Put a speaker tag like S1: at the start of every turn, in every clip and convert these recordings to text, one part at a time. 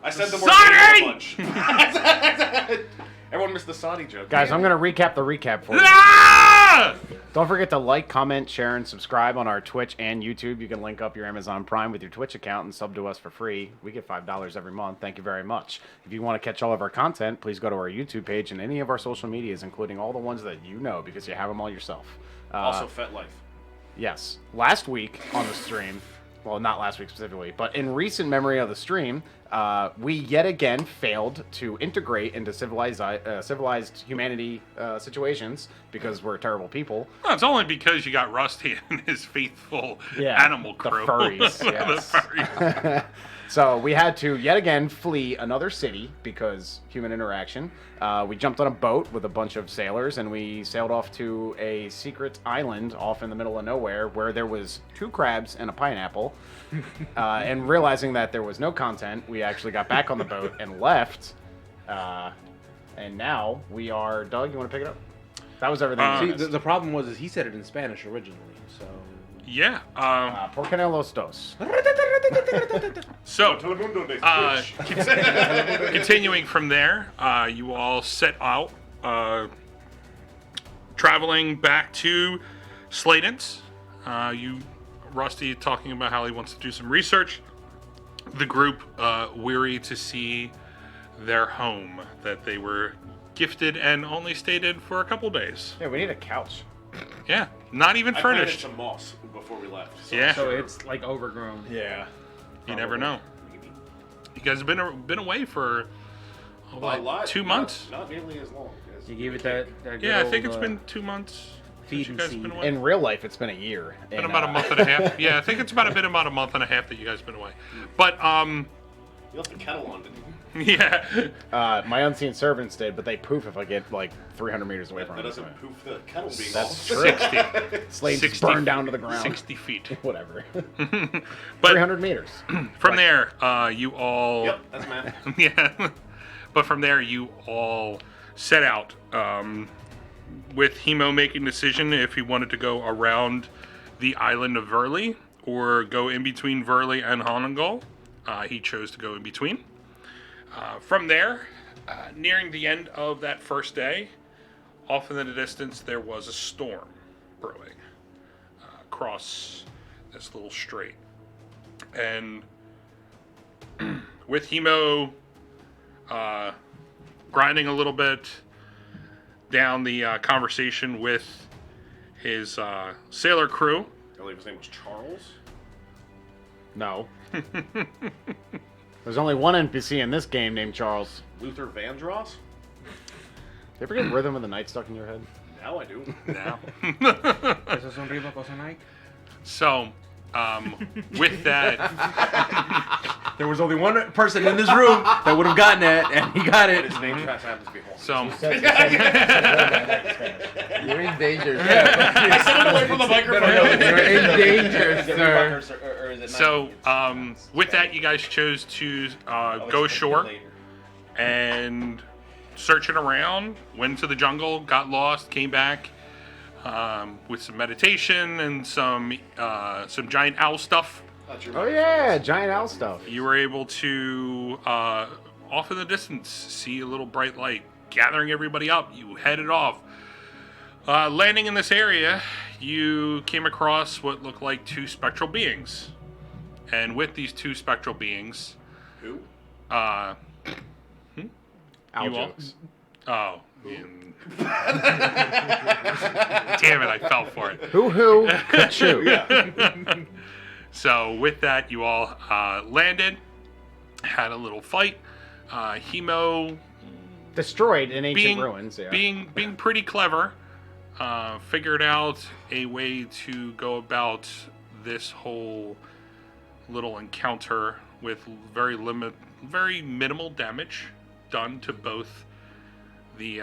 S1: I said the word punch. Everyone missed the Saudi joke.
S2: Guys, I'm going to recap the recap for you. Don't forget to like, comment, share, and subscribe on our Twitch and YouTube. You can link up your Amazon Prime with your Twitch account and sub to us for free. We get $5 every month. Thank you very much. If you want to catch all of our content, please go to our YouTube page and any of our social medias, including all the ones that you know, because you have them all yourself.
S1: Also, FetLife.
S2: Yes. Last week on the stream, well, not last week specifically, but in recent memory of the stream, we yet again failed to integrate into civilized humanity situations because we're terrible people.
S3: Well, it's only because you got Rusty and his faithful animal crew.
S2: The furries. Yes.
S3: The furries.
S2: So we had to yet again flee another city because human interaction. We jumped on a boat with a bunch of sailors and we sailed off to a secret island off in the middle of nowhere where there was 2 crabs and a pineapple. And realizing that there was no content, we actually got back on the boat and left. And now we are... Doug, you want to pick it up? That was everything.
S4: See, the problem was he said it in Spanish originally, so...
S3: Yeah.
S2: ¿Por qué no los dos?
S3: So,
S1: Telemundo de Twitch.
S3: continuing from there, you all set out, traveling back to Sleydence. Rusty talking about how he wants to do some research. The group weary to see their home that they were gifted and only stayed in for a couple days.
S2: Yeah, we need a couch.
S3: Yeah, not even
S1: I planted
S3: furnished.
S1: some moss before we left. So
S3: Yeah.
S4: So it's like overgrown.
S2: Yeah.
S3: You never know. You guys have been away for
S1: A lot.
S3: 2 months.
S1: Not nearly as long. As
S4: You gave it that good
S3: Yeah, I think
S4: old,
S3: it's been 2 months.
S4: feed
S3: since you
S4: and
S3: guys
S4: seed.
S3: been away.
S2: In real life, it's been a year.
S3: Been about a month and a half. Yeah, I think it's about a month and a half that you guys have been away. But
S1: You left the kettle on, didn't you?
S3: yeah.
S2: My unseen servants did, but they poof if I get like 300 meters away from
S1: That
S2: them.
S1: doesn't poof the kettle being
S2: That's
S1: off.
S2: true.
S3: 60.
S2: Slaves
S3: 60
S2: burned down to the ground.
S3: 60 feet.
S2: Whatever.
S3: But
S2: 300 meters.
S3: from there, you all...
S1: Yep, that's math.
S3: Yeah. But from there, you all set out, with Hemo making the decision if he wanted to go around the island of Verley or go in between Verley and Honangal. He chose to go in between. From there, nearing the end of that first day, off in the distance, there was a storm brewing across this little strait. And with Hemo grinding a little bit down the conversation with his sailor crew.
S1: I believe his name was Charles.
S2: No. There's only one NPC in this game named Charles.
S1: Luther Vandross?
S2: You ever get Rhythm of the Night stuck in your head?
S1: Now I do.
S3: Now.
S4: Eso es un ritmo cosa Nike.
S3: So, with that,
S4: There was only one person in this room that would have gotten it, and he got it.
S1: His name just happens to be Holmes.
S3: so
S5: You're in danger.
S1: I said it away from the microphone.
S5: You're in danger,
S1: Is it
S5: sir.
S1: Reebok or is it
S3: so
S1: Nike?
S3: with that, you guys chose to go ashore and searching around. Went to the jungle, got lost, came back with some meditation and some giant owl stuff.
S2: Oh yeah, giant owl stuff.
S3: You were able to, off in the distance, see a little bright light. Gathering everybody up, you headed off. Landing in this area, you came across what looked like two spectral beings. And with these two spectral beings,
S1: Who?
S2: Owl
S3: You all-
S2: jokes.
S3: oh, damn it, I fell for it.
S2: Hoo ka-choo.
S3: So with that, you all landed, had a little fight. Hemo
S2: Destroyed in ancient
S3: being
S2: ruins. Yeah.
S3: being pretty clever, figured out a way to go about this whole little encounter with very minimal damage done to both the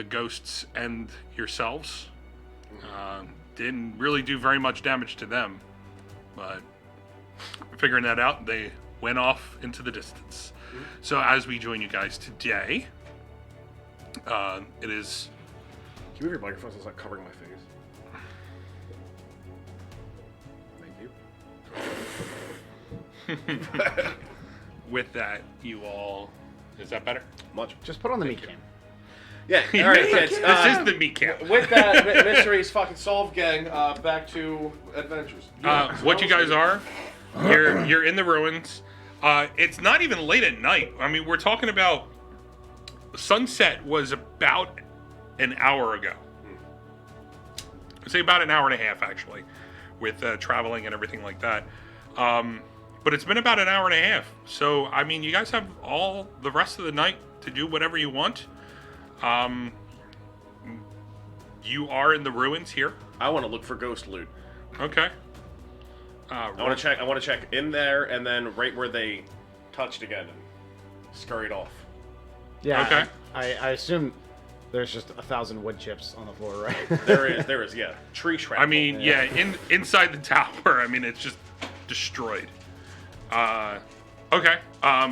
S3: ghosts and yourselves. Didn't really do very much damage to them, but figuring that out, they went off into the distance. So as we join you guys today, it is
S1: Can you move your microphone so it's not covering my face? Thank you.
S3: with that, you all. Is that better?
S1: Much.
S2: Just put on the meat cam.
S1: Yeah, all right, kids.
S3: This is the meat camp.
S1: With that, mysteries fucking solved, gang. Back to adventures.
S3: What you guys are, you're in the ruins. It's not even late at night. I mean, we're talking about sunset was about an hour ago. I'd say about an hour and a half, actually, with traveling and everything like that. But it's been about an hour and a half. So, I mean, you guys have all the rest of the night to do whatever you want. You are in the ruins here.
S1: I want to look for ghost loot.
S3: Okay.
S1: I want to check in there, and then right where they touched again and scurried off.
S2: Yeah.
S3: Okay.
S2: I assume there's just 1,000 wood chips on the floor, right?
S1: There is, yeah. Tree shrapnel.
S3: I mean, yeah, inside the tower, I mean, it's just destroyed. Okay.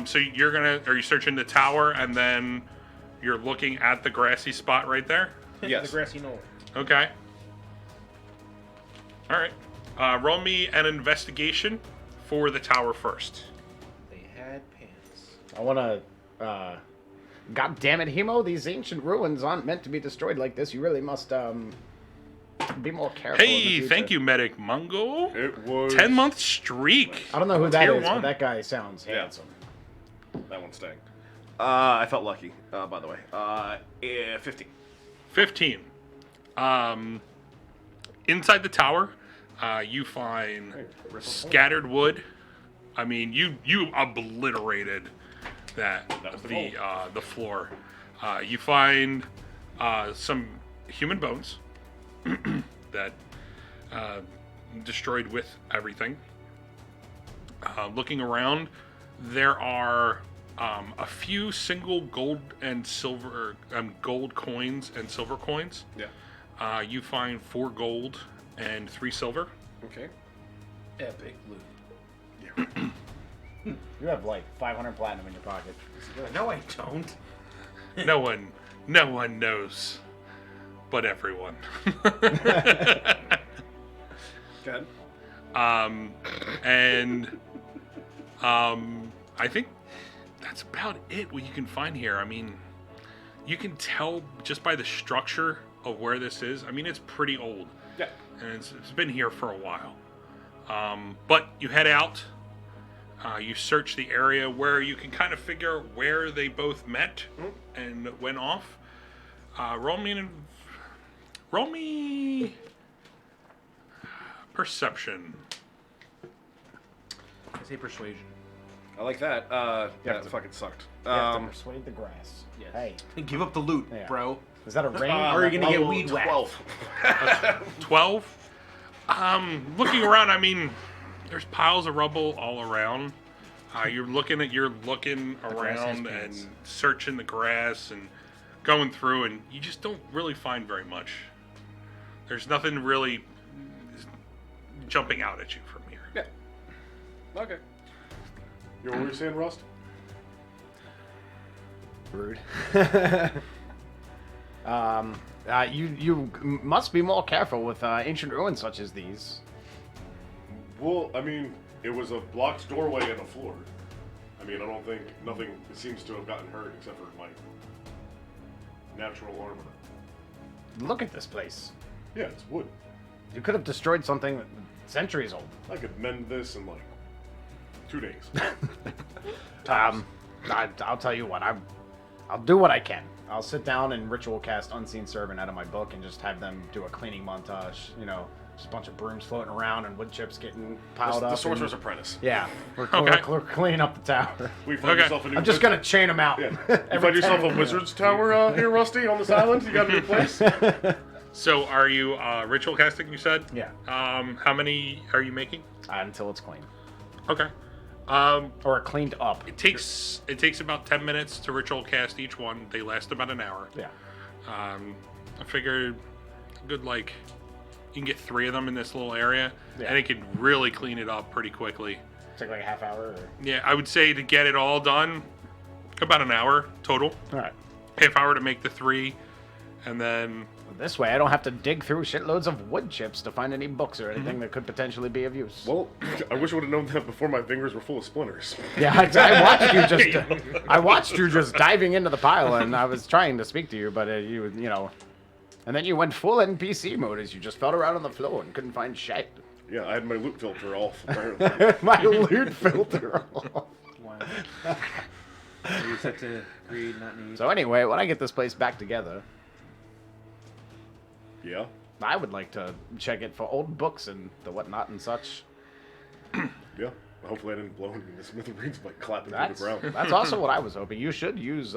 S3: So are you searching the tower and then you're looking at the grassy spot right there?
S1: Yes.
S4: The grassy knoll.
S3: Okay. All right. Roll me an investigation for the tower first?
S4: They had pants.
S2: I want to. God damn it, Hemo! These ancient ruins aren't meant to be destroyed like this. You really must be more careful. in the
S3: Hey,
S2: future.
S3: thank you, Medic Mungo.
S1: It was
S3: 10-month streak.
S2: I don't know who that
S3: Tier
S2: is,
S3: one.
S2: but that guy sounds
S1: Yeah.
S2: handsome.
S1: That one's staying. I felt lucky, by the way. 15.
S3: 15. Inside the tower, you find scattered wood. I mean, you obliterated
S1: That was the
S3: the floor. You find some human bones that destroyed with everything. Looking around, there are a few single gold and silver, gold coins and silver coins.
S1: Yeah.
S3: You find 4 gold and 3 silver.
S1: Okay.
S4: Epic loot.
S2: You have like 500 platinum in your pocket.
S4: No, I don't.
S3: No one knows, but everyone.
S1: Go ahead.
S3: I think that's about it. What you can find here. I mean, you can tell just by the structure of where this is. I mean, it's pretty old.
S1: Yeah.
S3: And it's been here for a while. But you head out. You search the area where you can kind of figure where they both met and went off. Roll me perception.
S4: I say persuasion.
S1: I like that.
S2: Yeah,
S1: That fucking sucked.
S2: You have to persuade the grass.
S4: Yes.
S2: Hey,
S4: Give up the loot,
S2: Yeah.
S4: bro.
S2: is that a ring?
S4: Or are you gonna get
S1: oh,
S4: weed whacked?
S1: 12.
S3: 12. Looking around, I mean, there's piles of rubble all around. You're looking
S2: grass has
S3: around
S2: pants.
S3: and searching the grass and going through, and you just don't really find very much. There's nothing really jumping out at you from here.
S1: Yeah. Okay. You know what you're saying, Rust?
S2: Rude. You must be more careful with ancient ruins such as these.
S1: Well, I mean, it was a blocked doorway and a floor. I mean, I don't think nothing seems to have gotten hurt except for like natural armor.
S2: Look at this place.
S1: Yeah, it's wood.
S2: You could have destroyed something centuries old.
S1: I could mend this in like 2 days.
S2: I'll tell you what. I'll do what I can. I'll sit down and ritual cast Unseen Servant out of my book and just have them do a cleaning montage. You know, just a bunch of brooms floating around and wood chips getting piled up.
S1: The Sorcerer's
S2: and-
S1: Apprentice.
S2: Yeah, we're cleaning up the tower.
S1: We find
S3: Okay.
S1: yourself a new
S2: I'm just gonna chain them out.
S1: Yeah. You
S2: Every
S1: find yourself a
S2: 10
S1: wizard's tower here, Rusty, on this island? You got a new place?
S3: So, are you ritual casting? You said.
S2: Yeah.
S3: How many are you making?
S2: Until it's clean.
S3: Okay.
S2: Or cleaned up.
S3: It takes about 10 minutes to ritual cast each one. They last about an hour.
S2: Yeah.
S3: I figured good you can get 3 of them in this little area,
S2: Yeah.
S3: and it can really clean it up pretty quickly.
S2: Take like a half hour. Or...
S3: Yeah, I would say to get it all done, about an hour total.
S2: All right.
S3: If I were to make the 3, and then
S2: This way, I don't have to dig through shitloads of wood chips to find any books or anything that could potentially be of use.
S1: Well, I wish I would have known that before my fingers were full of splinters.
S2: Yeah, I watched you just diving into the pile, and I was trying to speak to you, but you know, and then you went full NPC mode as you just fell around on the floor and couldn't find shit.
S1: Yeah, I had my loot filter off, apparently.
S2: My loot filter.
S4: Wow. You set to read, not need.
S2: So anyway, when I get this place back together,
S1: Yeah?
S2: I would like to check it for old books and the whatnot and such.
S1: Yeah. Hopefully I didn't blow into the smithereens by clapping to
S2: That's,
S1: the ground.
S2: that's also what I was hoping. You should use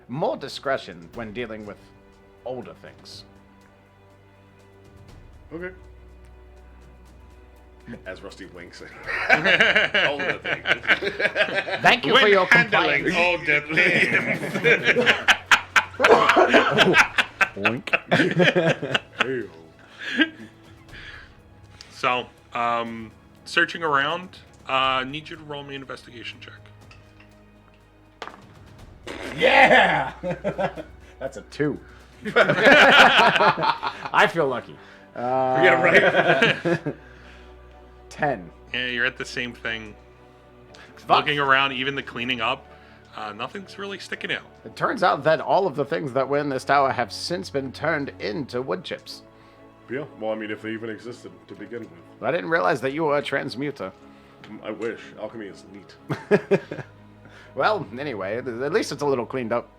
S2: more discretion when dealing with older things.
S1: Okay. As Rusty winks. All the things.
S2: Thank you for
S3: when
S2: your
S3: handling
S2: compliance.
S3: all deadly.
S2: Wink.
S1: Hey-o.
S3: So, searching around, need you to roll me an investigation check.
S2: Yeah! That's a 2. I feel lucky.
S1: Yeah, right?
S2: 10.
S3: Yeah, you're at the same thing.
S2: Fuck.
S3: Looking around, even the cleaning up, nothing's really sticking out.
S2: It turns out that all of the things that were in this tower have since been turned into wood chips.
S1: Yeah, well, I mean, if they even existed to begin with.
S2: I didn't realize that you were a transmuter.
S1: I wish. Alchemy is neat.
S2: Well, anyway, at least it's a little cleaned up.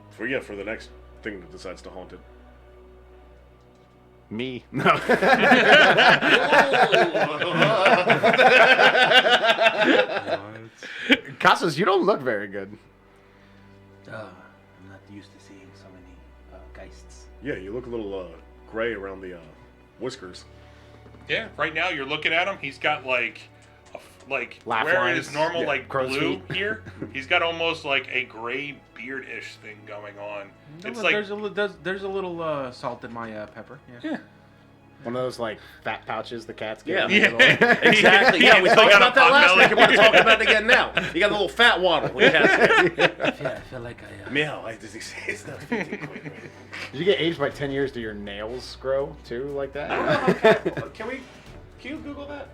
S1: For the next thing that decides to haunt it.
S2: Me. No. Casas, you don't look very good.
S4: I'm not used to seeing so many geists.
S1: Yeah, you look a little gray around the whiskers.
S3: Yeah, right now you're looking at him. He's got like
S2: Laugh
S3: where
S2: lines.
S3: it is normal
S2: Yeah,
S3: like
S2: crow's
S3: blue
S2: feet.
S3: here. He's got almost like a gray beard-ish thing going on. It's like
S4: there's a little salt in my pepper. Yeah.
S2: One of those like fat pouches the cats get.
S1: Yeah.
S2: in the middle.
S1: Exactly. Yeah, we
S3: Still
S1: talked
S3: got a
S1: about that
S3: pot
S1: last
S3: belly.
S1: week, and we're talking about it again now. You got a little fat waddle.
S4: I feel like I.
S1: Meow. It's not fitting quite right.
S2: Did you get aged by 10 years? Do your nails grow too like that?
S1: Can you Google that?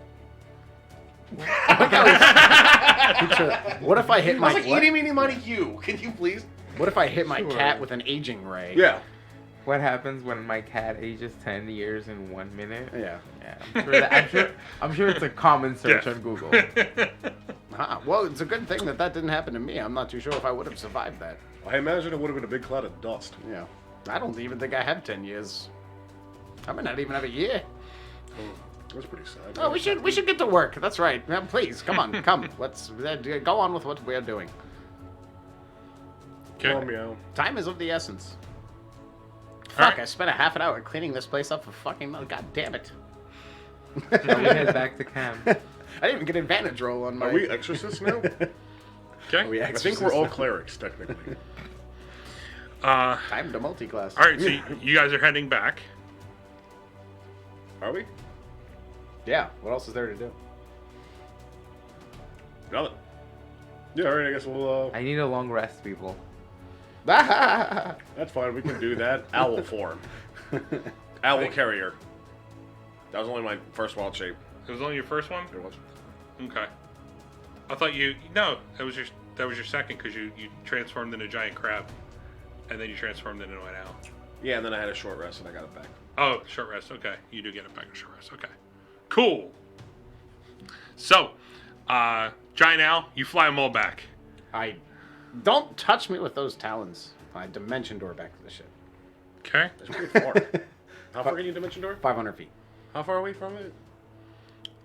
S2: What if I hit my
S1: eeny, meeny, miny, you. Can you please?
S2: What if I hit my
S5: Sure.
S2: cat with an aging ray?
S1: Yeah.
S5: What happens when my cat ages 10 years in 1 minute?
S2: Yeah.
S5: Yeah, I'm sure it's a common search
S3: Yeah.
S5: on Google.
S2: Well, it's a good thing that didn't happen to me. I'm not too sure if I would have survived that.
S1: I imagine it would have been a big cloud of dust.
S2: Yeah. I don't even think I have 10 years. I might not even have a year.
S1: That was pretty sad.
S2: Oh, we should get to work. That's right. Yeah, please, come on, come. Let's go on with what we're doing.
S3: okay.
S1: Oh, meow.
S2: Time is of the essence.
S3: All
S2: Fuck,
S3: right.
S2: I spent a half an hour cleaning this place up for fucking month. God damn it.
S5: Now we head back to camp.
S2: I didn't even get advantage roll on my...
S1: Are we exorcists now?
S3: Okay.
S2: we
S1: I think we're all clerics, technically.
S2: Time to multi-class.
S3: All right. So you guys are heading back.
S1: Are we?
S2: Yeah, what else is there to do?
S1: Nothing. Yeah, all right, I guess we'll...
S5: I need a long rest, people.
S1: That's fine, we can do that. Owl form. Owl carrier. That was only my first wild shape.
S3: It was only your first one.
S1: It was.
S3: Okay. I thought that was your second because you transformed into a giant crab, and then you transformed into an owl.
S1: Yeah, and then I had a short rest and I got it back.
S3: Oh, short rest. Okay, you do get it back in short rest. Okay, cool. So, giant owl, you fly them all back.
S2: Don't touch me with those talons. I dimension door back to the ship.
S3: Okay.
S1: That's pretty far. How far can you dimension door?
S2: 500 feet.
S1: How far away from it?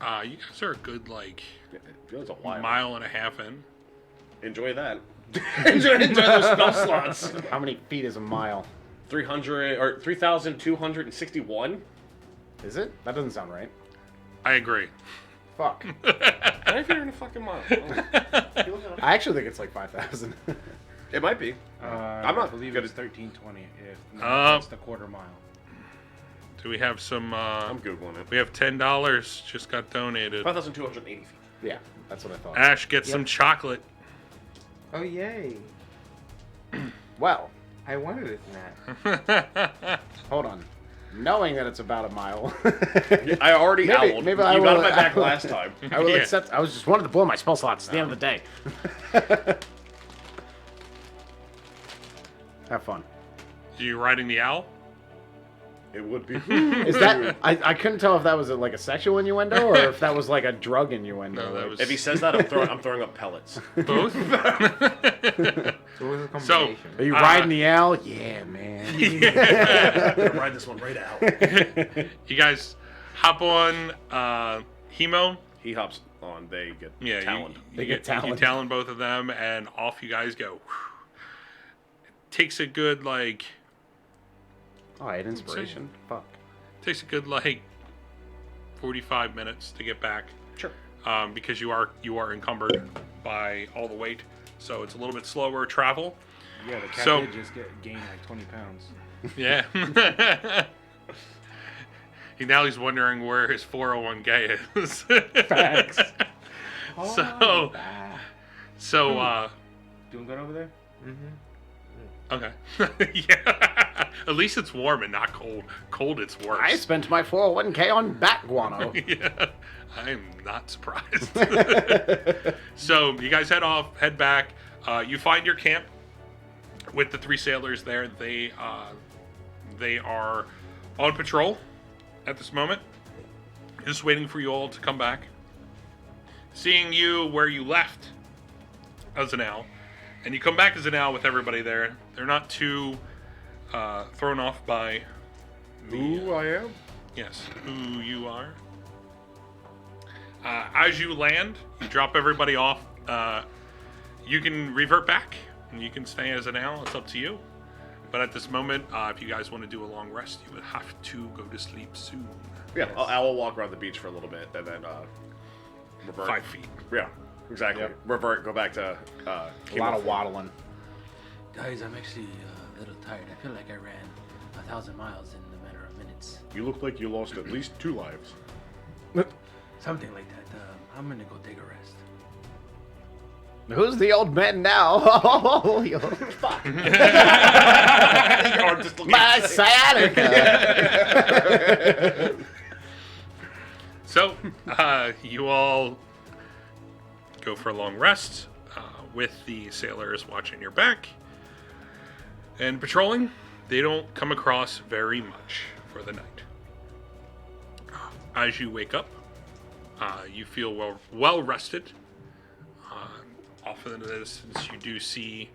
S3: You guys are a good like
S1: It feels a while.
S3: mile and a half in.
S1: Enjoy that. enjoy those spell slots.
S2: How many feet is a mile?
S1: 300 or 3,261.
S2: Is it? That doesn't sound right.
S3: I agree.
S2: Fuck.
S1: I think you're in a fucking mile.
S2: I actually think it's like 5,000.
S1: It might be.
S4: I'm
S1: not
S4: I believe
S1: good
S4: it's
S1: at-
S4: 1320. If
S3: Uh,
S4: that's the quarter mile.
S3: Do we have some?
S1: I'm googling it.
S3: We have $10 just got donated.
S1: 5,280 feet.
S2: Yeah, that's what I thought.
S3: Ash gets some chocolate.
S5: Oh, yay.
S2: Well,
S5: I wanted a snack.
S2: hold on. Knowing that it's about a mile,
S1: I already
S2: Maybe-
S1: owled.
S2: maybe
S1: You
S2: I
S1: got
S2: will-
S1: on my back
S2: I will-
S1: last time.
S2: I will
S3: Yeah.
S2: accept. I was just wanted to blow my spell slots at the end of the day. Have fun.
S3: Are you riding the owl?
S1: It would be.
S2: Is that? I couldn't tell if that was like a sexual innuendo or if that was like a drug innuendo.
S3: No, that was
S1: If he says that, I'm throwing up pellets.
S3: both.
S5: So it was a
S3: So-
S5: combination.
S2: Are you riding the owl? Yeah, man.
S1: I'm gonna ride this one right out.
S3: You guys hop on Hemo.
S1: He hops on. They get
S3: Yeah,
S1: taloned.
S2: They get
S3: You
S2: taloned.
S3: talon both of them, and off you guys go. Takes a good like.
S2: Oh, I had inspiration. Fuck.
S3: Takes a good like 45 minutes to get back.
S1: Sure.
S3: Because you are encumbered by all the weight, so it's a little bit slower travel.
S4: Yeah, the cat
S3: So-
S4: did just gain like 20 pounds.
S3: Yeah. Now he's wondering where his 401k is.
S2: Facts.
S3: So, so
S4: Doing good over there?
S5: Mm-hmm.
S3: okay. Yeah. At least it's warm and not cold. Cold, it's worse.
S2: I spent my 401k on bat guano.
S3: Yeah, I'm not surprised. So you guys head back. You find your camp with the 3 sailors there. They are on patrol at this moment, just waiting for you all to come back. Seeing you where you left as an owl, and you come back as an owl with everybody there. They're not too thrown off by
S1: Who I am?
S3: yes, who you are. As you land, you drop everybody off. You can revert back, and you can stay as an owl. It's up to you. But at this moment, if you guys want to do a long rest, you would have to go to sleep soon.
S1: Yeah, I will walk around the beach for a little bit and then revert.
S3: 5 feet.
S1: Yeah, exactly.
S2: Yep.
S1: Revert, go back to
S2: A lot of waddling.
S4: Guys, I'm actually a little tired. I feel like I ran 1,000 miles in a matter of minutes.
S1: You look like you lost at least 2 lives.
S4: Something like that. I'm gonna go take a rest.
S2: Who's the old man now? Oh, you fuck. My sciatica.
S3: So, you all go for a long rest with the sailors watching your back. And patrolling, they don't come across very much for the night. As you wake up, you feel well rested. Off in the distance, you do see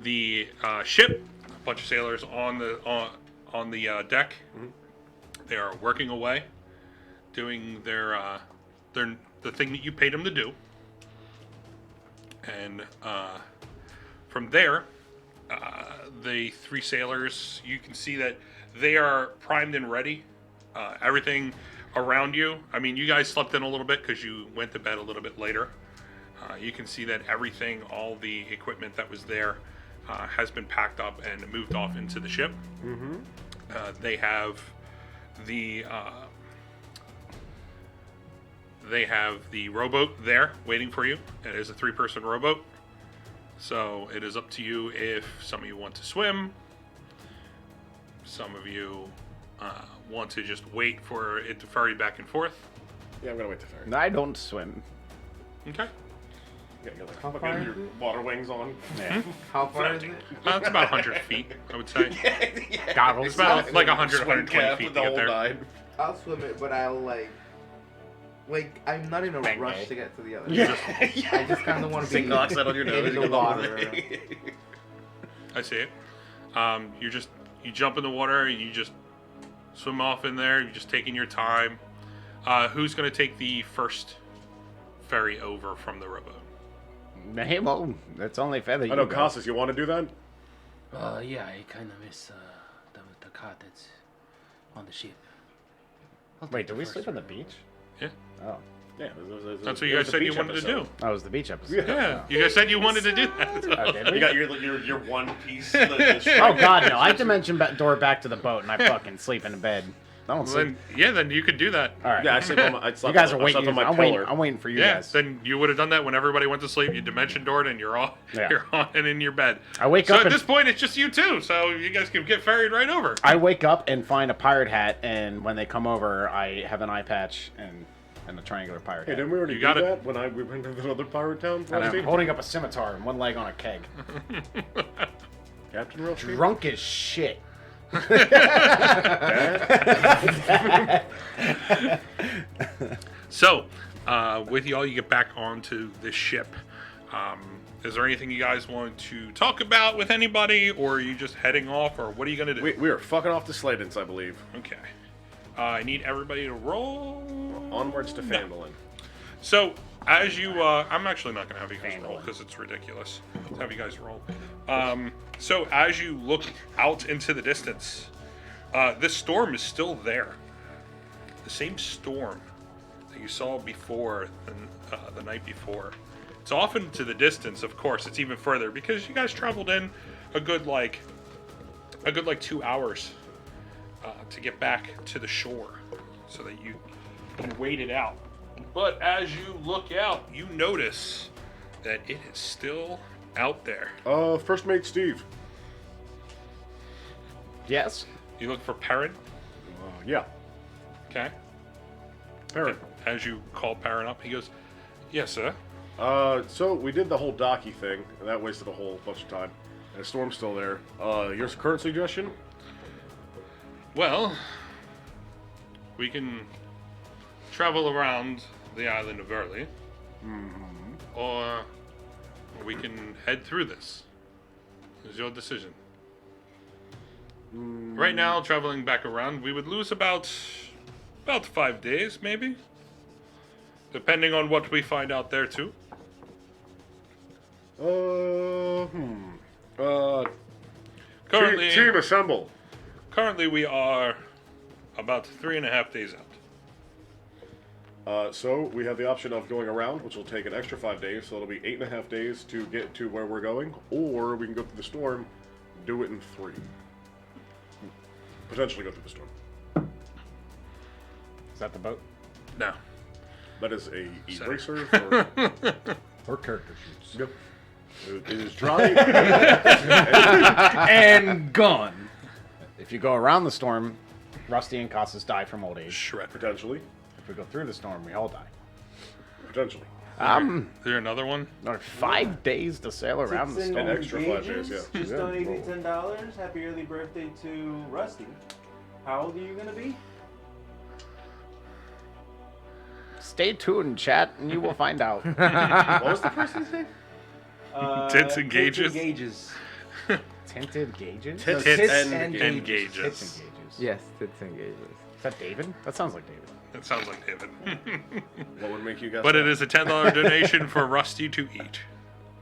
S3: the ship, a bunch of sailors on the deck.
S1: Mm-hmm.
S3: They are working away, doing the thing that you paid them to do. And from there, the 3 sailors, you can see that they are primed and ready. Everything around you, I mean, you guys slept in a little bit because you went to bed a little bit later. You can see that everything, all the equipment that was there, has been packed up and moved off into the ship.
S1: Mm-hmm.
S3: They have the rowboat there waiting for you. It is a 3-person rowboat, so it is up to you if some of you want to swim. Some of you want to just wait for it to ferry back and forth.
S1: Yeah, I'm gonna wait to ferry.
S2: I don't swim.
S3: Okay.
S1: Yeah, you got
S5: How
S1: like
S5: far
S1: fucking
S5: is
S1: your
S5: it?
S1: water wings on.
S2: Yeah.
S5: How far is it?
S3: It's about 100 feet, I would say.
S2: Goggles.
S3: It's about like 100,
S1: Swim
S3: 120
S1: cap
S3: feet
S1: with
S3: to
S1: the
S3: get
S1: whole
S3: there.
S1: 9.
S5: I'll swim it, but I'll like I'm not in a
S2: Bang,
S5: rush
S2: bang.
S5: to get to the other.
S2: Yeah.
S5: I just kind of want to be
S1: Zinc oxide on your nose.
S5: in the water.
S3: I see it. You jump in the water, you just swim off in there, you're just taking your time. Who's going to take the first ferry over from the rowboat?
S2: Hey, well, that's only fair that you
S1: I know,
S2: go.
S1: Costas, you want to do that?
S4: Yeah, I kind of miss the cot that's on the ship. I'll
S2: Wait,
S4: take
S2: did
S4: the
S2: we
S4: first
S2: sleep on the
S4: ferry.
S2: beach?
S3: Yeah.
S2: Oh.
S1: Yeah.
S3: That's what you guys said you wanted to do.
S2: That was the beach episode.
S3: Yeah, you guys said you wanted to do that.
S2: Oh, did we?
S1: You got your one piece.
S2: Oh, God, no. I dimension door back to the boat, and I fucking sleep in the bed. I don't sleep.
S3: Then you could do that.
S2: All right.
S1: Yeah, I sleep on my. I
S2: You
S1: slept
S2: guys
S1: on,
S2: are waiting.
S1: I slept on my
S2: I'm
S1: pillar.
S2: waiting for you
S3: Yeah,
S2: guys.
S3: then you would have done that when everybody went to sleep. You dimension doored and you're on and in your bed.
S2: I wake
S3: so
S2: up
S3: at
S2: and-
S3: this point, it's just you two, so you guys can get ferried right over.
S2: I wake up and find a pirate hat, and when they come over, I have an eye patch and a triangular pirate
S1: Hey,
S2: hat.
S1: didn't we already
S3: You
S1: do
S3: got it.
S1: that when we went to another pirate town?
S2: And I'm
S1: Rusty?
S2: holding up a scimitar and one leg on a keg.
S1: Captain Rusty?
S2: Drunk as shit.
S3: So, with y'all, you get back onto this ship. Is there anything you guys want to talk about with anybody, or are you just heading off, or what are you going to do?
S1: We are fucking off to Sleydence, I believe.
S3: Okay. I need everybody to roll.
S1: Onwards to Fandolin.
S3: So, as you, I'm actually not going to have you guys roll
S2: Fandolin.
S3: because it's ridiculous. Let's have you guys roll. So, as you look out into the distance, this storm is still there. The same storm that you saw before, the night before. It's off into the distance, of course. It's even further because you guys traveled in a good 2 hours to get back to the shore so that you can wait it out. But as you look out, you notice that it is still out there.
S1: First mate Steve.
S2: Yes.
S3: You look for Perrin.
S1: Yeah.
S3: Okay.
S1: Parrot.
S3: As you call Perrin up, he goes, "Yes, sir."
S1: So we did the whole docky thing, and that wasted a whole bunch of time. And Storm's still there. Your current suggestion?
S3: Well, we can travel around the island of Early, or we can head through this. It's your decision. Right now, traveling back around, we would lose about 5 days, maybe, depending on what we find out there too. Currently,
S1: Team assemble.
S3: Currently, we are about 3.5 days out.
S1: So we have the option of going around, which will take an extra 5 days, so it'll be 8.5 days to get to where we're going, or we can go through the storm, do it in 3. Potentially go through the storm.
S2: Is that the boat?
S3: No.
S1: That is a
S3: Set.
S1: eraser for
S2: Or character sheets.
S1: Yep. It is dry.
S2: And gone. If you go around the storm, Rusty and Casas die from old age.
S3: Shred.
S1: Potentially.
S2: If we go through the storm, we all die.
S1: Potentially.
S3: Is there another one?
S2: Another 5 days to sail around the
S5: Six
S2: storm.
S1: An extra 5
S5: engages.
S1: days, yeah.
S5: Just
S1: Yeah.
S5: donate me $10. Happy early birthday to Rusty. How old are you gonna be?
S2: Stay tuned, chat, and you will find out.
S1: What was the person's name?
S3: Tits and gauges?
S5: Gauges.
S2: Tinted gauges?
S1: Tits
S3: and
S2: Tits
S3: gauges.
S2: and gauges.
S6: Yes, tits and gauges.
S2: Is that David? That sounds like David.
S3: That sounds like David.
S1: What would make you guess?
S3: But
S1: that?
S3: it is a $10 donation for Rusty to eat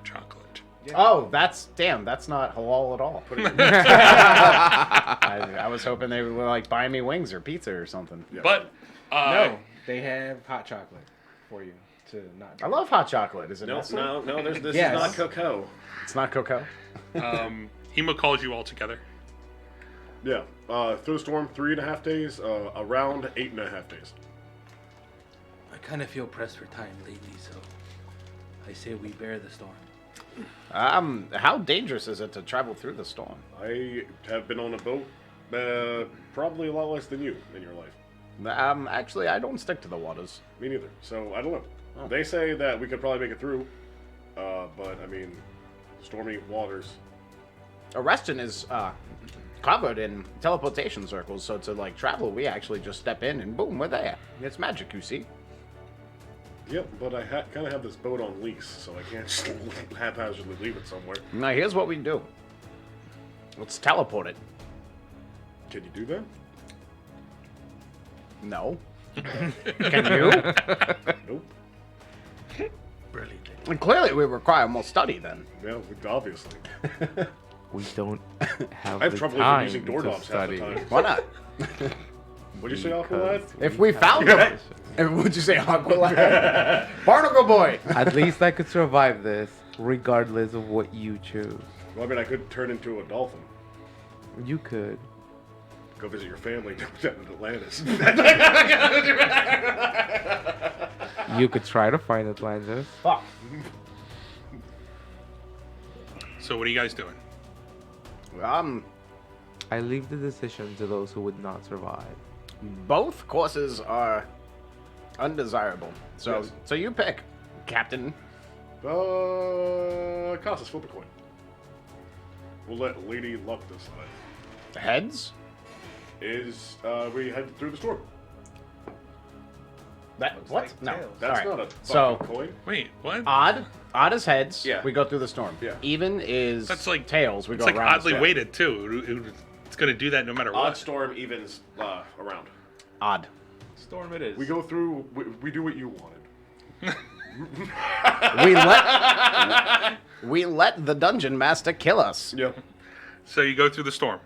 S3: chocolate.
S2: Oh, that's not halal at all.
S1: Put it in.
S2: I was hoping they were like buying me wings or pizza or something.
S1: Yeah.
S3: But
S6: No, they have hot chocolate for you to not.
S2: I love hot chocolate. Is it
S1: No,
S2: Nestle?
S1: no, this
S6: Yes.
S1: is not cocoa.
S2: It's not cocoa.
S3: Hema calls you all together.
S1: Yeah. Through the storm, 3.5 days. Around 8.5 days.
S4: I kind of feel pressed for time lately, so I say we bear the storm.
S2: How dangerous is it to travel through the storm?
S1: I have been on a boat, probably a lot less than you in your life.
S2: Actually, I don't stick to the waters.
S1: Me neither. So I don't know. They say that we could probably make it through, but I mean, stormy waters.
S2: Arrestin is covered in teleportation circles, so to like travel, we actually just step in and boom, we're there. It's magic, you see.
S1: Yep, but I kind of have this boat on lease, so I can't just haphazardly leave it somewhere.
S2: Now here's what we do. Let's teleport it.
S1: Can you do that?
S2: No. Can you?
S1: Nope.
S4: Brilliant.
S2: And clearly, we require more study then.
S1: Yeah, obviously.
S6: We don't have.
S1: I have
S6: the
S1: trouble even
S6: time
S1: using
S6: to
S1: doorknobs half the
S6: study.
S1: time.
S2: Why not?
S1: What'd you say, Aqualad?
S2: If we found it, would you say Aqualad? Barnacle boy.
S6: At least I could survive this, regardless of what you choose.
S1: Well, I mean, I could turn into a dolphin.
S6: You could.
S1: Go visit your family down in Atlantis.
S6: You could try to find Atlantis.
S2: Fuck.
S3: So what are you guys doing?
S6: I leave the decision to those who would not survive.
S2: Both courses are undesirable. So,
S1: Yes.
S2: so you pick, Captain.
S1: Cost us flip a coin. We'll let Lady Luck decide.
S2: Heads.
S1: We head through the storm.
S2: That what?
S5: like
S2: No,
S5: tails.
S1: That's
S2: All right.
S1: not a
S2: So
S1: fucking coin.
S3: Wait, what?
S2: odd is heads.
S1: Yeah.
S2: We go through the storm.
S1: Yeah.
S2: Even is
S3: That's like
S2: tails. We
S3: It's
S2: go
S3: like
S2: around.
S3: oddly
S2: the
S3: weighted too. It's going to do that no matter
S1: Odd
S3: what.
S1: storm evens around.
S2: Odd.
S5: Storm it is.
S1: We go through. We do what you wanted.
S2: We let the dungeon master kill us.
S1: Yeah.
S3: So you go through the storm.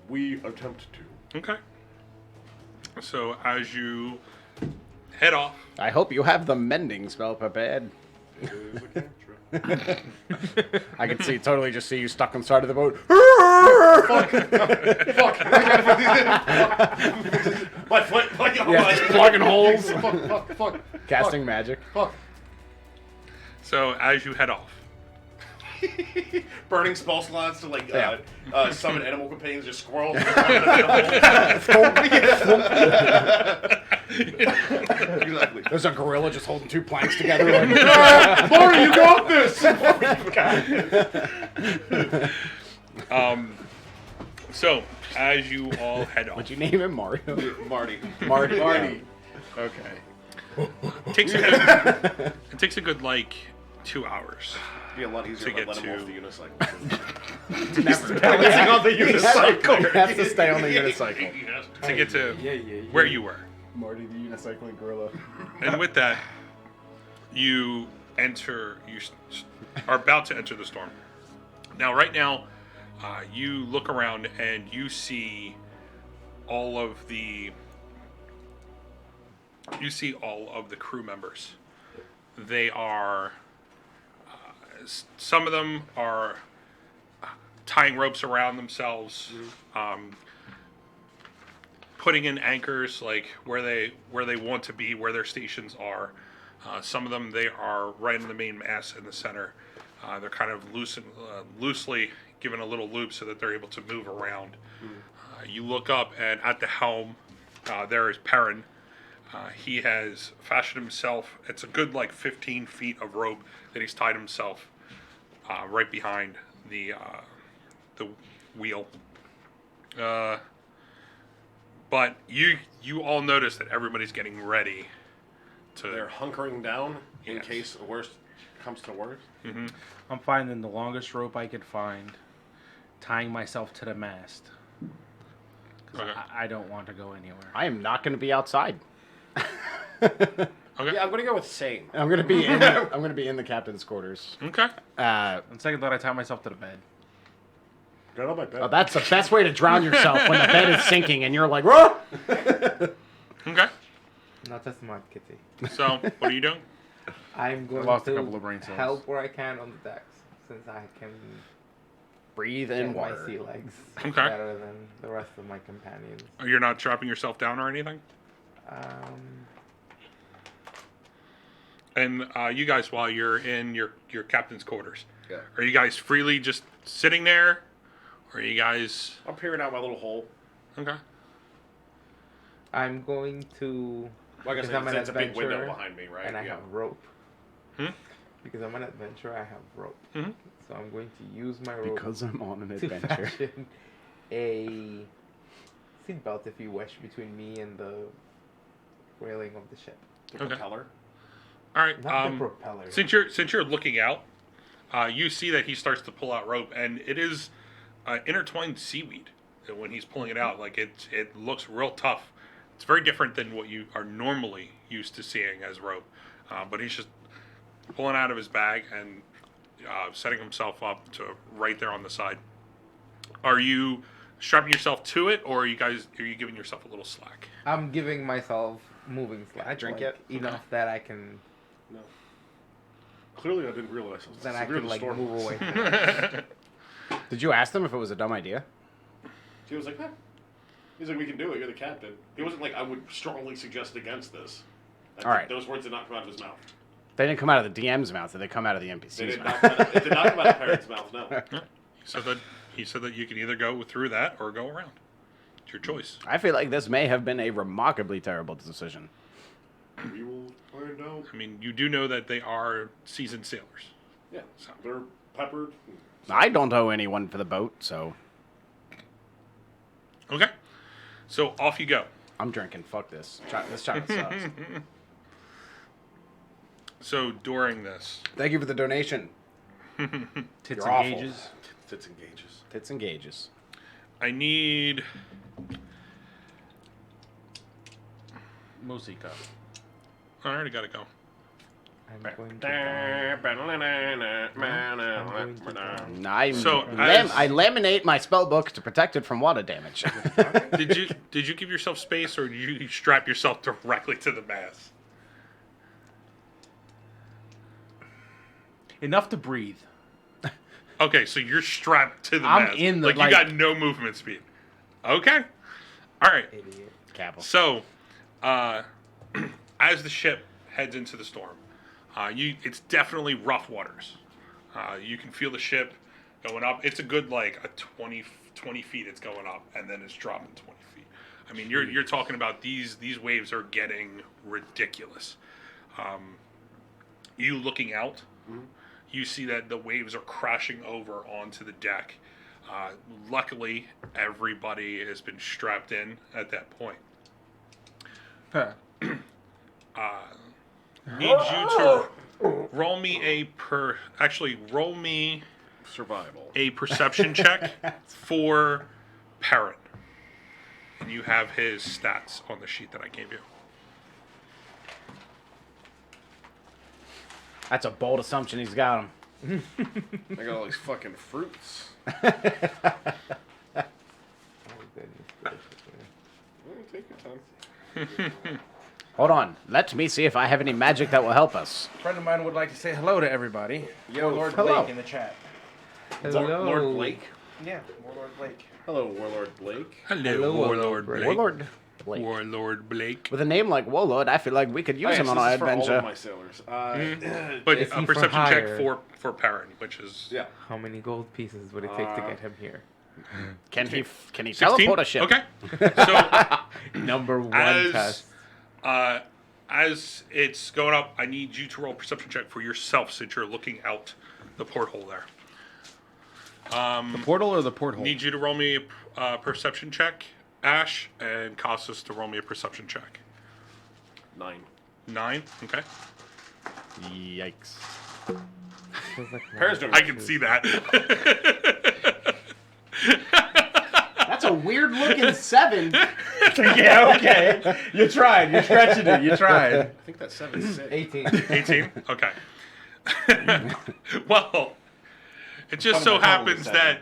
S1: We attempt to.
S3: Okay. So as you head off,
S2: I hope you have the mending spell prepared.
S1: It is a cantrip.
S2: I can totally just see you stuck inside of the boat.
S1: My foot.
S2: Yeah, just plugging holes.
S1: Fuck.
S2: Casting magic.
S1: Fuck.
S3: so as you head off,
S1: Burning spell slots to like summon animal companions, just squirrels. Exactly.
S2: There's a gorilla just holding 2 planks together. Like,
S1: Marty, you got this.
S3: So as you all head off,
S2: what'd you name him, Mario?
S1: Marty.
S2: Marty. Okay.
S3: it takes a good like 2 hours.
S1: It'd be a lot easier
S3: To
S1: to
S3: get
S1: let him off
S3: to-
S1: the unicycle.
S2: Never.
S1: Balancing on the unicycle.
S2: He has to stay on the unicycle.
S3: To get to
S6: Yeah.
S3: where you were.
S6: Marty the unicycling gorilla.
S3: And with that, you are about to enter the storm. Now, right now, you look around and you see all of the crew members. They are some of them are tying ropes around themselves, putting in anchors like where they want to be, where their stations are. Some of them, they are right in the main mast in the center. They're kind of loosely given a little loop so that they're able to move around. You look up, and at the helm, there is Perrin. He has fashioned himself. It's a good like 15 feet of rope that he's tied himself right behind the wheel. But you all notice that everybody's getting ready to.
S1: They're hunkering down in
S3: Yes.
S1: case the worst comes to worst.
S6: I'm finding the longest rope I could find, tying myself to the mast. 'Cause
S3: Okay.
S6: I don't want to go anywhere.
S2: I am not going to be outside.
S3: Okay.
S1: Yeah, I'm gonna go with same.
S2: I'm going to be in. I'm going to be in the captain's quarters.
S3: Okay.
S6: On second thought, I tie myself to the bed.
S1: Get on my bed.
S2: Oh, that's the best way to drown yourself when the bed is sinking and you're like, whoa!
S3: Okay.
S5: Not as smart, Kitty.
S3: So what are you doing?
S5: I'm going
S6: lost a
S5: to
S6: couple of brain cells.
S5: help where I can on the decks, since I can
S2: Breathe
S5: get
S2: in
S5: my
S2: water.
S5: sea legs
S3: Okay.
S5: better than the rest of my companions.
S3: You're not dropping yourself down or anything? And you guys, while you're in your captain's quarters,
S1: Yeah.
S3: are you guys freely just sitting there? Or are you guys...
S1: I'm peering out my little hole.
S3: Okay.
S5: I'm going to,
S1: Like I
S5: because
S1: said,
S5: I'm an
S1: it's a big window
S5: adventurer
S1: behind me, right?
S5: and I
S1: Yeah.
S5: have rope.
S3: Hmm?
S5: Because I'm an adventurer, I have rope.
S3: Mhm.
S5: So I'm going to use my rope
S2: Because I'm on an
S5: to
S2: adventure.
S5: fashion a seatbelt, if you wish, between me and the railing of the ship.
S1: The
S3: Okay.
S1: propeller.
S3: All right.
S5: Not the propeller.
S3: Since you're looking out, you see that he starts to pull out rope, and it is intertwined seaweed. When he's pulling it out, like it looks real tough. It's very different than what you are normally used to seeing as rope. But he's just pulling out of his bag and setting himself up to right there on the side. Are you strapping yourself to it, or are you giving yourself a little slack?
S5: I'm giving myself moving slack.
S2: I drink
S5: like,
S2: it?
S5: enough that I can.
S1: No. Clearly, I didn't realize. It was
S5: Then I
S1: severe
S5: can like
S1: storm.
S5: move away.
S2: Did you ask them if it was a dumb idea?
S1: He was like, "Huh." He's like, "We can do it. You're the captain." He wasn't like, "I would strongly suggest against this."
S2: All right.
S1: Those words did not come out of his mouth.
S2: They didn't come out of the DM's mouth. Did they come out of the
S1: They
S2: NPC's
S1: did
S2: mouth?
S1: not. It did not come out of Parrot's mouth. No.
S3: He said that you can either go through that or go around. It's your choice.
S2: I feel like this may have been a remarkably terrible decision.
S1: We will find out.
S3: I mean, you do know that they are seasoned sailors.
S1: Yeah. They're peppered.
S2: I don't owe anyone for the boat, so
S3: Okay. So off you go.
S2: I'm drinking. Fuck this. This chocolate sucks.
S3: So during this,
S2: Thank you for the donation.
S6: Tits
S2: You're
S6: and
S2: awful.
S6: gauges.
S1: Tits and gauges.
S2: Tits and gauges.
S3: I need
S6: Moosey cup.
S3: I already gotta go.
S5: I'm going to die.
S2: I laminate my spell book to protect it from water damage.
S3: Did you give yourself space, or did you strap yourself directly to the mast?
S6: Enough to breathe.
S3: Okay, so you're strapped to the
S6: I'm
S3: mast.
S6: in the,
S3: like you
S6: like-
S3: got no movement speed. Okay. All right.
S5: Idiot.
S2: Cabell.
S3: So, as the ship heads into the storm, it's definitely rough waters. You can feel the ship going up. It's a good like a 20 feet it's going up, and then it's dropping 20 feet. I mean, you're talking about these waves are getting ridiculous. You looking out, you see that the waves are crashing over onto the deck. Luckily, everybody has been strapped in at that point. Need you to roll me roll me
S1: Survival.
S3: a perception check for Perrin. And you have his stats on the sheet that I gave you.
S2: That's a bold assumption. He's got him.
S1: I got all these fucking fruits.
S5: Oh, goodness gracious, man.
S1: Well, take your time.
S2: Hold on. Let me see if I have any magic that will help us.
S6: A friend of mine would like to say hello to everybody.
S1: Yo,
S6: Lord
S2: hello.
S6: Blake in the chat.
S5: Hello.
S1: Lord Blake.
S6: Yeah, Warlord Blake.
S1: Hello, Warlord Blake.
S3: Hello, Warlord Blake.
S2: Warlord Blake.
S3: Warlord Blake.
S2: With a name like Warlord, I feel like we could use him on our
S1: this is for all
S2: adventure.
S1: of my sailors.
S3: But
S5: Is
S3: a
S5: he for
S3: perception check
S5: hire?
S3: for Perrin, which is
S1: Yeah.
S5: How many gold pieces would it take to get him here?
S2: Can he 16?
S3: 16?
S2: Teleport a ship?
S3: Okay. So
S5: Number one
S3: as
S5: test.
S3: as it's going up, I need you to roll a perception check for yourself since you're looking out the porthole there.
S6: The portal or the porthole?
S3: Need you to roll me a perception check, Ash, and Costas to roll me a perception check.
S1: 9.
S3: 9. Okay.
S2: Yikes.
S5: Feels like
S1: Paris doing
S3: I can see that.
S2: That's a weird looking 7.
S6: Yeah, okay. You tried. You're stretching it. You tried.
S1: I think that's 7-6.
S5: 18.
S3: 18? Okay. Well, it just so happens that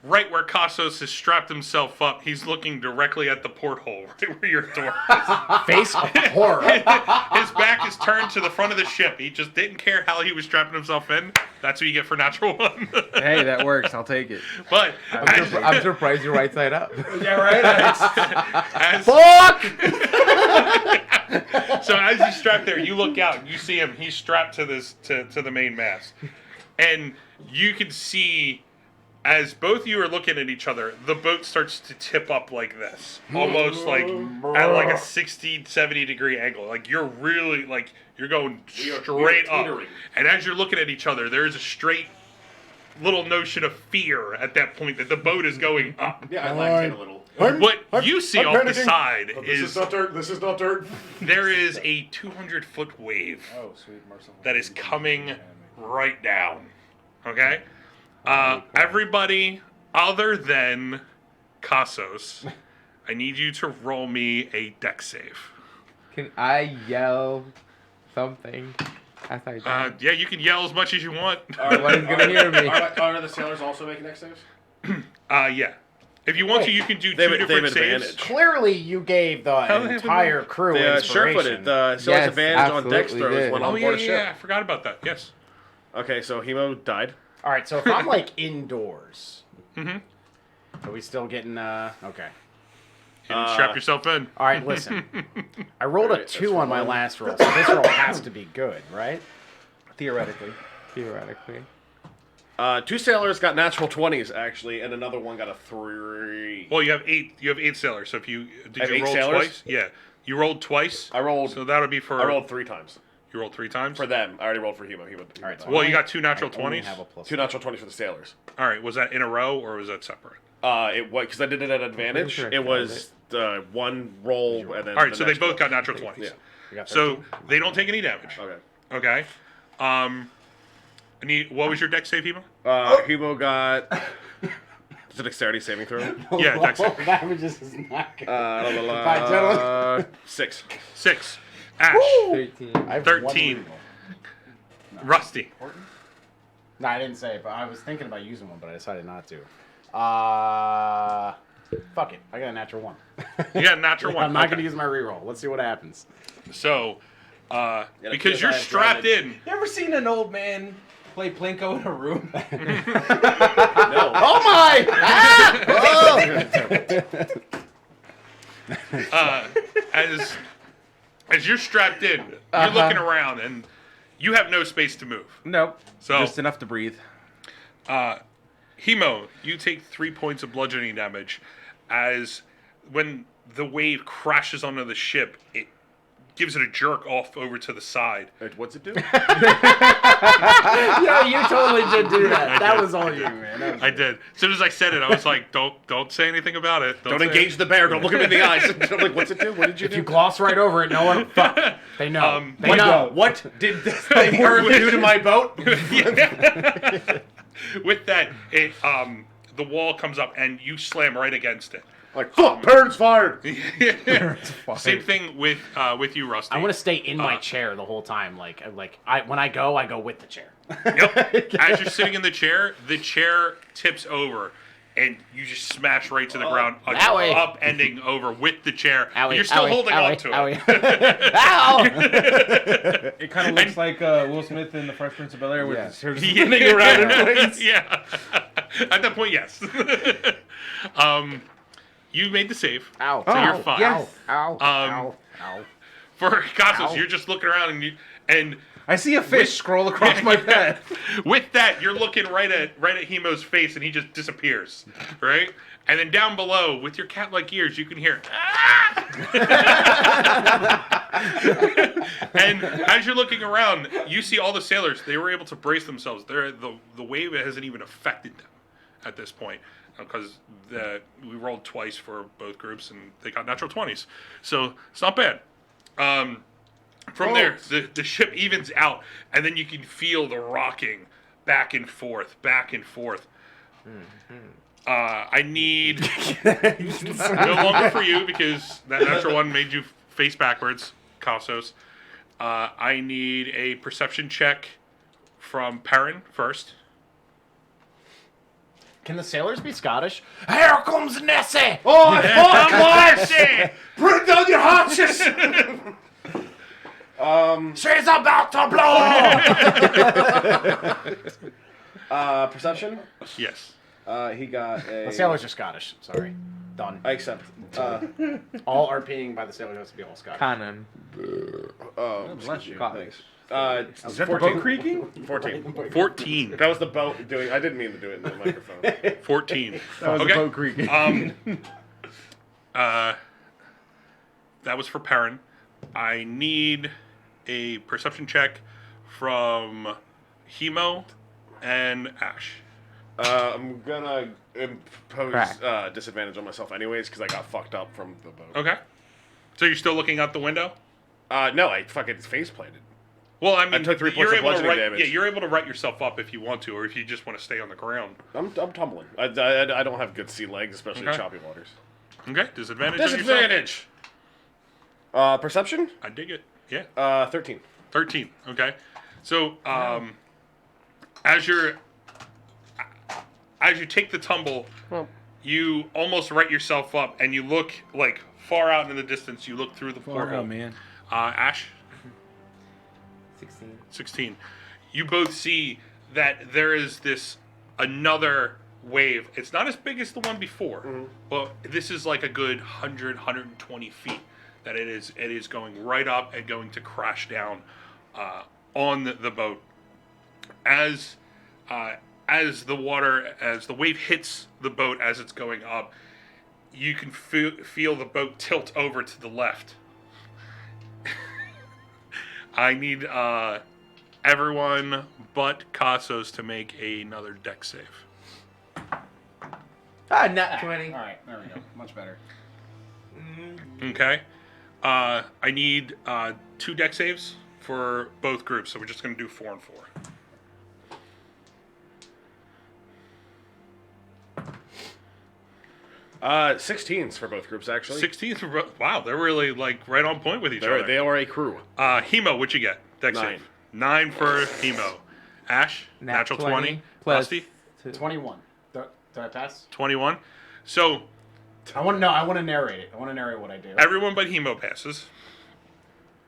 S3: right where Costos has strapped himself up, he's looking directly at the porthole, right where your door is.
S2: Face of horror.
S3: His back is turned to the front of the ship. He just didn't care how he was strapping himself in. That's what you get for natural one.
S6: Hey, that works. I'll take it.
S3: But
S5: I'm surprised you're right side up.
S6: Yeah, right?
S3: as,
S2: Fuck!
S3: so as he's strapped there, you look out and you see him. He's strapped to this to the main mast, and you can see as both of you are looking at each other, the boat starts to tip up like this, almost like at like a 60, 70 degree angle. Like you're really like you're going straight up,
S1: teetering.
S3: and as you're looking at each other, there's a straight little notion of fear at that point that the boat is going up.
S1: Yeah, I liked it a little.
S3: What you see off the side
S1: Oh, this is not dirt. This is not dirt.
S3: there is a 200-foot wave
S6: Oh, sweet merciful.
S3: that is coming right down. Okay? Everybody other than Cassos, I need you to roll me a deck save.
S5: Can I yell something as I die?
S3: Yeah, you can yell as much as you want.
S5: Nobody's gonna hear me.
S1: Are the sailors also making next saves?
S3: Yeah. If you want to, you can do
S1: They
S3: two
S1: have
S3: different
S1: advantage.
S3: saves.
S2: Clearly, you gave the entire crew
S1: The
S2: inspiration.
S1: sure-footed. The sailors
S5: Yes,
S1: advantage on deck
S5: absolutely
S1: throws
S5: did.
S1: when
S3: Oh,
S1: on
S3: yeah,
S1: board a
S3: yeah,
S1: ship.
S3: I forgot about that. Yes.
S1: Okay, so Hemo died.
S2: All right, so if I'm like indoors,
S3: Mm-hmm.
S2: are we still getting? Okay.
S3: You can strap yourself in.
S2: All right, listen. I rolled
S1: Right,
S2: a
S1: that's
S2: 2 on my
S1: fine.
S2: last roll, so this roll has to be good, right?
S6: Theoretically.
S5: Theoretically.
S1: 2 sailors got natural 20s, actually, and another one got a 3.
S3: Well, you have 8. You have 8 sailors. So if you
S1: I have
S3: you
S1: 8
S3: roll
S1: sailors?
S3: twice? Yeah, you rolled twice.
S1: I rolled
S3: So that would be for.
S1: 3 times.
S3: You rolled 3 times.
S1: For them. I already rolled for Hemo.
S2: All right, so
S3: Well,
S2: I
S3: you got 2 natural
S2: I only
S3: 20s.
S2: have a plus
S1: 2 natural 20s for the sailors.
S3: All right, was that in a row or was that separate?
S1: It was because I did it at advantage.
S5: sure I
S1: It was the one roll and then.
S3: All right,
S1: the
S3: so they
S1: next
S3: both
S1: roll.
S3: got natural 20s.
S1: Yeah.
S2: You got
S3: So
S2: 13?
S3: they don't take any damage.
S1: Okay.
S3: Okay. I need. What was your deck save, Hemo?
S1: Hemo got. Is it a dexterity saving throw?
S3: Yeah, dex save.
S2: Damages is not good.
S1: Bye,
S2: gentlemen.
S1: 6.
S3: 6. Ash.
S5: 13.
S2: I have
S3: 13.
S2: one reroll.
S3: Rusty.
S2: No, I didn't say it, but I was thinking about using one, but I decided not to. Fuck it. I got a natural 1.
S3: You got a natural 1.
S2: I'm not
S3: Okay.
S2: going to use my reroll. Let's see what happens.
S3: So,
S1: it
S3: because
S1: appears
S3: you're
S1: I have
S3: strapped
S1: damage.
S3: in.
S6: You ever seen an old man play Plinko in a room?
S1: No.
S2: Oh my!
S3: As you're strapped in, you're looking around and you have no space to move.
S6: Nope.
S3: So-
S6: Just enough to breathe.
S3: Hemo, you take 3 points of bludgeoning damage as when the wave crashes onto the ship, it gives it a jerk off over to the side.
S1: What's it do?
S2: Yeah, you totally did do that. That
S3: did.
S2: was all you, man.
S3: I did. As soon as I said it, I was like, don't say anything about it.
S1: Don't
S3: say
S1: engage
S3: it.
S1: the bear. Don't look him in the eyes. I'm like, what's it do? What did you
S2: If
S1: do?
S2: you gloss right over it, no one. Fuck. They know. They
S1: What-
S2: know.
S1: What did this thing Earth do to my boat?
S3: With that, it the wall comes up and you slam right against it.
S1: Like, fuck, parents fired.
S3: Same thing with you, Rusty.
S2: I want to stay in my chair the whole time. When I go with the chair.
S3: Yep. As you're sitting in the chair tips over, and you just smash right to the ground,
S2: Owie.
S3: up-ending over with the chair. But
S2: Owie,
S3: you're still
S2: owie,
S3: holding
S2: owie,
S3: on to
S2: owie.
S3: it.
S2: Ow!
S6: It kind of looks like Will Smith in The Fresh Prince of Bel-Air with his hair
S1: Spinning around in place.
S3: Yeah. At that point, yes. You made the save.
S2: Ow.
S3: So you're
S2: Ow.
S3: fine.
S2: Ow. Ow. Ow. Ow.
S3: For Cosmos,
S2: Ow.
S3: you're just looking around and
S6: I see a fish scroll across my path.
S3: with that, you're looking right at Hemo's face, and he just disappears, right? And then down below, with your cat-like ears, you can hear. "Ah!" And as you're looking around, you see all the sailors. They were able to brace themselves. The wave hasn't even affected them at this point because we rolled twice for both groups, and they got natural 20s. So it's not bad. From there, the ship evens out, and then you can feel the rocking back and forth, back and forth. I need no longer for you because that natural one made you face backwards, Kassos. I need a perception check from Perrin first.
S2: Can the sailors be Scottish? Here comes Nessie!
S1: Oh, fuck, Marcy! Bring down your hatches!
S2: She's about to blow!
S1: Perception?
S3: Yes.
S1: He got a...
S2: The sailors are Scottish. Sorry. Done.
S1: I accept.
S2: All RPing by the sailors has to be all Scottish.
S5: Canon.
S6: Bless you.
S1: Thanks.
S6: Is that the boat creaking?
S1: 14.
S3: 14.
S1: That was the boat doing... I didn't mean to do it in the microphone.
S3: 14.
S6: That was
S3: Okay.
S6: the boat creaking.
S3: That was for Perrin. I need a perception check from Hemo and Ash.
S1: I'm gonna impose
S5: Crack.
S1: disadvantage on myself anyways because I got fucked up from the boat.
S3: Okay. So you're still looking out the window?
S1: No, I fucking face planted.
S3: Well, I mean,
S1: I took 3 points
S3: you're
S1: of
S3: able to
S1: bludgeoning damage.
S3: Yeah, you're able to right yourself up if you want to, or if you just want to stay on the ground.
S1: I'm tumbling. I don't have good sea legs, especially in
S3: Okay.
S1: choppy waters.
S3: Okay, disadvantage. on yourself.
S1: Disadvantage. Perception?
S3: I dig it. Yeah,
S1: 13.
S3: 13. Okay, so as you take the tumble, you almost right yourself up, and you look like far out in the distance. You look through the portal.
S6: Oh, man.
S3: Ash,
S5: 16.
S3: 16. You both see that there is another wave. It's not as big as the one before, but this is like a good 100, 120 feet that it is going right up and going to crash down on the boat. As the wave hits the boat as it's going up, you can feel the boat tilt over to the left. I need everyone but Kassos to make another deck save.
S5: Not 20.
S2: All right, there we go. Much better.
S3: Okay. I need 2 deck saves for both groups, so we're just going to do 4 and 4.
S1: Uh, 16s for both groups, actually.
S3: 16 for both. Wow, they're really like right on point with each other.
S1: They are a crew.
S3: Hemo, what'd you get? Deck
S1: 9.
S3: save. 9 for Hemo. Ash, natural 20.
S5: plus
S3: Rusty,
S2: 21. Do I pass?
S3: 21. So
S2: I want to narrate it. I want to narrate what I do.
S3: everyone but Hemo passes.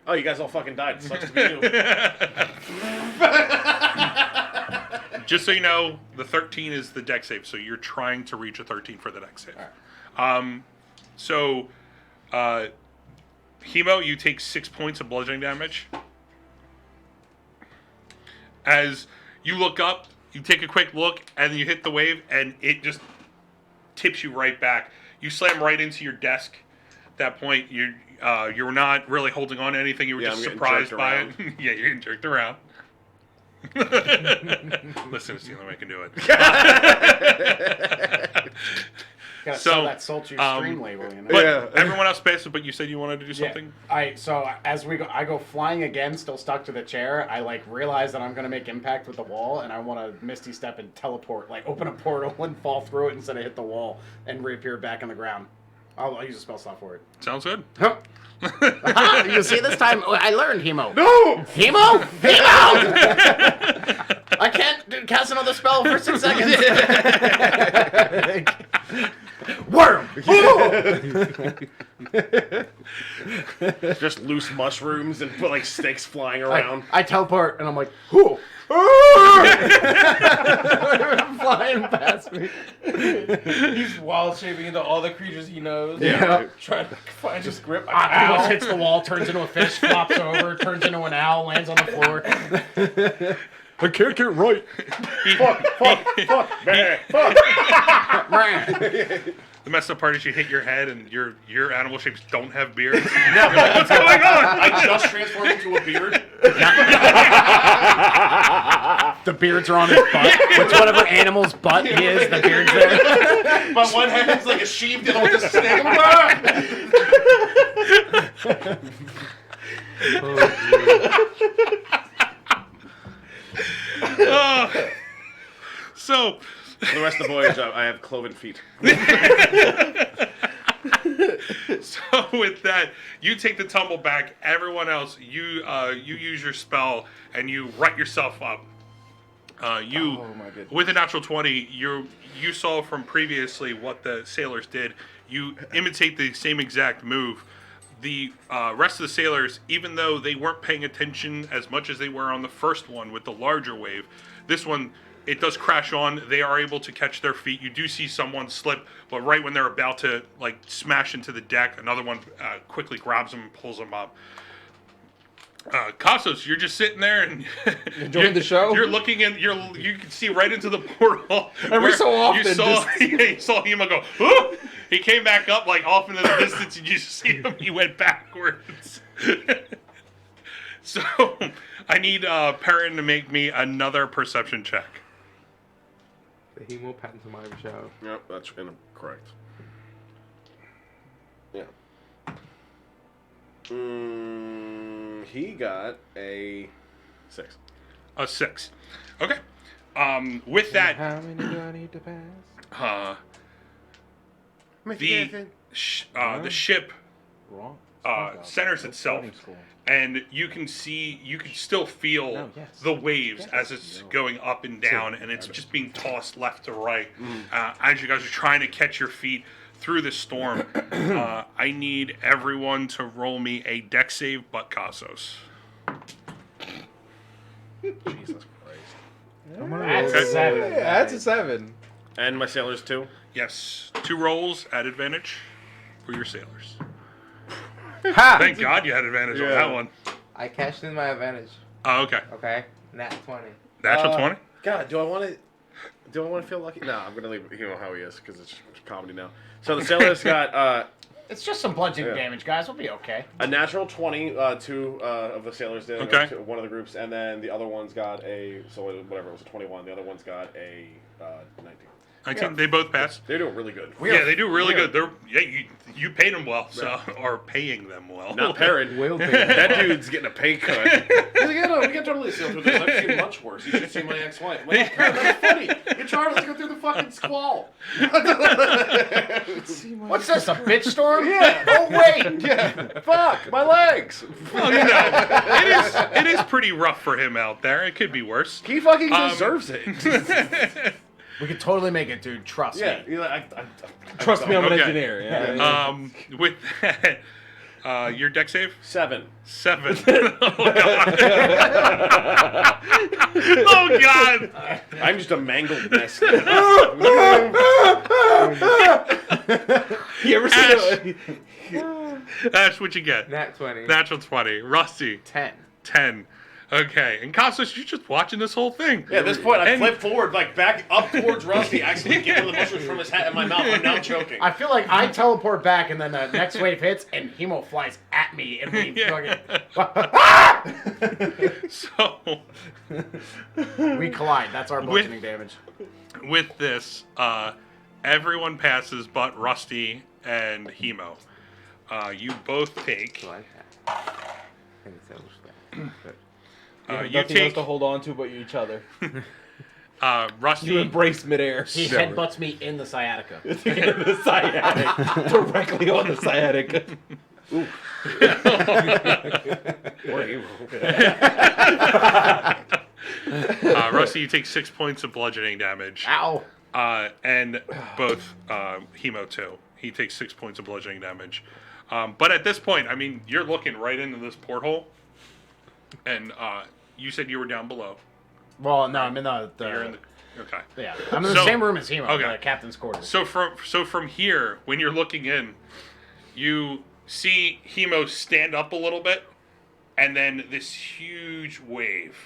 S1: Oh, you guys all fucking died. Sucks to be you.
S3: Just so you know, the 13 is the deck save, so you're trying to reach a 13 for the deck save. So, Hemo, you take 6 points of bludgeoning damage. As you look up, You take a quick look, and then you hit the wave, and it just tips you right back. You slam right into your desk. At that point, you were not really holding on to anything. You were just
S1: I'm getting
S3: surprised
S1: jerked
S3: by
S1: around.
S3: it. Yeah, you're getting jerked around. Listen, it's the only way I can do it.
S2: Gotta
S3: So,
S2: sell that sultry stream label, you know.
S3: But
S1: Yeah.
S3: everyone else passed it, but you said you wanted to do
S2: Yeah.
S3: something?
S2: So as I go flying again, still stuck to the chair. I like realize that I'm gonna make impact with the wall, and I want to misty step and teleport, like open a portal and fall through it instead of hit the wall and reappear back on the ground. I'll use a spell slot for it.
S3: Sounds good.
S2: Huh. Aha, you see, this time I learned Hemo.
S1: No!
S2: Hemo! Hemo! I can't cast another spell for 6 seconds. Worm!
S1: Just loose mushrooms and like sticks flying around.
S2: I teleport and I'm like, whoo! Flying past me.
S6: He's wild shaping into all the creatures he knows.
S2: Yeah.
S6: Trying to find his grip.
S2: Octopus hits the wall, turns into a fish, flops over, turns into an owl, lands on the floor.
S1: I can't get right. Fuck.
S3: The messed up part is you hit your head and your animal shapes don't have beards.
S1: What's going on? I just transformed into a beard.
S2: The beards are on his butt. Which whatever animal's butt he is, the beard's there.
S1: My one hand's like a sheep, the other one's a snake.
S3: So,
S1: For the rest of the voyage, I have cloven feet.
S3: so with that, you take the tumble back. Everyone else, you use your spell and you right yourself up.
S5: Oh, my goodness.
S3: With a natural 20, you saw from previously what the sailors did. You imitate the same exact move. The rest of the sailors, even though they weren't paying attention as much as they were on the first one with the larger wave, this one, it does crash on. They are able to catch their feet. You do see someone slip, but right when they're about to like smash into the deck, another one quickly grabs them and pulls them up. Cassos, you're just sitting there and
S5: Enjoying the show?
S3: You're looking in. You can see right into the portal.
S5: Every so often,
S3: you saw
S5: just-
S3: you saw him go. "Huh?" He came back up like off into the distance, and you just see him. He went backwards. So I need Perrin to make me another perception check.
S5: The Hemo pantomime show.
S1: Yep, that's correct. Yeah. He got a 6.
S3: A 6. Okay. With that,
S5: How many do I need to pass?
S3: the ship
S6: Wrong.
S3: centers itself,
S6: Boarding school.
S3: and you can still feel
S6: No, yes.
S3: the waves as it's going up and down, and it's just being tossed left to right as you guys are trying to catch your feet through the storm. I need everyone to roll me a deck save, but Cassos.
S1: Jesus Christ.
S2: That's
S3: Okay.
S2: 7.
S5: Yeah, that's a 7.
S1: And my sailors too?
S3: Yes, 2 rolls at advantage for your sailors.
S2: Ha!
S3: Thank God you had advantage on
S1: Yeah.
S3: that one.
S5: I cashed in my advantage.
S3: Oh, okay.
S5: Okay? Nat 20.
S3: Natural 20?
S1: God, do I want to feel lucky? No, I'm going to leave him how he is because it's comedy now. So the sailors got
S2: It's just some bludgeoning
S1: Yeah.
S2: damage, guys. We'll be okay.
S1: a natural 20, 2 of the sailors did.
S3: Okay.
S1: One of the groups, and then the other one's got whatever, it was a 21. The other one's got a 19.
S3: I think they both passed.
S1: They're doing really good.
S3: Yeah, they do really
S1: Yeah.
S3: good. You paid them well, so or paying them well.
S1: Not Perrin.
S5: Will pay.
S1: That dude's getting a pay cut.
S7: He's like, yeah, no, we can totally sail through this. I've seen much worse. You should see my ex-wife. I'm like, oh, that's funny. Get Charlie, let's go through the fucking squall.
S2: What's this, a bitch storm?
S1: Yeah.
S2: Oh, wait!
S1: Yeah. Fuck, my legs.
S3: Well, you know, it is pretty rough for him out there. It could be worse.
S1: He fucking deserves it.
S2: We could totally make it, dude. Trust
S1: Yeah.
S2: me.
S1: You're like,
S6: Trust me, I'm an
S3: Okay.
S6: engineer. Yeah.
S3: With that, your deck save
S1: 7.
S3: 7. Oh god! Oh god!
S1: I'm just a mangled mess.
S6: You ever seen
S3: Ash, what you get?
S5: Nat 20.
S3: Natural 20. Rusty,
S2: 10.
S3: 10. Okay, and Cosmos, you're just watching this whole thing.
S7: Yeah, at this point, I
S3: And-
S7: flip forward, like back up towards Rusty, actually get one of the mushrooms from his hat in my mouth. I'm now choking.
S2: I feel like I teleport back, and then the next wave hits, and Hemo flies at me, and we fucking
S3: So,
S2: we collide. That's our bludgeoning damage.
S3: with this, everyone passes but Rusty and Hemo. You both take.
S5: So I can establish that. But
S3: You
S6: Nothing else
S3: take.
S6: to hold on to but each other.
S3: Rusty.
S6: You embrace midair.
S2: He headbutts me in the sciatica.
S6: The sciatic. Directly on the sciatica.
S3: Rusty, you take 6 points of bludgeoning damage.
S2: Ow.
S3: And both Hemo too. He takes 6 points of bludgeoning damage. But at this point, I mean, you're looking right into this porthole, and you said you were down below.
S2: Well, no, I'm in the
S3: You're in the okay.
S2: yeah. I'm in the same room as Hemo,
S3: okay.
S2: the captain's quarters.
S3: So from here, when you're looking in, you see Hemo stand up a little bit, and then this huge wave.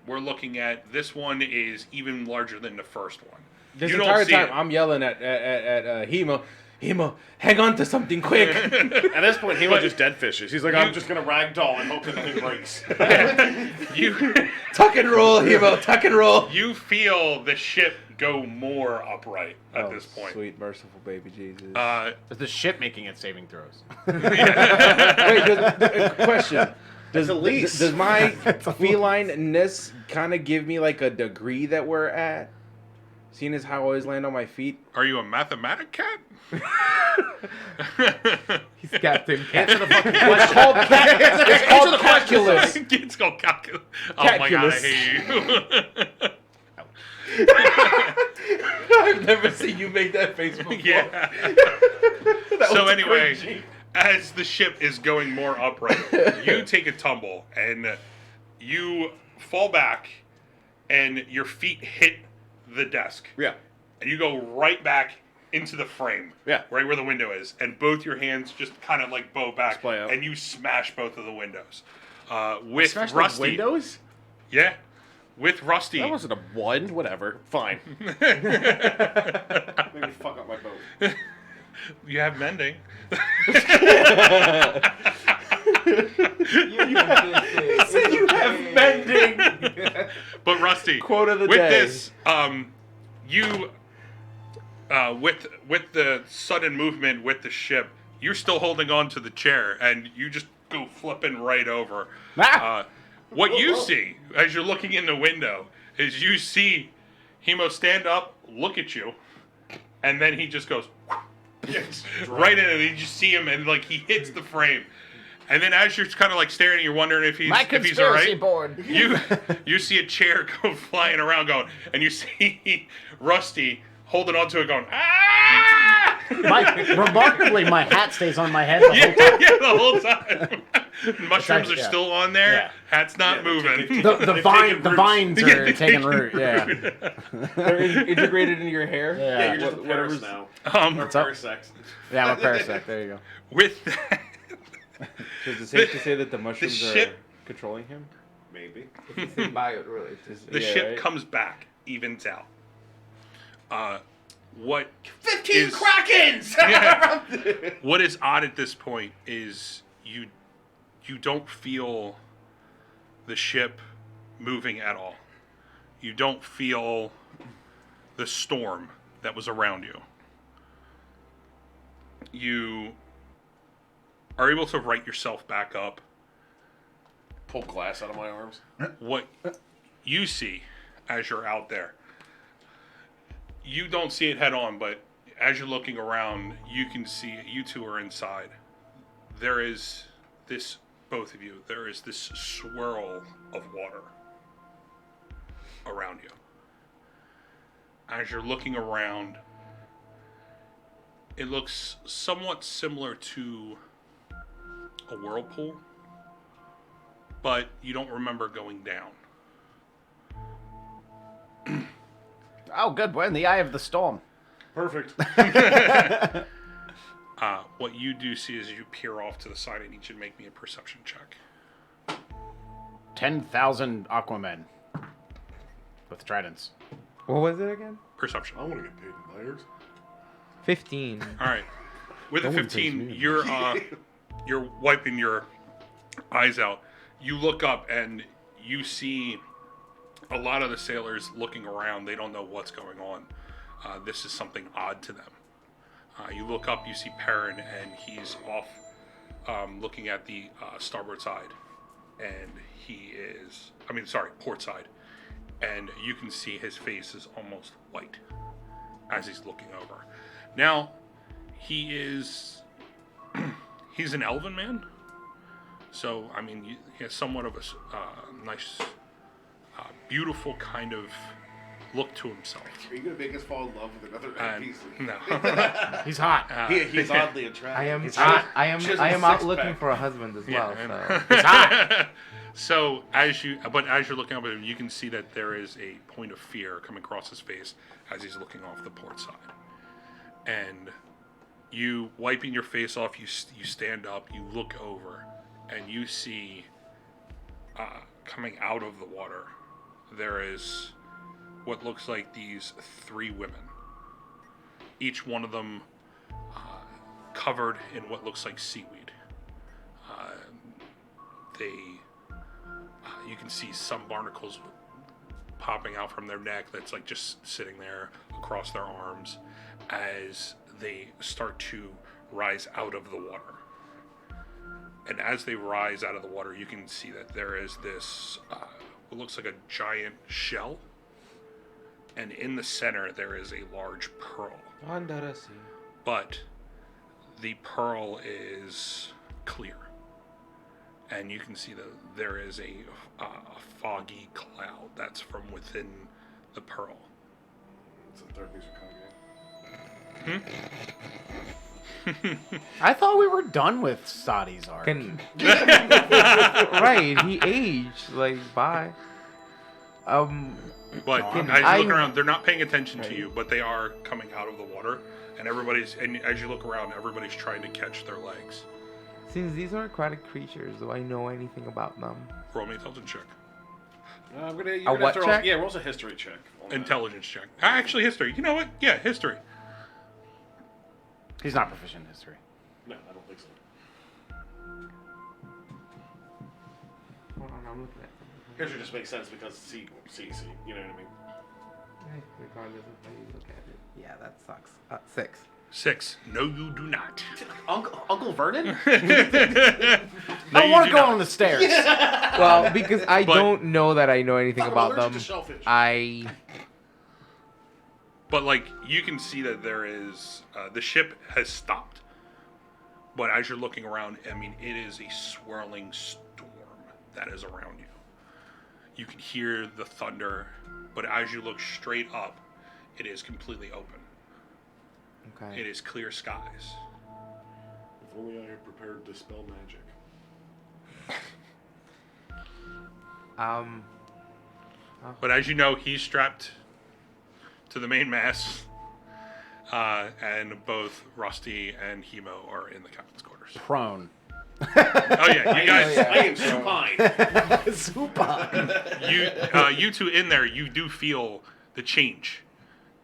S3: We're looking at this one is even larger than the first one.
S6: This
S3: You don't
S6: entire
S3: see
S6: time,
S3: it.
S6: I'm yelling at Hemo. Hemo, hang on to something quick.
S7: At this point, he was just dead fishes. He's like, I'm just gonna ragdoll and hope that nothing breaks.
S3: You
S6: Tuck and roll, Hemo. Tuck and roll.
S3: you feel the ship go more upright at this point.
S6: Sweet, merciful baby Jesus.
S2: Is the ship making its saving throws?
S6: Wait, question. Does my feline-ness kind of give me like a degree that we're at? Seeing as how I always land on my feet.
S3: Are you a mathematic cat?
S5: he's Captain
S2: Answer the fucking
S6: It's
S2: question.
S6: called, it's called calculus.
S3: It's called calculus. Oh my god, I hate you.
S6: I've never seen you make that face before.
S3: Yeah. So anyway, as the ship is going more upright, you take a tumble and you fall back, and your feet hit the desk.
S7: Yeah.
S3: And you go right back into the frame.
S7: Yeah.
S3: Right where the window is. And both your hands just kind of like bow back.
S7: Splay out.
S3: And you smash both of the windows. With
S7: Smash the
S3: Rusty.
S7: windows?
S3: Yeah. With Rusty.
S7: That wasn't a one. Whatever. Fine. Maybe fuck up my boat.
S3: You have mending.
S5: You have mending.
S3: But Rusty,
S6: Quote of the
S3: with
S6: day.
S3: this, you, with the sudden movement with the ship, you're still holding on to the chair, and you just go flipping right over. What you see as you're looking in the window is you see Hemo stand up, look at you, and then he just goes right in, and you just see him, and like he hits the frame. And then as you're kind of like staring, you're wondering if he's
S2: My
S3: if he's
S2: conspiracy
S3: all right.
S2: board.
S3: You see a chair go flying around, going, and you see Rusty holding onto it, going, ah!
S2: Remarkably, my hat stays on my head the whole time.
S3: Yeah, the whole time. Mushrooms are
S2: Yeah.
S3: still on there.
S2: Yeah.
S3: Hat's not moving.
S2: The vines are taking root. Yeah.
S6: They're integrated into your hair.
S2: Yeah.
S7: You're just a
S6: Whatever's-
S7: Paris now.
S3: Um,
S7: Or
S2: up?
S7: Parasex.
S2: Yeah, I'm a parasect. There you go.
S3: with that,
S6: So is it safe to say that the mushrooms
S3: ship-
S6: are controlling him?
S7: Maybe.
S5: It's symbiote, really.
S3: the
S6: Yeah,
S3: ship
S6: right?
S3: comes back, evens out. What
S7: 15
S3: is-
S7: Krakens!
S3: Yeah. What is odd at this point is you don't feel the ship moving at all. You don't feel the storm that was around you. You are able to right yourself back up.
S7: Pull glass out of my arms.
S3: What you see as you're out there, you don't see it head on, but as you're looking around, you can see you two are inside. There is this, both of you, there is this swirl of water around you. As you're looking around, it looks somewhat similar to a whirlpool, but you don't remember going down.
S2: Oh, good. We're in the eye of the storm.
S7: Perfect.
S3: What you do see is you peer off to the side. I need you to make me a perception check.
S2: 10,000 Aquamen with tridents.
S5: What was it again?
S3: Perception.
S1: I want to get paid in layers.
S5: 15.
S3: All right. With a
S2: No one pays
S3: 15,
S2: me.
S3: you're wiping your eyes out. You look up and you see a lot of the sailors looking around. They don't know what's going on. This is something odd to them. You look up, you see Perrin, and he's off looking at the starboard side. And port side. And you can see his face is almost white as he's looking over. Now, he's an elven man. So, I mean, he has somewhat of a nice, beautiful kind of look to himself.
S7: Are you gonna make us fall in love with another NPC?
S3: No.
S2: He's hot.
S7: He's oddly attractive.
S5: I am
S7: She has
S5: I
S7: a
S5: am out
S7: six-pack.
S5: looking for a husband as well.
S3: Yeah,
S5: So
S2: He's hot.
S3: So as you're looking up at him, you can see that there is a point of fear coming across his face as he's looking off the port side. And you wiping your face off, you stand up, you look over, and you see coming out of the water, there is what looks like these 3 women. Each one of them covered in what looks like seaweed. You can see some barnacles popping out from their neck that's like just sitting there across their arms as they start to rise out of the water. And as they rise out of the water, you can see that there is this what looks like a giant shell, and in the center there is a large pearl. But the pearl is clear, and you can see that there is a foggy cloud that's from within the pearl.
S1: It's a third music game.
S2: I thought we were done with Sadi's arc.
S5: right, he aged. Like, bye.
S3: But
S2: No,
S3: as you look around, they're not paying attention to you, but they are coming out of the water, and as you look around, everybody's trying to catch their legs.
S5: Since these are aquatic creatures, do I know anything about them?
S3: Roll me intelligence check.
S7: I'm gonna,
S5: A
S7: you're gonna
S5: what
S7: have to roll,
S5: check?
S7: yeah, roll a history check. on that.
S3: Intelligence check. Actually, history. You know what? Yeah, history.
S2: He's not proficient in history.
S1: No, I don't think so.
S5: Hold on, I'm looking at something.
S7: History just makes sense because C, you know what I mean?
S5: Regardless of how you look at it. Yeah, that sucks. 6.
S3: 6. No, you do not.
S7: Uncle Vernon?
S3: No,
S2: I
S3: you
S2: want
S3: do
S2: to go
S3: not.
S2: on the stairs.
S5: Well, because I
S3: But-
S5: don't know that I know anything
S7: I'm
S5: about
S7: allergic
S5: them.
S7: to shellfish.
S3: But like you can see that there is the ship has stopped. But as you're looking around, I mean, it is a swirling storm that is around you. You can hear the thunder, but as you look straight up, it is completely open.
S5: Okay.
S3: It is clear skies.
S1: If only I had prepared to dispel magic.
S3: But as you know, he's strapped to the main mast, and both Rusty and Hemo are in the captain's quarters.
S2: Prone.
S3: Oh yeah, you guys,
S7: I am supine.
S2: Supine.
S3: you two in there, you do feel the change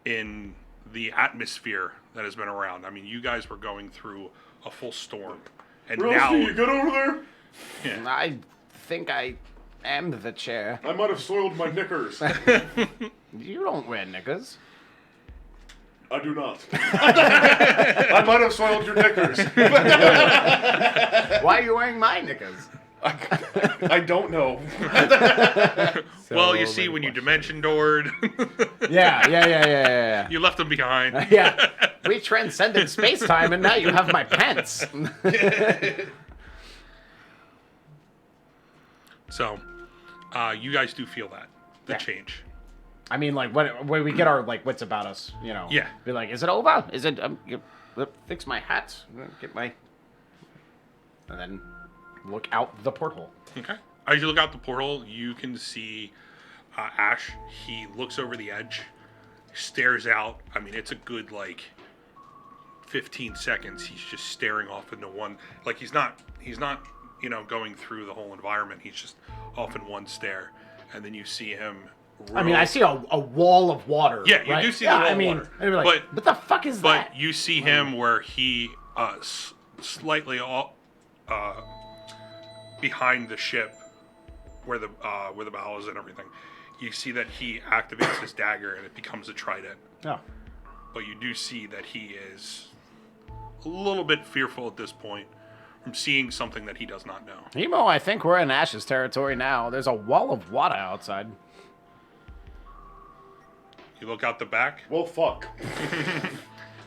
S3: in the atmosphere that has been around. I mean, you guys were going through a full storm, and
S1: Rusty,
S3: now
S1: you good over there?
S2: I think I am the chair.
S1: I might have soiled my knickers.
S2: You don't wear knickers.
S1: I do not. I might have soiled your knickers.
S2: Why are you wearing my knickers?
S1: I don't know.
S3: well, you see, when you dimension doored,
S2: Yeah.
S3: you left them behind.
S2: Yeah. We transcended space-time, and now you have my pants.
S3: So, you guys do feel that the
S2: Yeah.
S3: change.
S2: I mean, like, when we get our, like, wits about us, you know.
S3: Yeah.
S2: Be like, is it over? Is it, fix my hat, get my... And then look out the porthole.
S3: Okay. As you look out the portal, you can see Ash. He looks over the edge, stares out. I mean, it's a good, 15 seconds. He's just staring off into one. Like, he's not going through the whole environment. He's just off in one stare, and then you see him.
S2: I mean, I see a wall of water.
S3: Yeah, you
S2: right?
S3: do see the wall of water.
S2: I'd be like, what the fuck is that?
S3: But you see him where he slightly behind the ship, where the bow is and everything. You see that he activates his dagger and it becomes a trident.
S2: Oh.
S3: But you do see that he is a little bit fearful at this point from seeing something that he does not know.
S2: Emo, I think we're in Ash's territory now. There's a wall of water outside.
S3: You look out the back.
S1: Well, fuck.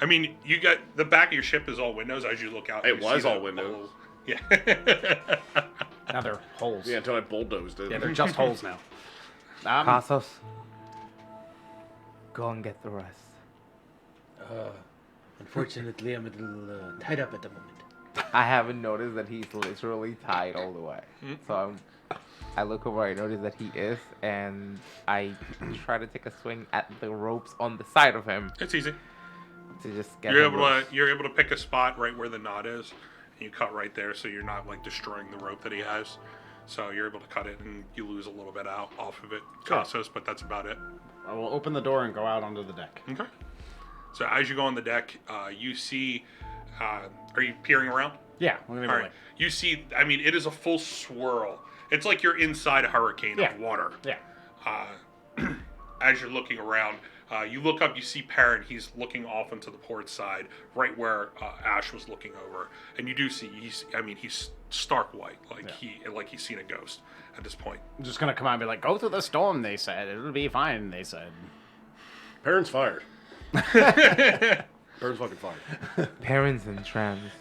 S3: I mean, you got the back of your ship is all windows. As you look out,
S1: It
S3: you
S1: was
S3: see
S1: all
S3: the
S1: windows.
S3: Yeah.
S2: Now they're holes.
S1: Yeah, until I bulldozed it.
S2: Yeah, they're just holes now.
S5: Cassos, go and get the rest.
S4: Unfortunately, I'm a little tied up at the moment.
S5: I haven't noticed that he's literally tied all the way. So I look over, I notice that he is, and I try to take a swing at the ropes on the side of him
S3: It's easy.
S5: to just get
S3: You're
S5: him loose.
S3: able to pick a spot right where the knot is, and you cut right there, so you're not like destroying the rope that he has. So you're able to cut it, and you lose a little bit off of it, Cassos, but that's about it.
S2: I will open the door and go out onto the deck.
S3: Okay. So as you go on the deck, you see. Are you peering around?
S2: Yeah, we're gonna
S3: All right. You see. I mean, it is a full swirl. It's like you're inside a hurricane of water.
S2: Yeah.
S3: As you're looking around, you look up. You see Perrin. He's looking off into the port side, right where Ash was looking over. And you do see. He's stark white, like he's seen a ghost at this point.
S2: I'm just gonna come out and be like, go through the storm, they said. It'll be fine, they said.
S1: Parents fired. Parents fucking fired.
S5: Parents entranced.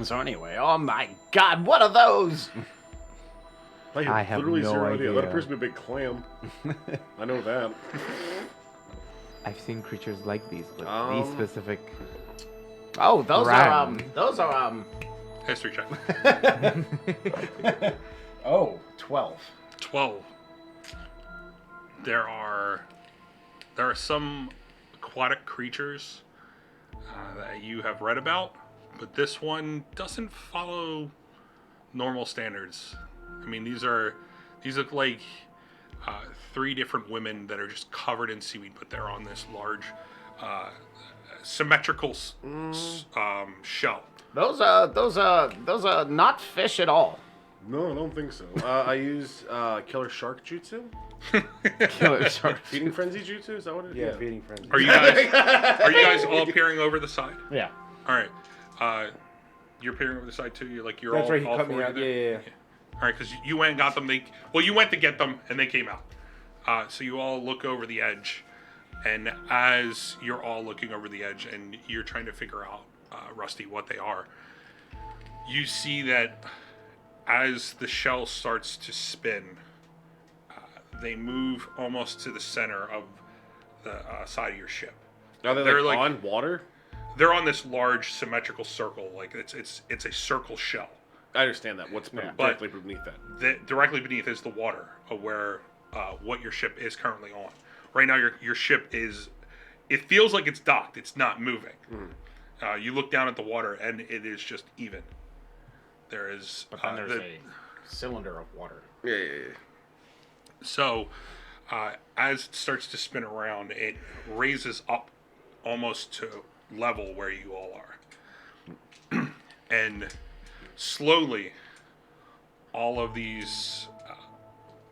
S2: So anyway, oh my god, what are those?
S5: I have
S1: literally
S5: no
S1: zero idea. That
S5: idea.
S1: appears to be a big clam. I know that.
S5: I've seen creatures like these, but
S1: Um,
S5: these specific.
S2: Oh, those
S5: Round.
S2: are
S3: History check.
S2: Oh, 12.
S3: 12. There are some aquatic creatures that you have read about, but this one doesn't follow normal standards. I mean, these look like 3 different women that are just covered in seaweed, but they're on this large symmetrical shell.
S2: Those are not fish at all.
S1: No, I don't think so. I use killer shark jutsu.
S2: Killer shark.
S1: Feeding frenzy jutsu? Is that what it is?
S7: Yeah, feeding frenzy.
S3: Are you guys all peering over the side?
S2: Yeah.
S3: All right. You're peering over the side too. You're
S7: That's
S3: all
S7: right, he
S3: all
S7: cut
S3: 4
S7: me
S3: of
S7: out.
S3: you there?
S7: Yeah.
S3: All right, because you went and got them. You went to get them, and they came out. So you all look over the edge, and as you're all looking over the edge, and you're trying to figure out, Rusty, what they are, you see that as the shell starts to spin, they move almost to the center of the side of your ship.
S1: Are they
S3: They're
S1: like
S3: like-
S1: on water?
S3: They're on this large symmetrical circle, like it's a circle shell.
S1: I understand that. What's directly beneath that?
S3: Directly beneath is the water of where what your ship is currently on. Right now, your ship is. It feels like it's docked. It's not moving. You look down at the water, and it is just even. There is.
S2: But then there's a cylinder of water.
S1: Yeah.
S3: So, as it starts to spin around, it raises up almost to level where you all are. And slowly, all of these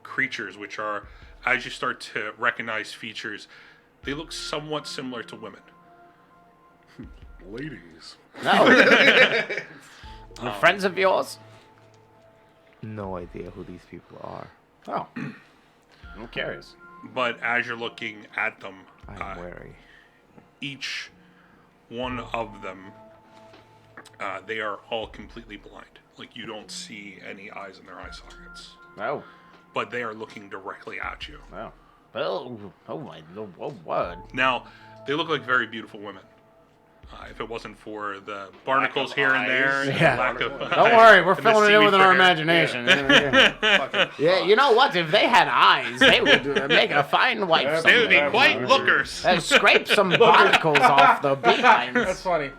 S3: creatures, which are, as you start to recognize features, they look somewhat similar to women.
S1: Ladies.
S2: No. Friends of yours?
S5: No idea who these people are.
S2: Oh. I'm curious.
S3: But as you're looking at them,
S5: I'm wary.
S3: each one of them, they are all completely blind. Like, you don't see any eyes in their eye sockets.
S2: Oh.
S3: But they are looking directly at you.
S2: Oh. Well, oh my word.
S3: Now, they look like very beautiful women. If it wasn't for the barnacles here and there, and the
S2: Yeah.
S3: lack of
S2: Don't worry, we're
S3: and the
S2: filling it in with
S3: seaweed
S2: our
S3: hair.
S2: imagination. Yeah, you know what? If they had eyes, they would make a fine wife.
S3: They would be
S2: someday.
S3: quite lookers.
S2: Scrape some barnacles off the behinds.
S7: That's funny.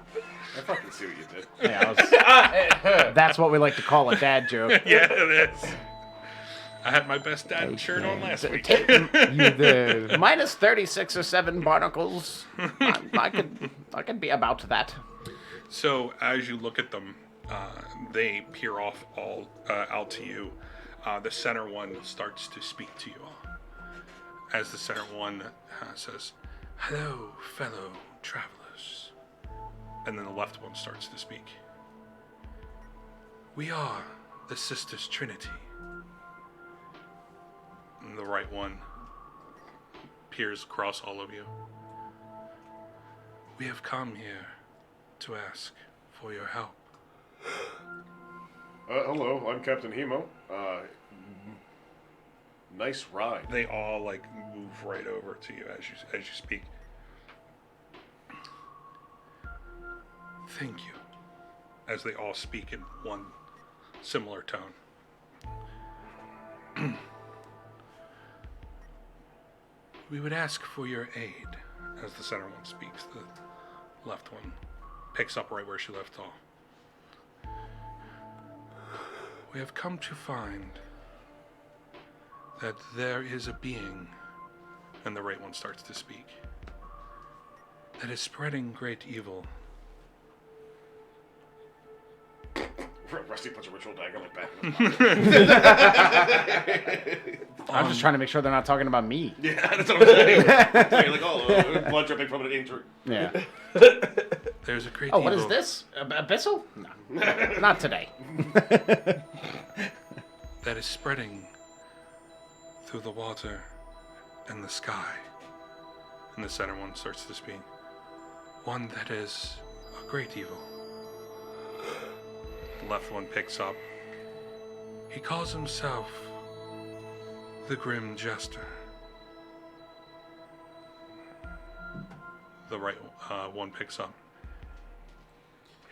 S1: I fucking see what you did.
S2: Yeah, that's what we like to call a dad joke.
S3: Yeah, it is. I had my best dad shirt on last week.
S5: You did.
S2: Minus 36 or 7 barnacles. I could be about that.
S3: So as you look at them, they peer off all out to you. The center one starts to speak to you all. As the center one says, "Hello, fellow travelers." And then the left one starts to speak. "We are the Sisters Trinity." And the right one peers across all of you. "We have come here to ask for your help."
S1: Hello, I'm Captain Hemo. Nice ride.
S3: They all like move right over to you as you speak. "Thank you," as they all speak in one similar tone. "We would ask for your aid," as the center one speaks. The left one picks up right where she left off. "We have come to find that there is a being," and the right one starts to speak, "that is spreading great evil."
S1: Rusty puts a ritual dagger like back.
S2: I'm just trying to make sure they're not talking about me.
S1: Yeah, that's what I'm saying. So you're like, oh, blood dripping from an injury.
S2: Yeah.
S3: There's a great
S2: Oh,
S3: evil.
S2: what is this? Abyssal? No. Not today.
S3: That is spreading through the water and the sky. And the center one starts to speak. One that is a great evil. The left one picks up. He calls himself the Grim Jester. The right one picks up.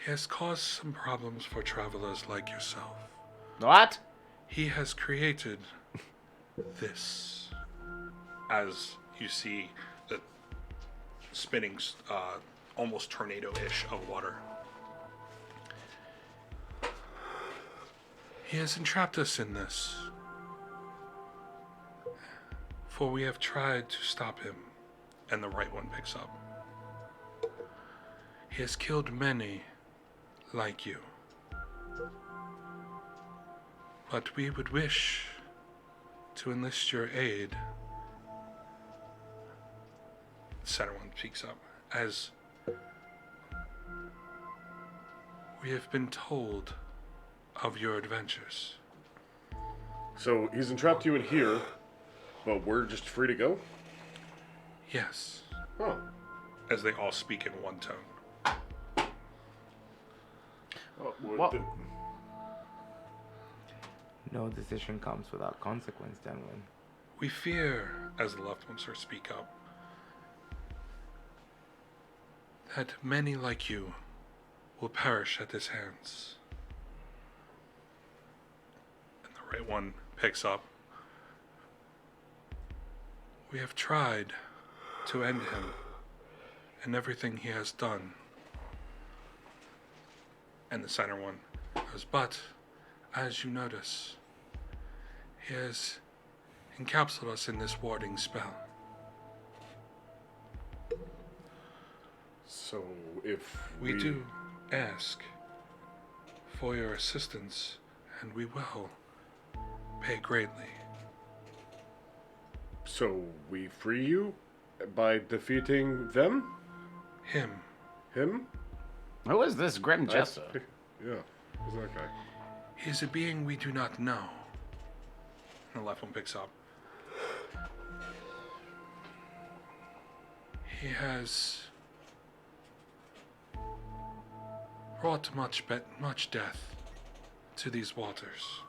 S3: He has caused some problems for travelers like yourself.
S2: What?
S3: He has created this. As you see the spinning, almost tornado-ish of water. He has entrapped us in this. For we have tried to stop him. And the right one picks up. He has killed many like you. But we would wish to enlist your aid. The center one speaks up. As we have been told of your adventures.
S1: So he's entrapped you in here, but we're just free to go?
S3: Yes.
S1: Oh.
S3: As they all speak in one tone.
S2: What?
S5: No decision comes without consequence, Denwin.
S3: We fear, as the left one starts to speak up, that many like you will perish at his hands. And the right one picks up. We have tried to end him and everything he has done. And the center one goes, but as you notice, he has encapsulated us in this warding spell.
S1: So if
S3: We do ask for your assistance, and we will pay greatly.
S1: So we free you by defeating them?
S3: Him.
S1: Him?
S2: Who is this Grim Jester?
S1: Yeah. Who's that guy?
S3: He is a being we do not know. And the left one picks up. He has brought much death to these waters.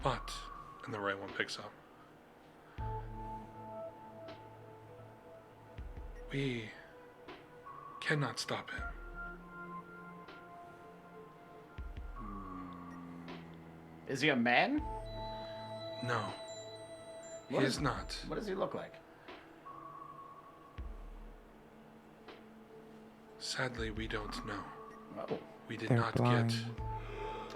S3: But, and the right one picks up. We cannot stop him.
S2: Is he a man?
S3: No, he
S2: What
S3: is not.
S2: What does he look like?
S3: Sadly, we don't know.
S2: Oh.
S3: We did
S5: They're
S3: not
S5: blind.
S3: get.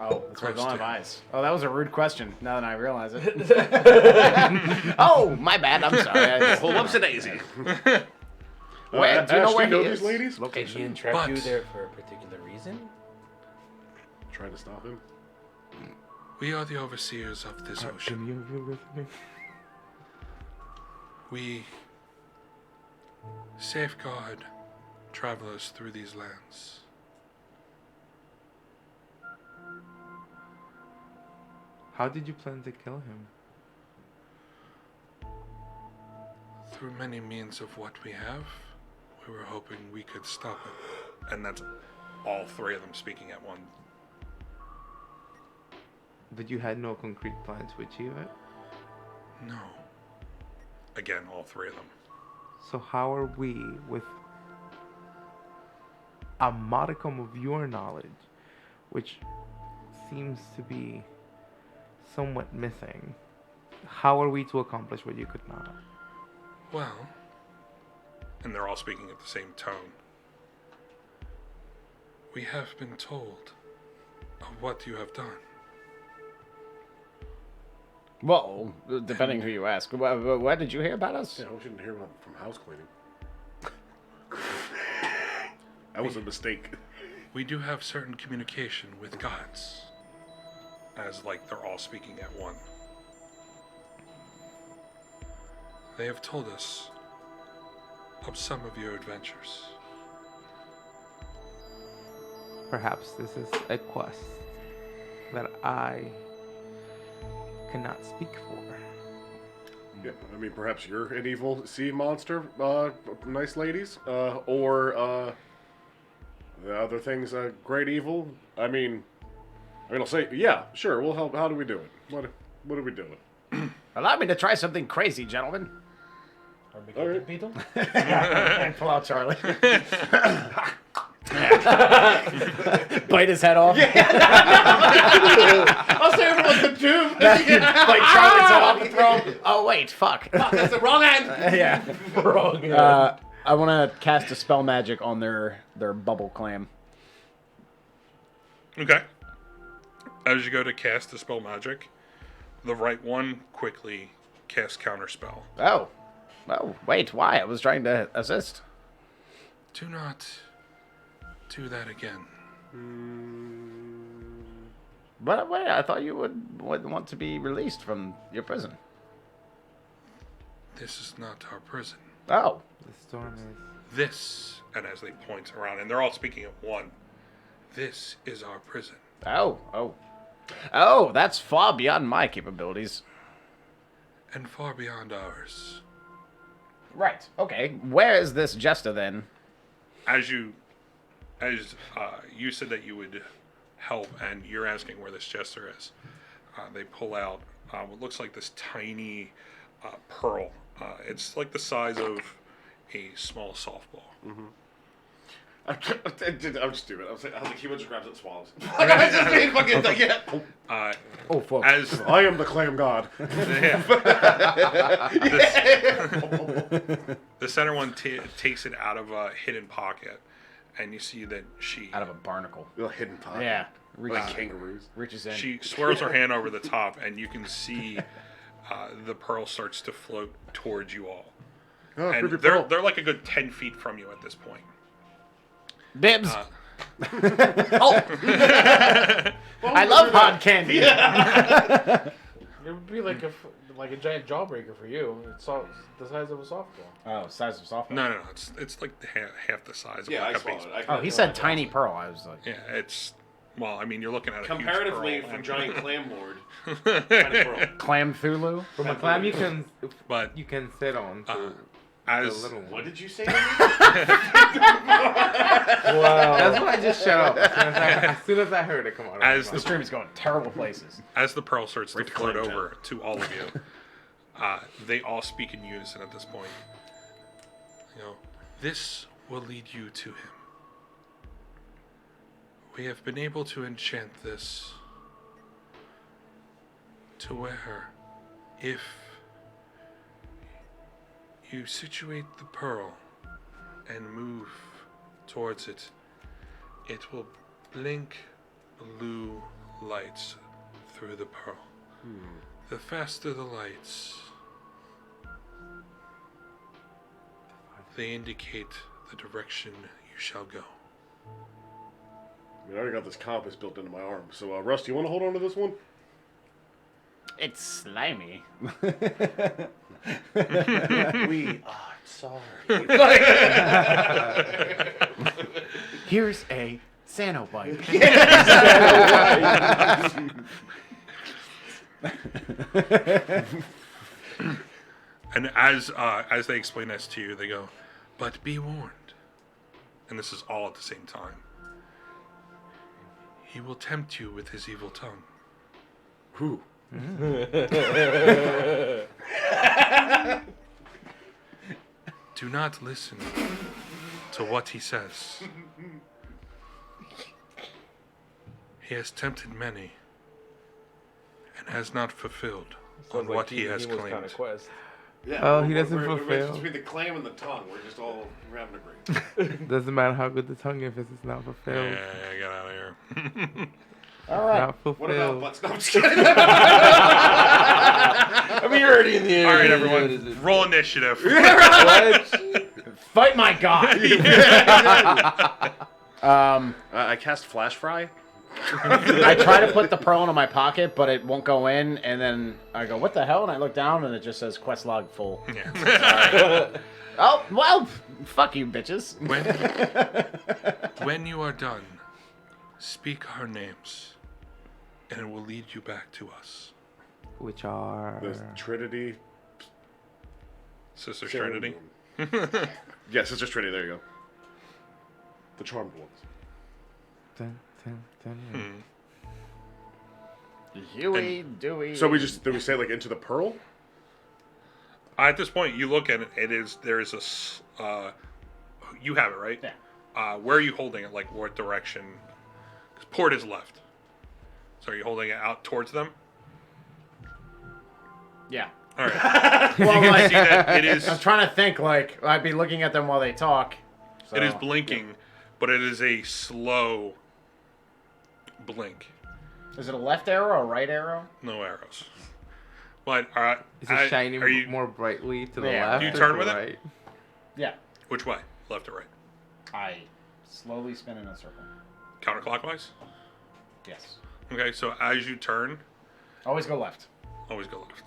S2: Oh, that's why I don't have
S3: Close to.
S2: eyes. Oh, that was a rude question. Now that I realize it. Oh, my bad. I'm sorry.
S7: Whoops a daisy.
S2: Where? Do you know
S1: Ash,
S2: where
S1: do you
S2: he
S1: know
S2: is?
S1: these ladies?
S4: Did he entrap
S3: But-
S4: you there for a particular reason?
S1: Trying to stop him.
S3: We are the overseers of this ocean.
S5: Any of you listening?
S3: We safeguard travelers through these lands.
S5: How did you plan to kill him?
S3: Through many means of what we have, we were hoping we could stop him. And that's all three of them speaking at one.
S5: But you had no concrete plan to achieve it?
S3: No. Again, all three of them.
S5: So how are we, with a modicum of your knowledge, which seems to be somewhat missing, how are we to accomplish what you could not?
S3: Well, and they're all speaking at the same tone. We have been told of what you have done.
S2: Well, depending who you ask. What did you hear about us?
S1: Yeah, we shouldn't hear about from house cleaning. That was a mistake.
S3: We do have certain communication with gods. As like they're all speaking at one. They have told us of some of your adventures.
S5: Perhaps this is a quest that I cannot speak for.
S1: Yeah, I mean, perhaps you're an evil sea monster, nice ladies, or the other thing's a great evil. I mean, I'll say, yeah, sure, we'll help. How do we do it? What are we doing?
S2: Allow me to try something crazy, gentlemen.
S4: Armageddon
S1: Alright.
S4: beetle?
S2: And pull out Charlie. Bite his head off.
S7: I'll say everyone's the tube.
S2: Bite Charlie's head off and throw him. Oh, wait, fuck.
S7: That's the wrong end.
S2: Yeah.
S4: Wrong.
S2: I want to cast a spell magic on their bubble clam.
S3: Okay. As you go to cast the spell magic, the right one quickly casts counterspell.
S2: Oh. Oh, wait, why? I was trying to assist.
S3: Do not do that again.
S2: But wait, I thought you would want to be released from your prison.
S3: This is not our prison.
S2: Oh.
S5: The storm is...
S3: This, and as they point around, and they're all speaking at one, this is our prison.
S2: Oh, that's far beyond my capabilities.
S3: And far beyond ours.
S2: Right. Okay. Where is this jester then?
S3: As you said that you would help, and you're asking where this jester is, they pull out what looks like this tiny pearl. It's like the size of a small softball.
S1: I'm stupid. I was like, he just grabs it and swallows.
S2: Oh, fuck.
S3: As
S1: I am the clam god.
S3: the center one takes it out of a hidden pocket, and you see that she
S2: Out of a barnacle.
S1: A hidden pocket.
S2: Yeah.
S1: Like kangaroos.
S2: Reaches in.
S3: she swirls her hand over the top, and you can see the pearl starts to float towards you all.
S1: Oh,
S3: And
S1: pretty
S3: they're
S1: pearl.
S3: like a good 10 feet from you at this point.
S2: Bibs.
S3: Uh,
S2: I love hard candy.
S6: It would be like a giant jawbreaker for you. It's the size of a softball.
S2: Oh, size of softball.
S3: No, it's like half the size of
S7: Yeah, I
S3: like a
S7: swallowed
S3: baseball.
S7: it.
S2: Oh, he said tiny pearl. I was like,
S3: Yeah, it's well, I mean, you're looking at a
S7: Comparatively,
S3: huge pearl,
S7: for
S3: and-
S7: giant clam lord, tiny pearl.
S2: Clam Thulu.
S5: From a clam you can
S3: But
S5: sit on to the
S3: as
S5: little one.
S7: What did you say?
S5: Wow. That's why I just shut up. As soon as I heard it come out.
S3: As
S2: The stream is going terrible places.
S3: as the pearl starts to
S1: Right to
S3: float
S1: clam
S3: over to all of you, they all speak in unison at this point. You know, this will lead you to him. We have been able to enchant this to where, if you situate the pearl and move towards it, it will blink blue lights through the pearl. The faster the lights, they indicate the direction you shall go.
S1: I mean, I already got this compass built into my arm. So, Russ, you want to hold on to this one?
S2: It's slimy.
S7: We are sorry.
S2: Here's a Sanobite.
S3: And as they explain this to you, they go, "But be warned." And this is all at the same time. He will tempt you with his evil tongue.
S1: Who?
S3: Do not listen to what he says. He has tempted many and has not fulfilled on what he has claimed.
S6: Kind of quest.
S1: Yeah.
S5: Oh, he doesn't
S1: we're
S5: fulfill.
S1: between the clam and the tongue. We're having a great.
S5: Doesn't matter how good the tongue is, if it's not
S3: Yeah,
S5: fulfilled.
S3: get out of here.
S2: All right.
S5: Not fulfilled.
S1: What about butts? No, I'm just kidding.
S6: I mean, you're already in the air.
S3: All right, everyone, roll initiative.
S2: Fight my god.
S1: I cast Flash Fry.
S2: I try to put the pearl into my pocket, but it won't go in. And then I go, "What the hell?" And I look down, and it just says "Quest log full."
S3: Yeah.
S2: Oh well, fuck you, bitches.
S3: When you are done, speak our names, and it will lead you back to us.
S5: Which are...
S1: The Trinity.
S3: Sister
S1: Sailor
S3: Trinity.
S1: Moon. Yeah, Sister Trinity. There you go. The charmed ones.
S5: Dun, dun, dun.
S2: Huey, Dewey.
S1: So do we say like into the pearl?
S3: At this point, you look at it. There is you have it right.
S2: Yeah.
S3: Where are you holding it? Like what direction? Because port is left. So are you holding it out towards them?
S2: Yeah.
S3: All right.
S2: Well,
S3: You
S2: like,
S3: see that it is.
S2: I'm trying to think. Like I'd be looking at them while they talk. So.
S3: It is blinking, but it is a slow blink.
S2: Is it a left arrow or a right arrow?
S3: No arrows. But
S5: Is it shining
S3: are you
S5: more brightly to the
S2: Yeah.
S5: left?
S3: Do you
S5: or
S3: turn
S5: to
S3: with
S5: the
S3: it?
S5: right?
S2: Yeah.
S3: which way? Left or right?
S2: I slowly spin in a circle.
S3: Counterclockwise?
S2: Yes.
S3: Okay, so as you turn,
S2: Always go left.
S3: always go left.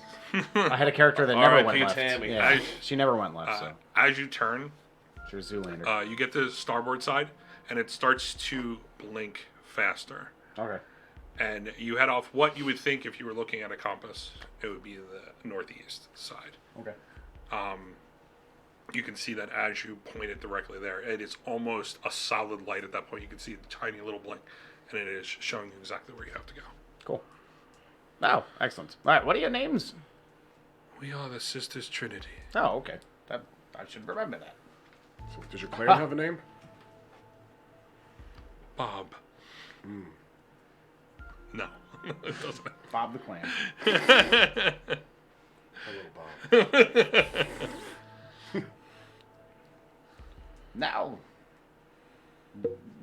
S2: I had a character that never
S7: R.I.P.
S2: went left.
S7: Tammy.
S2: Yeah, she never went left. So
S3: As you turn,
S2: she was Zoolander.
S3: you get to the starboard side, and it starts to blink faster.
S2: Okay.
S3: And you head off what you would think if you were looking at a compass. It would be the northeast side.
S2: Okay.
S3: You can see that as you point it directly there, it is almost a solid light at that point. You can see the tiny little blink, and it is showing you exactly where you have to go.
S2: Cool. Oh, excellent. All right. What are your names?
S3: We are the Sisters Trinity.
S2: Oh, okay. I should remember that.
S1: So does your clan have a name?
S3: Bob. No, it doesn't.
S2: Bob the Clan.
S1: A little Bob.
S2: Now,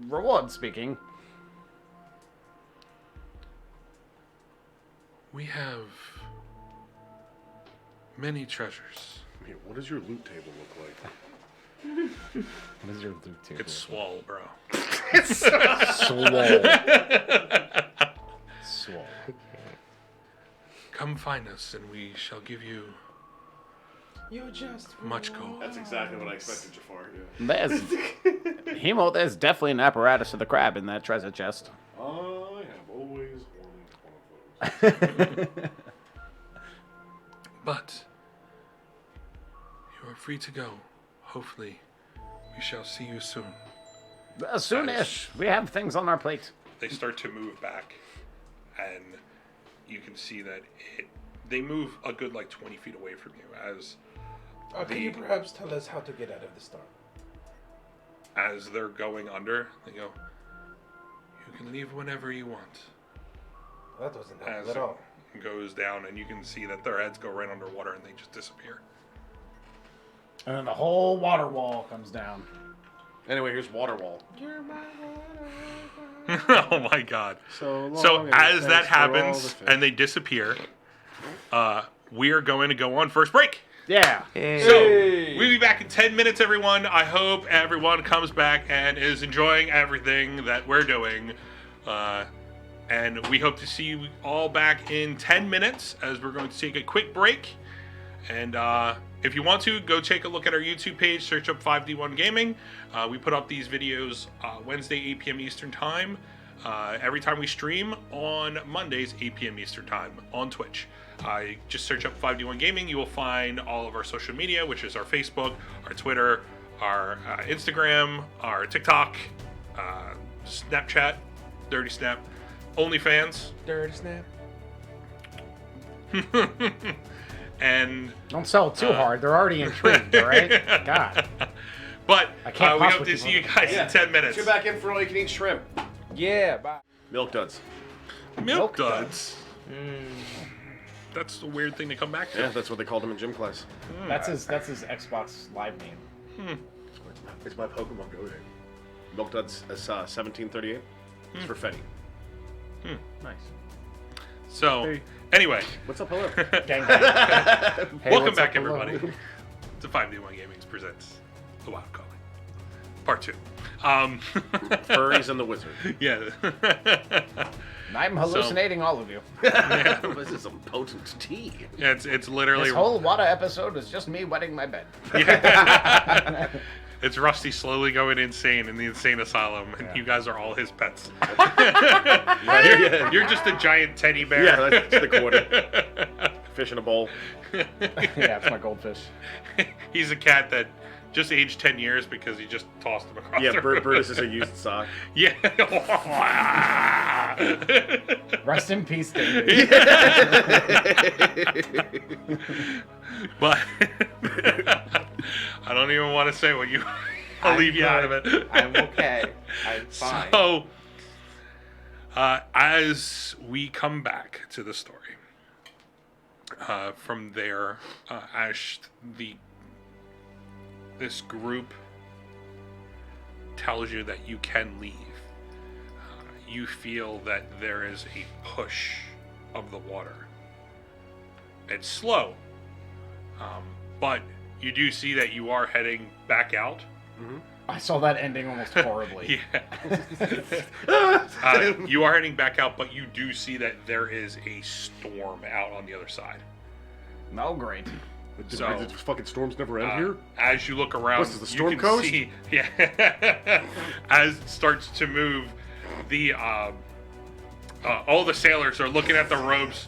S2: reward speaking.
S3: We have many treasures.
S1: Hey, what does your loot table look like?
S2: What is your loot table?
S3: It's swole, bro.
S2: Swole. Swole.
S3: Come find us, and we shall give you
S6: You just
S3: much gold.
S1: That's exactly what I expected, Jafar. Yeah.
S2: There's Hemo. There's definitely an apparatus of the crab in that treasure chest.
S1: I have always wanted one of those.
S3: But you are free to go. Hopefully, we shall see you soon.
S2: Soonish. We have things on our plate.
S3: They start to move back, and you can see that they move a good 20 feet away from you
S6: can you perhaps tell us how to get out of the storm?
S3: as they're going under. They go, "You can leave whenever you want."
S6: Well, that doesn't
S3: As
S6: help at all.
S3: it goes down, and you can see that their heads go right underwater, and they just disappear.
S2: And then the whole water wall comes down.
S1: Anyway, here's Waterwall.
S3: Oh my God.
S1: So
S3: as that happens and they disappear, we are going to go on first break.
S2: Yeah.
S3: So we'll be back in 10 minutes, everyone. I hope everyone comes back and is enjoying everything that we're doing. And we hope to see you all back in 10 minutes as we're going to take a quick break. And if you want to, go take a look at our YouTube page, search up 5D1 Gaming. We put up these videos Wednesday, 8 p.m. Eastern Time. Every time we stream on Mondays, 8 p.m. Eastern Time on Twitch. Just search up 5D1 Gaming. You will find all of our social media, which is our Facebook, our Twitter, our Instagram, our TikTok, Snapchat, Dirty Snap, OnlyFans.
S6: Dirty Snap.
S3: And
S2: Don't sell it too hard. They're already intrigued, all right? God.
S3: But
S2: I can't
S3: we hope
S2: possibly
S3: to see you guys
S1: Yeah.
S3: in 10 minutes.
S1: Get back in for all you can eat shrimp.
S6: Yeah, bye.
S1: Milk duds.
S3: Milk duds. That's a weird thing to come back to.
S1: Yeah, that's what they called him in gym class.
S2: That's his Xbox Live name.
S1: It's my Pokemon Go name. Milk duds is 1738. It's for Fetty.
S2: Nice.
S3: So, anyway,
S1: What's up, hello?
S2: Gang bang. Hey,
S3: welcome
S2: what's
S3: back,
S2: up, hello?
S3: everybody, to 5D1 Gaming presents The Wild Calling, Part 2.
S1: Furries and the Wizard.
S3: Yeah.
S2: I'm hallucinating all of you.
S1: This is some potent tea.
S3: Yeah, it's literally...
S2: This whole Wada episode is just me wetting my bed.
S3: Yeah. It's Rusty slowly going insane in the insane asylum, and you guys are all his pets. You're just a giant teddy bear.
S1: Yeah, that's the quarter. Fish in a bowl.
S2: Yeah, it's my goldfish.
S3: He's a cat that just aged 10 years because he just tossed him across
S1: Yeah,
S3: the room.
S1: Brutus is a used sock.
S3: Yeah.
S2: Rest in peace, David.
S3: But I don't even want to say what you. I'll leave you out of it.
S5: I'm okay. I'm fine.
S3: So, as we come back to the story, from there, as this group tells you that you can leave, you feel that there is a push of the water. It's slow, but you do see that you are heading back out.
S2: I saw that ending almost horribly.
S3: Yeah. You are heading back out, but you do see that there is a storm out on the other side.
S2: No, great.
S3: So,
S1: Did fucking storms never end here?
S3: As you look around,
S1: What's this, the storm
S3: you can
S1: coast?
S3: see, yeah, as it starts to move, the all the sailors are looking at the ropes.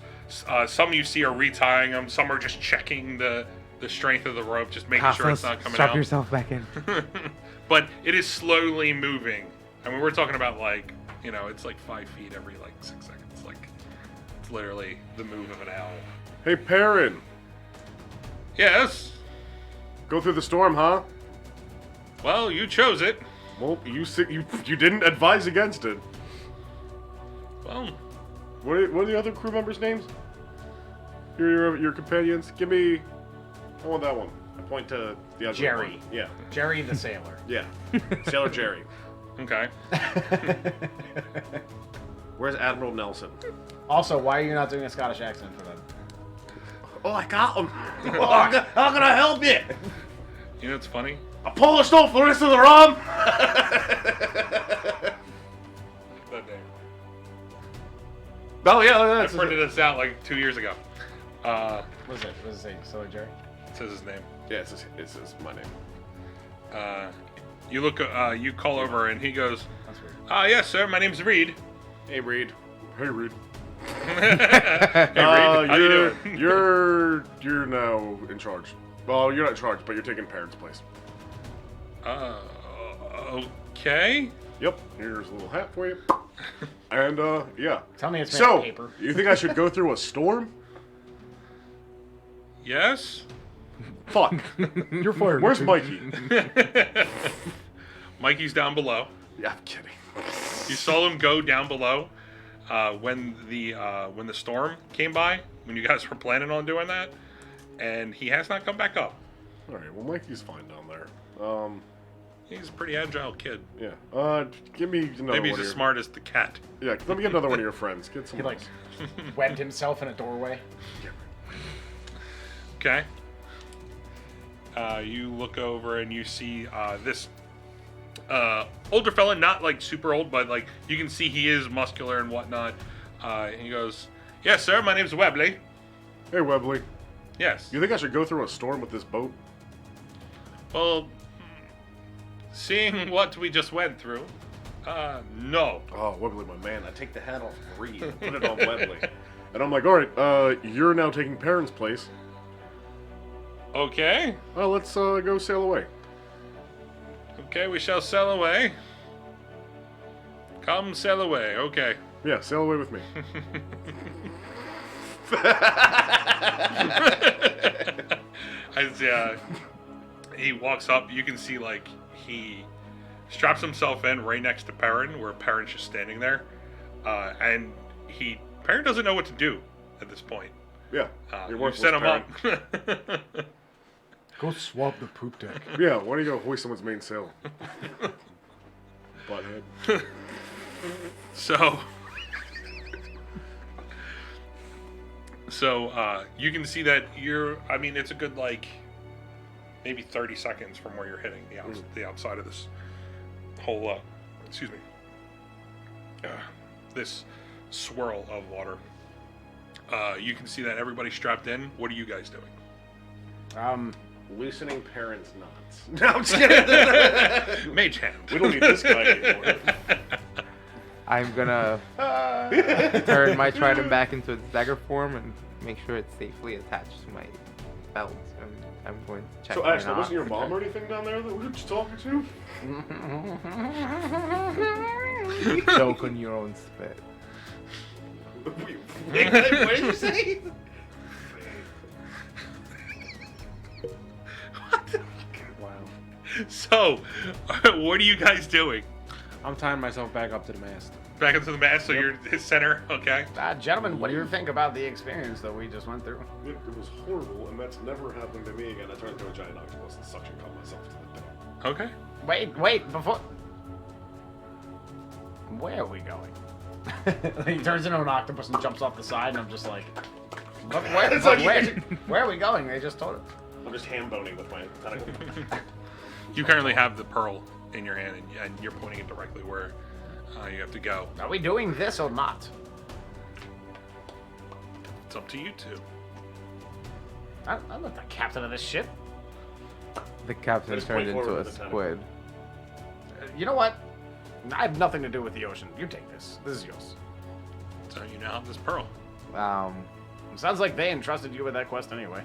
S3: Some you see are retying them. Some are just checking the strength of the rope, just making sure it's not coming
S5: strap
S3: out.
S5: yourself back in.
S3: But it is slowly moving. I mean, we're talking about it's like 5 feet every 6 seconds. It's literally the move of an owl.
S1: Hey, Perrin.
S3: Yes.
S1: Go through the storm, huh?
S3: Well, you chose it.
S1: Well, you didn't advise against it.
S3: Well,
S1: What are the other crew members' names? Your companions? Give me... I want that one. I point to the other
S2: Jerry.
S1: one. Yeah.
S2: Jerry the sailor.
S1: Yeah. Sailor Jerry.
S3: okay.
S1: Where's Admiral Nelson?
S2: Also, why are you not doing a Scottish accent for them?
S1: Oh, I got him. How can I help you?
S3: You know what's funny?
S1: A Polish stole for the rest of the rum.
S3: That name.
S1: Oh, yeah.
S3: I
S1: That's
S3: printed this out 2 years ago.
S2: What is it? What does it say? Sailor Jerry?
S3: It says his name.
S1: Yeah, it says my name.
S3: You look. You call over, and he goes,
S2: That's weird.
S3: Yes, sir. My name's Reed.
S1: Hey, Reed. Hey, Reed.
S3: Hey, Reed. How you doing?
S1: You're now in charge. Well, you're not in charge, but you're taking Perrin's place.
S3: Okay.
S1: Yep. Here's a little hat for you. And yeah.
S2: Tell me it's made
S1: So,
S2: of paper.
S1: you think I should go through a storm?
S3: Yes.
S1: Fuck.
S2: You're fired.
S1: Where's Mikey?
S3: Mikey's down below.
S1: Yeah, I'm kidding.
S3: You saw him go down below when the storm came by. When you guys were planning on doing that, and he has not come back up.
S1: All right. Well, Mikey's fine down there.
S3: He's a pretty agile kid.
S1: Yeah. Give me another
S3: Maybe he's
S1: one
S3: as
S1: of
S3: smart as the cat.
S1: your... Yeah, let me get another one of your friends. Get
S2: He
S1: some.
S2: like webbed himself in a doorway.
S3: Okay. You look over and you see this older fella, not like super old, but like you can see he is muscular and whatnot. And he goes, "Yes, sir. My name's Webley."
S1: Hey, Webley.
S3: Yes.
S1: You think I should go through a storm with this boat?
S3: Well, seeing what we just went through, no.
S1: Oh, Webley, my man. I take the hat off of Reed and put it on Webley. And I'm like, all right, you're now taking Perrin's place.
S3: Okay.
S1: Well, let's go sail away.
S3: Okay, we shall sail away. Come sail away. Okay.
S1: Yeah, sail away with me.
S3: As he walks up, you can see like he straps himself in right next to Perrin, where Perrin's just standing there, and Perrin doesn't know what to do at this point.
S1: Yeah.
S3: You
S1: worthless,
S3: set him
S1: Perrin.
S3: up.
S2: Go swab the poop deck.
S1: Yeah, why don't you go hoist someone's main sail? Butthead.
S3: So you can see that it's a good like maybe 30 seconds from where you're hitting the outside of this whole excuse me, this swirl of water. You can see that everybody's strapped in. What are you guys doing?
S1: Loosening Perrin's knots. No, I'm just kidding.
S3: Mage hand.
S1: We don't need this guy anymore.
S5: I'm gonna turn my trident back into its dagger form and make sure it's safely attached to my belt. And I'm going to check.
S1: So
S5: my
S1: actually, wasn't your
S5: knots
S1: mom
S5: and
S1: or anything down there that we were just talking to?
S5: check- Choke on your own spit.
S1: What did you say?
S6: Wow.
S3: So, what are you guys doing?
S6: I'm tying myself back up to the mast.
S3: Back into the mast, so you're his center, okay?
S2: Gentlemen, what do you think about the experience that we just went through?
S1: It was horrible, and that's never happened to me again. I turned into a giant octopus and suction cupped myself to the deck.
S3: Okay.
S2: Wait, before... Where are we going? He turns into an octopus and jumps off the side, and I'm just like... Where are we going? They just told us.
S1: I'm just ham boning with my tentacle.
S3: You currently have the pearl in your hand, and you're pointing it directly where you have to go.
S2: Are we doing this or not?
S3: It's up to you two.
S2: I'm not the captain of this ship.
S5: The captain
S1: Just
S5: turned
S1: point
S5: into
S1: forward
S5: a
S1: with the tentacle.
S5: squid.
S2: You know what? I have nothing to do with the ocean. You take this. This is yours.
S3: So you now have this pearl.
S2: Sounds like they entrusted you with that quest anyway.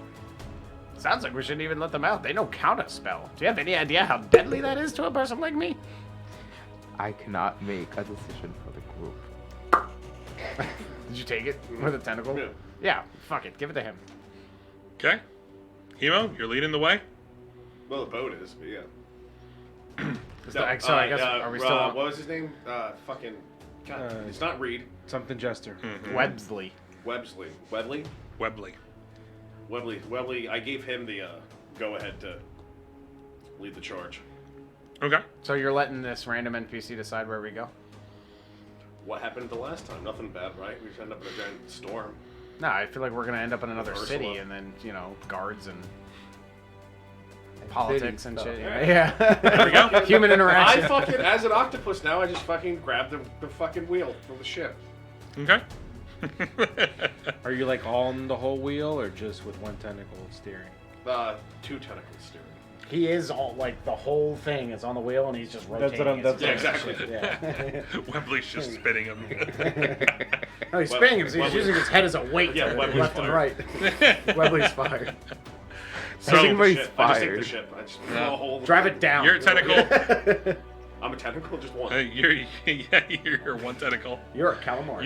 S2: Sounds like we shouldn't even let them out. They know counter spell. Do you have any idea how deadly that is to a person like me?
S5: I cannot make a decision for the group.
S2: Did you take it with a tentacle?
S1: Yeah.
S2: Yeah, fuck it. Give it to him.
S3: Okay. Hemo, you're leading the way.
S1: Well, the boat is, but yeah.
S2: So I guess, are we still on?
S1: What was his name? Fucking... God, it's not Reed.
S6: Something Jester.
S2: Websley.
S1: Websley. Webley?
S3: Webley.
S1: Webley, I gave him the go-ahead to lead the charge.
S3: Okay.
S2: So you're letting this random NPC decide where we go?
S1: What happened the last time? Nothing bad, right? We just end up in a giant storm.
S2: No, I feel like we're gonna end up in another
S1: Ursula.
S2: city, and then guards and
S5: And
S2: politics
S5: city
S2: and
S5: stuff.
S2: shit.
S1: Yeah.
S2: Yeah.
S3: There we go.
S2: Human interaction.
S1: I fucking, as an octopus now, I just fucking grab the fucking wheel from the ship.
S3: Okay.
S6: Are you like on the whole wheel or just with one tentacle steering?
S1: 2 tentacles steering.
S2: He is all like the whole thing is on the wheel, and he's just rotating.
S6: What I'm-
S2: it.
S6: that's
S1: Yeah, exactly.
S2: Yeah.
S3: Webley's just spinning him.
S2: No, he's spinning him, so he's
S1: Webley-
S2: using his head as a weight
S1: Yeah,
S2: to
S1: Webley's
S2: left and right.
S1: fired.
S2: Webley's fired.
S3: So
S5: Anybody's
S1: Ship. I just take the
S5: fired.
S1: ship. I just blow a hole.
S2: Drive it down.
S3: you're a tentacle.
S1: I'm a tentacle, just one.
S3: You're one tentacle.
S2: You're a calamari.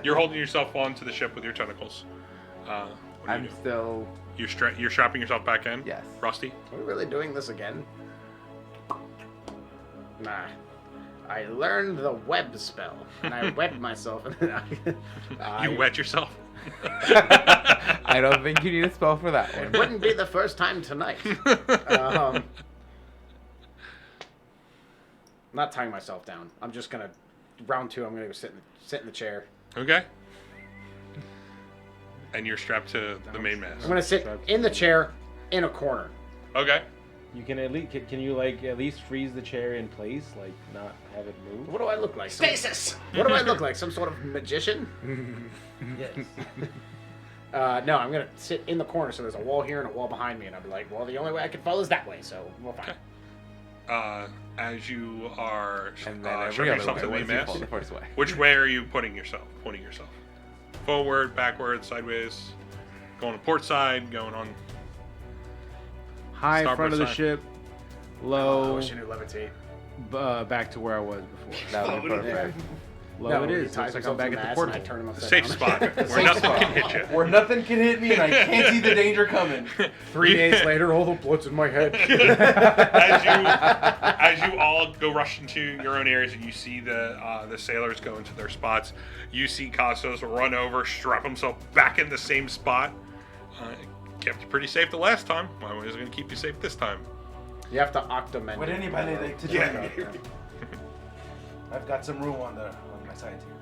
S3: You're holding yourself onto the ship with your tentacles. What do
S5: I'm
S3: you do?
S5: still.
S3: You're strapping yourself back in.
S5: Yes.
S3: Rusty.
S2: Are we really doing this again? Nah. I learned the web spell, and I webbed myself, and then
S3: You wet yourself.
S5: I don't think you need a spell for that
S2: It
S5: one.
S2: wouldn't be the first time tonight. not tying myself down. I'm just gonna round 2. I'm gonna go sit in the chair.
S3: Okay. And you're strapped to the main mast.
S2: I'm gonna sit in the chair in a corner.
S3: Okay.
S6: You can at least can you like at least freeze the chair in place, like not have it move?
S2: What do I look like?
S7: Stasis!
S2: What do I look like? Some sort of magician?
S6: Yes.
S2: No, I'm gonna sit in the corner. So there's a wall here and a wall behind me, and I'll be like, well, the only way I can fall is that way. So we're fine.
S3: As you are
S5: And then
S3: strapping
S5: every
S3: yourself
S5: other
S3: to
S5: way,
S3: the main
S5: once you
S3: mast,
S5: fall the first way.
S3: which way are you pointing yourself? Forward, backward, sideways, going to port side, going on.
S6: High in
S3: Starboard
S6: front of the
S3: side.
S6: ship,
S2: I
S6: low,
S2: wish you knew levitate.
S6: back to where I was before.
S5: That would be perfect.
S6: Low
S2: No,
S6: it
S2: he
S6: is.
S2: ties
S6: Looks like
S2: himself
S6: I'm back
S2: to the
S6: at the
S2: mast,
S6: portal.
S2: and I turn him upside
S3: Safe
S2: down.
S3: spot where nothing can hit you.
S7: Where nothing can hit me and I can't see the danger coming.
S2: 3 days later, all the blood's in my head.
S3: As you all go rush into your own areas and you see the sailors go into their spots, you see Costos run over, strap himself back in the same spot. Kept you pretty safe the last time. Why is it going to keep you safe this time?
S2: You have to octomend.
S7: Would
S2: it.
S7: anybody like to join me? I've got some room on my sides here.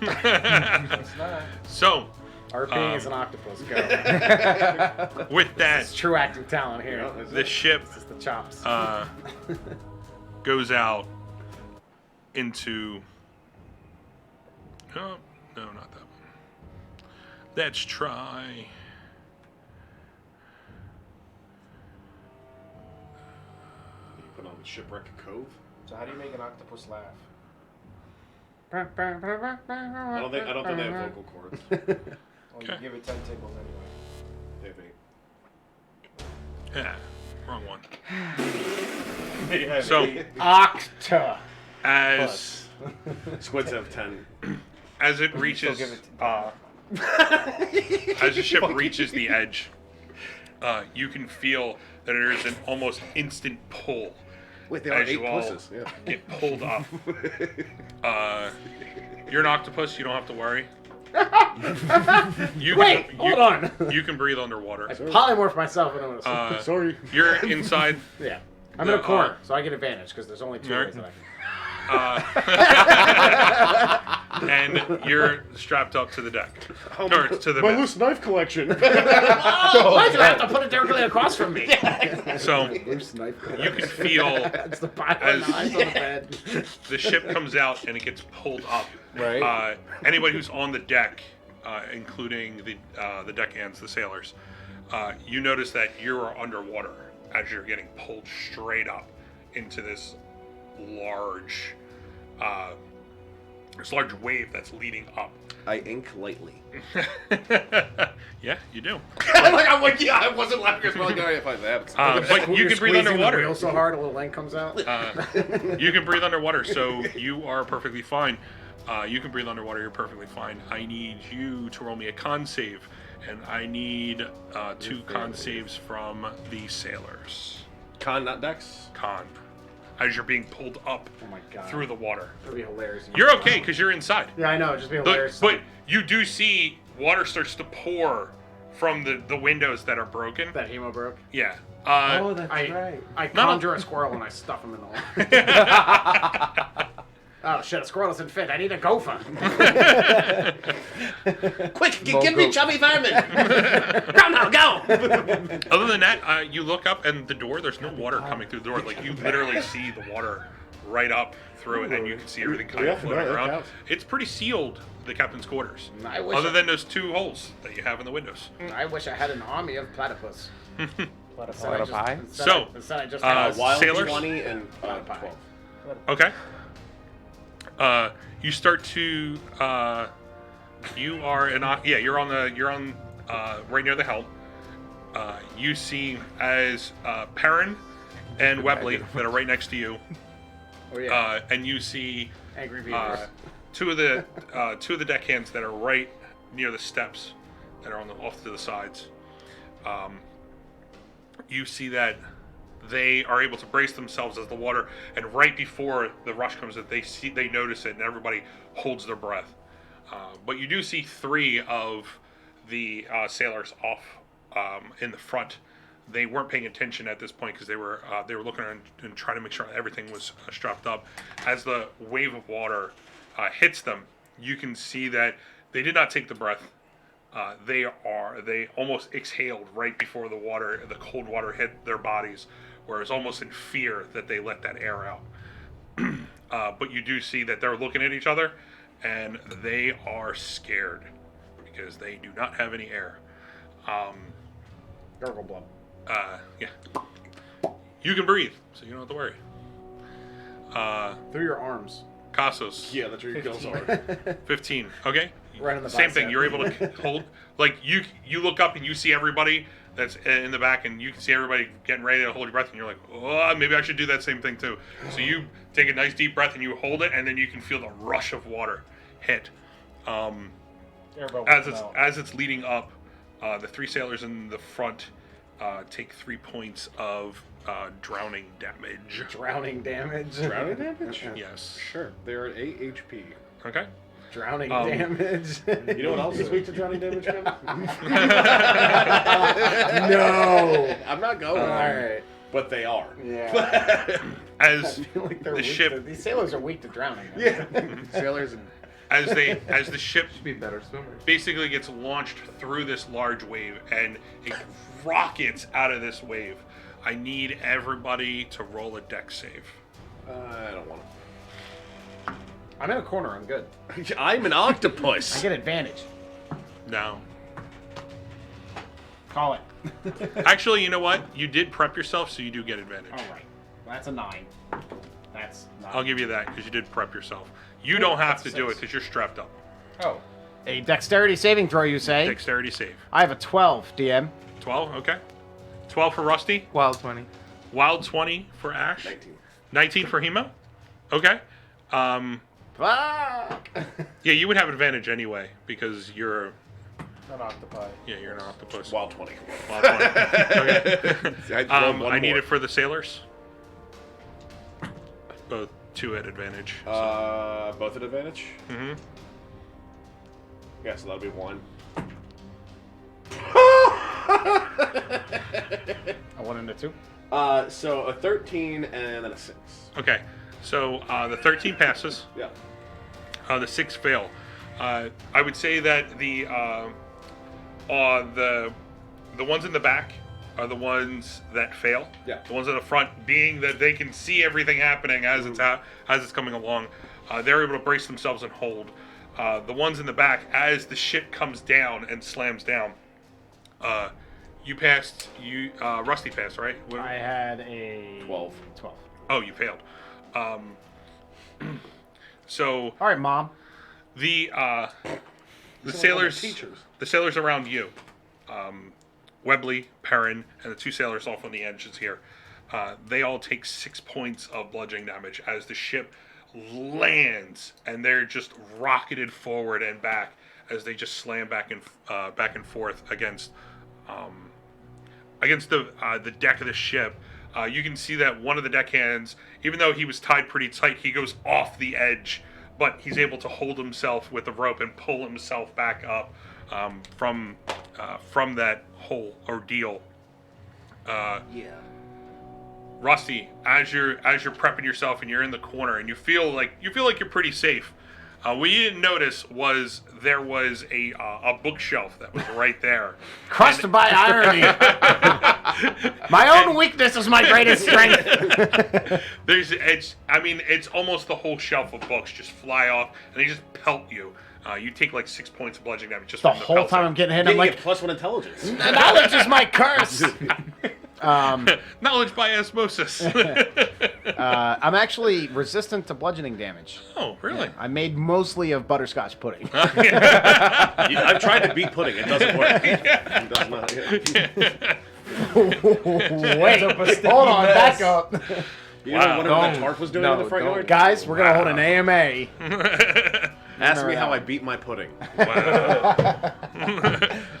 S7: It's not.
S3: So,
S2: RP is an octopus. Go.
S3: with that,
S2: It's true acting talent here.
S3: the ship
S2: This is the chops.
S3: goes out into. Oh, no, not that one. Let's try.
S1: You put on the Shipwreck Cove.
S7: So how do you make an octopus laugh?
S1: I don't think they have vocal cords.
S7: Well,
S3: Okay.
S7: you give it 10 tickles anyway.
S1: They have 8.
S3: Yeah, wrong one.
S1: They have
S3: So,
S1: 8.
S2: Octa.
S3: as
S1: Squids have 10.
S3: as it
S7: Still
S3: reaches,
S7: give it
S3: as the ship reaches the edge, you can feel that there is an almost instant pull.
S1: Wait, they are
S3: As
S1: 8
S3: you all
S1: pusses. Yeah.
S3: get pulled up. You're an octopus. You don't have to worry. You
S2: Wait,
S3: can,
S2: hold on.
S3: You can breathe underwater.
S2: I polymorph myself into a.
S1: Sorry.
S3: You're inside.
S2: Yeah. I'm in a
S3: the,
S2: corner, so I get advantage because there's only 2
S3: Alright.
S2: ways that I can.
S3: And you're strapped up to the deck. Or to the
S1: My
S3: mast.
S1: loose knife collection.
S2: Why'd you have to put it directly across from me?
S3: So
S2: Loose knife.
S3: you can feel
S2: That's the pile
S3: as-
S2: of knives on the bed.
S3: the ship comes out and it gets pulled up.
S6: Right.
S3: Anybody who's on the deck, including the deckhands, the sailors, you notice that you are underwater as you're getting pulled straight up into this large wave that's leading up.
S1: I ink lightly.
S3: Yeah, you do.
S1: I'm like, yeah, I wasn't laughing as well. Like, if I that.
S3: But you can breathe underwater.
S2: The wheel so hard, a little ink comes out.
S3: You can breathe underwater, so you are perfectly fine. You can breathe underwater, you're perfectly fine. I need you to roll me a con save, and I need 2 con saves from the sailors.
S1: Con, not Dex.
S3: Con. As you're being pulled up
S2: Oh my god.
S3: through the water.
S2: That'd be hilarious.
S3: You're okay, because you're inside.
S2: Yeah, I know. It'd just be
S3: But,
S2: hilarious.
S3: but you do see water starts to pour from the windows that are broken.
S2: that hemo broke.
S3: Yeah.
S6: Oh, that's
S2: I
S6: right.
S2: I
S3: No.
S2: conjure a squirrel and I stuff him in the hole. Oh shit! A squirrel doesn't fit. I need a gopher.
S7: Quick, give me chubby vermin!
S2: Go now, go!
S3: Other than that, you look up and the door, there's no water coming through the door. Like, you literally see the water right up through it, and you can see everything kind of floating
S1: that
S3: around.
S1: counts.
S3: It's pretty sealed, the captain's quarters.
S2: I wish.
S3: Other than those 2 holes that you have in the windows.
S2: I wish I had an army of platypus.
S5: Platypus. Pie?
S3: So,
S2: instead I just
S1: Wild
S3: Sailors?
S1: 20 and 12.
S3: Okay. You start to. You are you're on right near the helm. You see as Perrin and Webley that are right next to you,
S2: Oh yeah.
S3: and you see
S2: Angry beavers.
S3: 2 of the deckhands that are right near the steps that are off to the sides. You see that they are able to brace themselves as the water, and right before the rush comes, that they notice it, and everybody holds their breath. But you do see 3 of the sailors off in the front they weren't paying attention at this point because they were looking around and trying to make sure everything was strapped up. As the wave of water hits them, you can see that they did not take the breath. They almost exhaled right before the cold water hit their bodies, where it was almost in fear that they let that air out. But you do see that they're looking at each other, and they are scared because they do not have any air.
S2: Gargle blood.
S3: Yeah. You can breathe, so you don't have to worry.
S2: Through your arms.
S3: Casos.
S1: Yeah, that's where your kills are.
S3: 15. Okay.
S2: Right in the
S3: Same
S2: bicep.
S3: thing. You're able to hold. Like you look up and you see everybody that's in the back, and you can see everybody getting ready to hold your breath, and you're like, oh, maybe I should do that same thing too. So you take a nice deep breath and you hold it, and then you can feel the rush of water hit. As it's leading up, the 3 sailors in the front take 3 points of drowning damage.
S2: Drowning damage.
S1: Drowning damage?
S3: Yes.
S1: Sure. They're at 8 HP.
S3: Okay.
S2: Drowning damage.
S1: You know what else is weak to drowning damage, Kevin?
S2: No.
S1: I'm not going
S2: All
S1: there.
S2: right.
S1: But they are.
S2: Yeah.
S3: As
S2: I feel like they're
S3: the
S2: weak
S3: ship,
S2: these sailors are weak to drowning.
S1: Yeah. Sailors and...
S3: as the ship
S5: Be better swimmers.
S3: basically gets launched through this large wave and it rockets out of this wave. I need everybody to roll a deck save.
S1: I don't want
S2: I'm in a corner. I'm good.
S1: to. I'm an octopus.
S2: I get advantage.
S3: No.
S2: Call it.
S3: Actually, you know what? You did prep yourself, so you do get advantage.
S2: All right. That's a 9. That's 9.
S3: I'll give you that because you did prep yourself. You don't have to do it
S2: 6.
S3: because you're strapped up.
S2: Oh. A dexterity saving throw, you say?
S3: Dexterity save.
S2: I have a 12, DM.
S3: 12, okay. 12 for Rusty.
S5: Wild 20.
S3: Wild 20 for Ash.
S1: 19.
S3: 19 for Hemo. Okay.
S2: Fuck!
S3: Yeah, you would have advantage anyway because you're
S2: An octopi.
S3: you're an octopus.
S1: Wild 20.
S3: Wild 20. Okay.
S1: I
S3: I need it for the sailors. Both 2 at advantage.
S1: Both at advantage?
S3: Mm-hmm.
S1: Yeah, so that'll be 1.
S2: A 1 and a 2.
S1: So a 13 and then a 6.
S3: Okay. So the 13 passes.
S1: Yeah.
S3: The 6 fail. I would say that the ones in the back are the ones that fail.
S1: Yeah.
S3: The ones in the front, being that they can see everything happening as it's coming along, they're able to brace themselves and hold. The ones in the back, as the ship comes down and slams down, you passed. Rusty passed, right?
S2: I had a
S1: 12.
S2: 12.
S3: Oh, you failed. So
S2: All right, Mom.
S3: the
S1: Some
S3: sailors,
S1: teachers.
S3: the sailors around you, Webley, Perrin, and the 2 sailors off on the edges here, they all take 6 points of bludgeoning damage as the ship lands, and they're just rocketed forward and back as they just slam back and forth against the deck of the ship. You can see that one of the deckhands, even though he was tied pretty tight, he goes off the edge, but he's able to hold himself with the rope and pull himself back up from that whole ordeal.
S1: Yeah.
S3: Rusty, as you're prepping yourself and you're in the corner and you feel like you're pretty safe. What you didn't notice was there was a bookshelf that was right there.
S2: Crushed by irony. My own weakness is my greatest strength.
S3: It's almost the whole shelf of books just fly off and they just pelt you. You take like 6 points of bludgeoning damage just
S2: The
S3: from the
S2: whole
S3: pelting.
S2: time I'm getting hit, I'm
S1: Getting
S2: like,
S1: a +1 intelligence.
S2: knowledge is my curse.
S3: Knowledge by osmosis.
S2: I'm actually resistant to bludgeoning damage.
S3: Oh, really?
S2: I made mostly of butterscotch pudding.
S1: I've tried to beat pudding. It doesn't work. It does not.
S2: Wait, hold on, back up.
S1: You know what that tarp was doing in the front yard?
S2: Guys, we're going to hold an AMA.
S1: Ask me how I beat my pudding.
S3: Wow.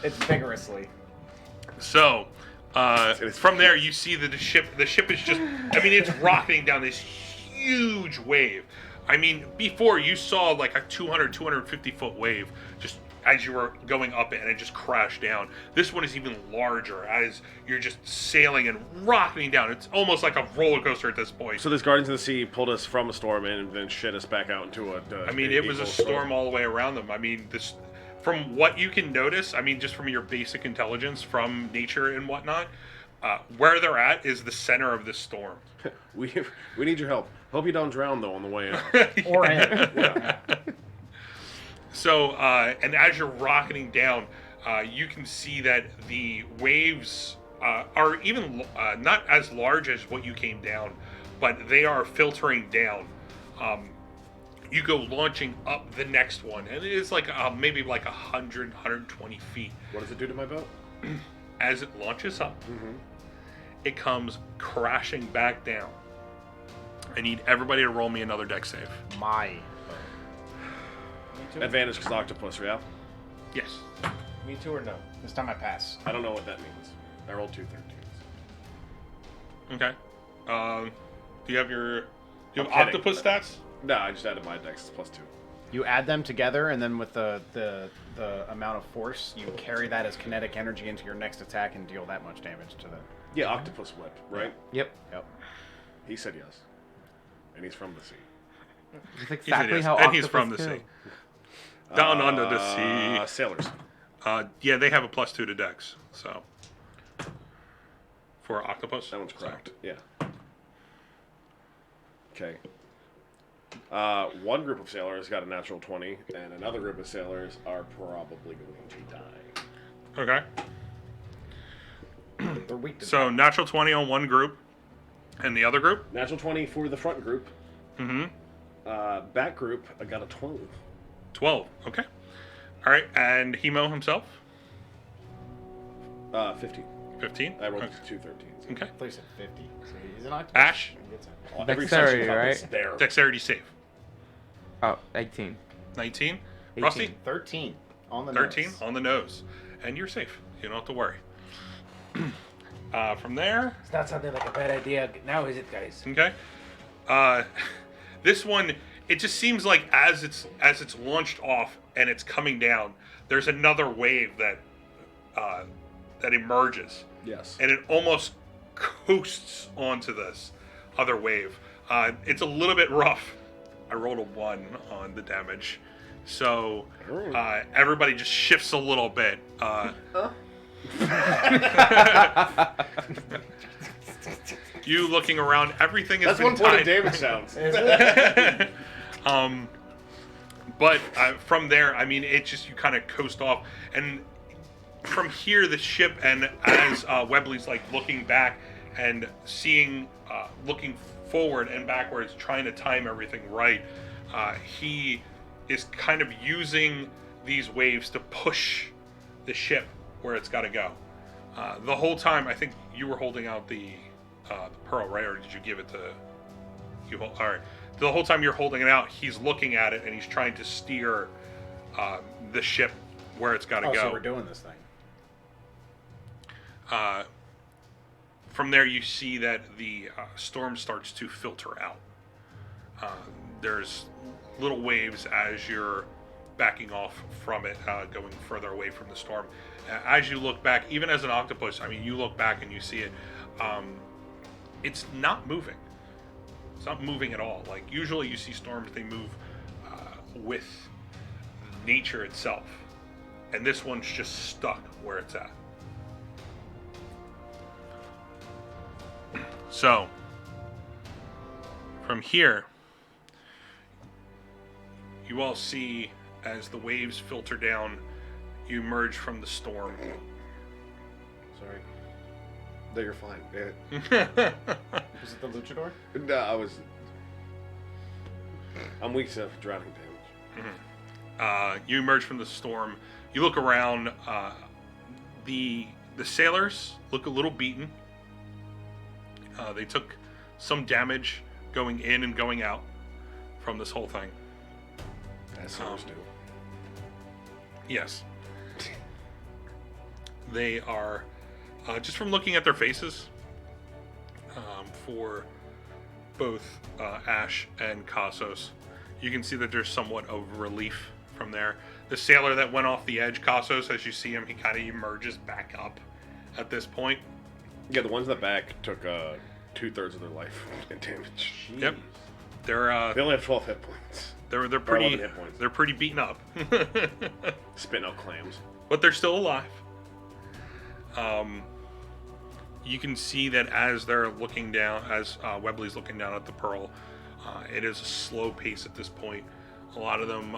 S2: It's vigorously.
S3: So, from there, you see that the ship is just, it's rocketing down this huge wave. Before you saw like a 250 foot wave just as you were going up it, and it just crashed down. This one is even larger as you're just sailing and rocketing down. It's almost like a roller coaster at this point.
S1: So this Guardians of the Sea pulled us from a storm and then shit us back out into a...
S3: I mean, it was a storm all the way around them. I mean, this, from what you can notice, I mean, just from your basic intelligence from nature and whatnot, where they're at is the center of this storm.
S1: We need your help. Hope you don't drown, though, on the way out.
S2: Or in.
S1: Yeah.
S3: So, and as you're rocketing down, you can see that the waves are even not as large as what you came down, but they are filtering down. You go launching up the next one, and it is like maybe like 100, 120 feet.
S1: What does it do to my boat?
S3: As it launches up, it comes crashing back down. I need everybody to roll me another deck save.
S2: My.
S1: Advantage because octopus, yeah?
S3: Yes.
S6: Me too or no?
S2: This time I pass.
S1: I don't know what that means. I rolled 2 13s.
S3: Okay. Do you have your... Do you have
S1: I'm kidding.
S3: octopus stats?
S1: No, I just added my dex. It's +2.
S2: You add them together, and then with the amount of force, you carry that as kinetic energy into your next attack and deal that much damage to the...
S1: Yeah, octopus whip, right?
S5: Yep.
S2: Yep.
S1: He said yes. And he's from the sea.
S5: It's exactly
S3: Yes,
S5: how
S3: and
S5: octopus
S3: he's from the
S5: kill.
S3: sea. Down under the sea.
S1: Sailors.
S3: Yeah, they have a +2 to dex, so... For octopus?
S1: That one's
S3: So-
S1: correct. Yeah. Okay. One group of sailors got a natural 20, and another group of sailors are probably going to die.
S3: Okay.
S2: They're weak to
S3: So, natural 20 on one group. And the other group?
S1: Natural 20 for the front group.
S3: Mm-hmm.
S1: Back group, I got a 12.
S3: 12. Okay. All right. And Hemo himself?
S1: 15.
S3: 15.
S1: I rolled
S3: Okay.
S1: 2 13s.
S3: Okay.
S2: I thought you said 50. So he's an octopus.
S3: Ash?
S2: He gets it.
S1: Every
S5: Dexterity,
S1: section
S5: right?
S1: is there.
S3: Dexterity save.
S5: Oh, 18.
S3: 19.
S5: 18.
S3: Rusty?
S2: 13 on the
S3: 13
S2: nose.
S3: on the nose. And you're safe. You don't have to worry. From there,
S4: It's not something like a bad idea. Now is it, guys?
S3: okay. This one, it just seems like as it's launched off and it's coming down, there's another wave that emerges,
S1: Yes.
S3: and it almost coasts onto this other wave. It's a little bit rough. I rolled a 1 on the damage, so everybody just shifts a little bit. You looking around, everything has
S1: That's
S3: been
S1: 1 point of
S3: tied.
S1: damage sounds.
S3: But from there, I mean, it just, you kind of coast off, and from here, the ship, and as Webley's like looking back and seeing, looking forward and backwards, trying to time everything right, he is kind of using these waves to push the ship where it's got to go. The whole time, I think you were holding out the pearl, right? Or did you give it to you? All right. The whole time you're holding it out, he's looking at it and he's trying to steer the ship where it's got to
S2: Oh,
S3: go.
S2: so we're doing this thing.
S3: From there, you see that the storm starts to filter out. There's little waves as you're backing off from it, going further away from the storm. As you look back, even as an octopus, I mean, you look back and you see it. It's not moving. It's not moving at all. Like, usually you see storms, they move with nature itself. And this one's just stuck where it's at. So, from here, you all see as the waves filter down, you emerge from the storm.
S1: Sorry. No, you're fine.
S2: Was it the luchador?
S1: No, I'm weak to drowning damage.
S3: You emerge from the storm. You look around. The sailors look a little beaten. They took some damage going in and going out from this whole thing.
S1: As sailors do.
S3: Yes. They are, just from looking at their faces, for both Ash and Kasos, you can see that there's somewhat of relief from there. The sailor that went off the edge, Cassos, as you see him, he kind of emerges back up at this point.
S1: Yeah, the ones in the back took 2/3 of their life in damage.
S3: Yep. They're
S1: They only have 12 hit points.
S3: they're
S1: 11
S3: pretty
S1: hit points.
S3: they're pretty beaten up.
S1: Spitting out clams.
S3: But they're still alive. You can see that as they're looking down, as Webley's looking down at the Pearl, it is a slow pace at this point. A lot of them,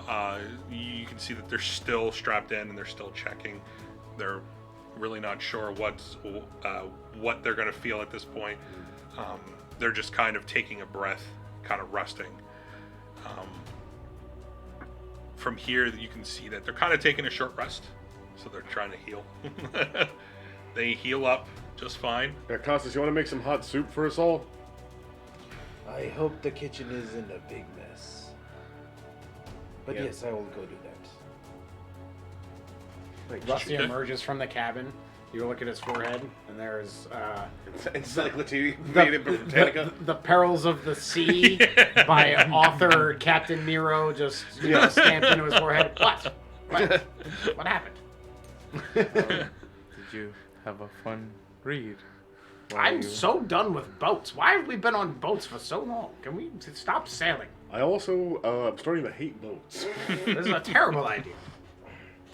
S3: you can see that they're still strapped in and they're still checking. They're really not sure what they're going to feel at this point. They're just kind of taking a breath, kind of resting. From here, you can see that they're kind of taking a short rest, so they're trying to heal. They heal up just fine.
S1: Yeah, Costas, you want to make some hot soup for us all?
S6: I hope the kitchen isn't a big mess. But
S1: Yeah.
S6: yes, I will go do that.
S2: Rusty emerges from the cabin. You look at his forehead, and there's
S1: Encyclopedia made it Britannica.
S2: the Perils of the Sea by author Captain Nero just stamped into his forehead. What? What happened?
S5: Did you have a fun read?
S2: I'm so done with boats. Why have we been on boats for so long? Can we stop sailing?
S1: I also am starting to hate boats.
S2: This is a terrible idea.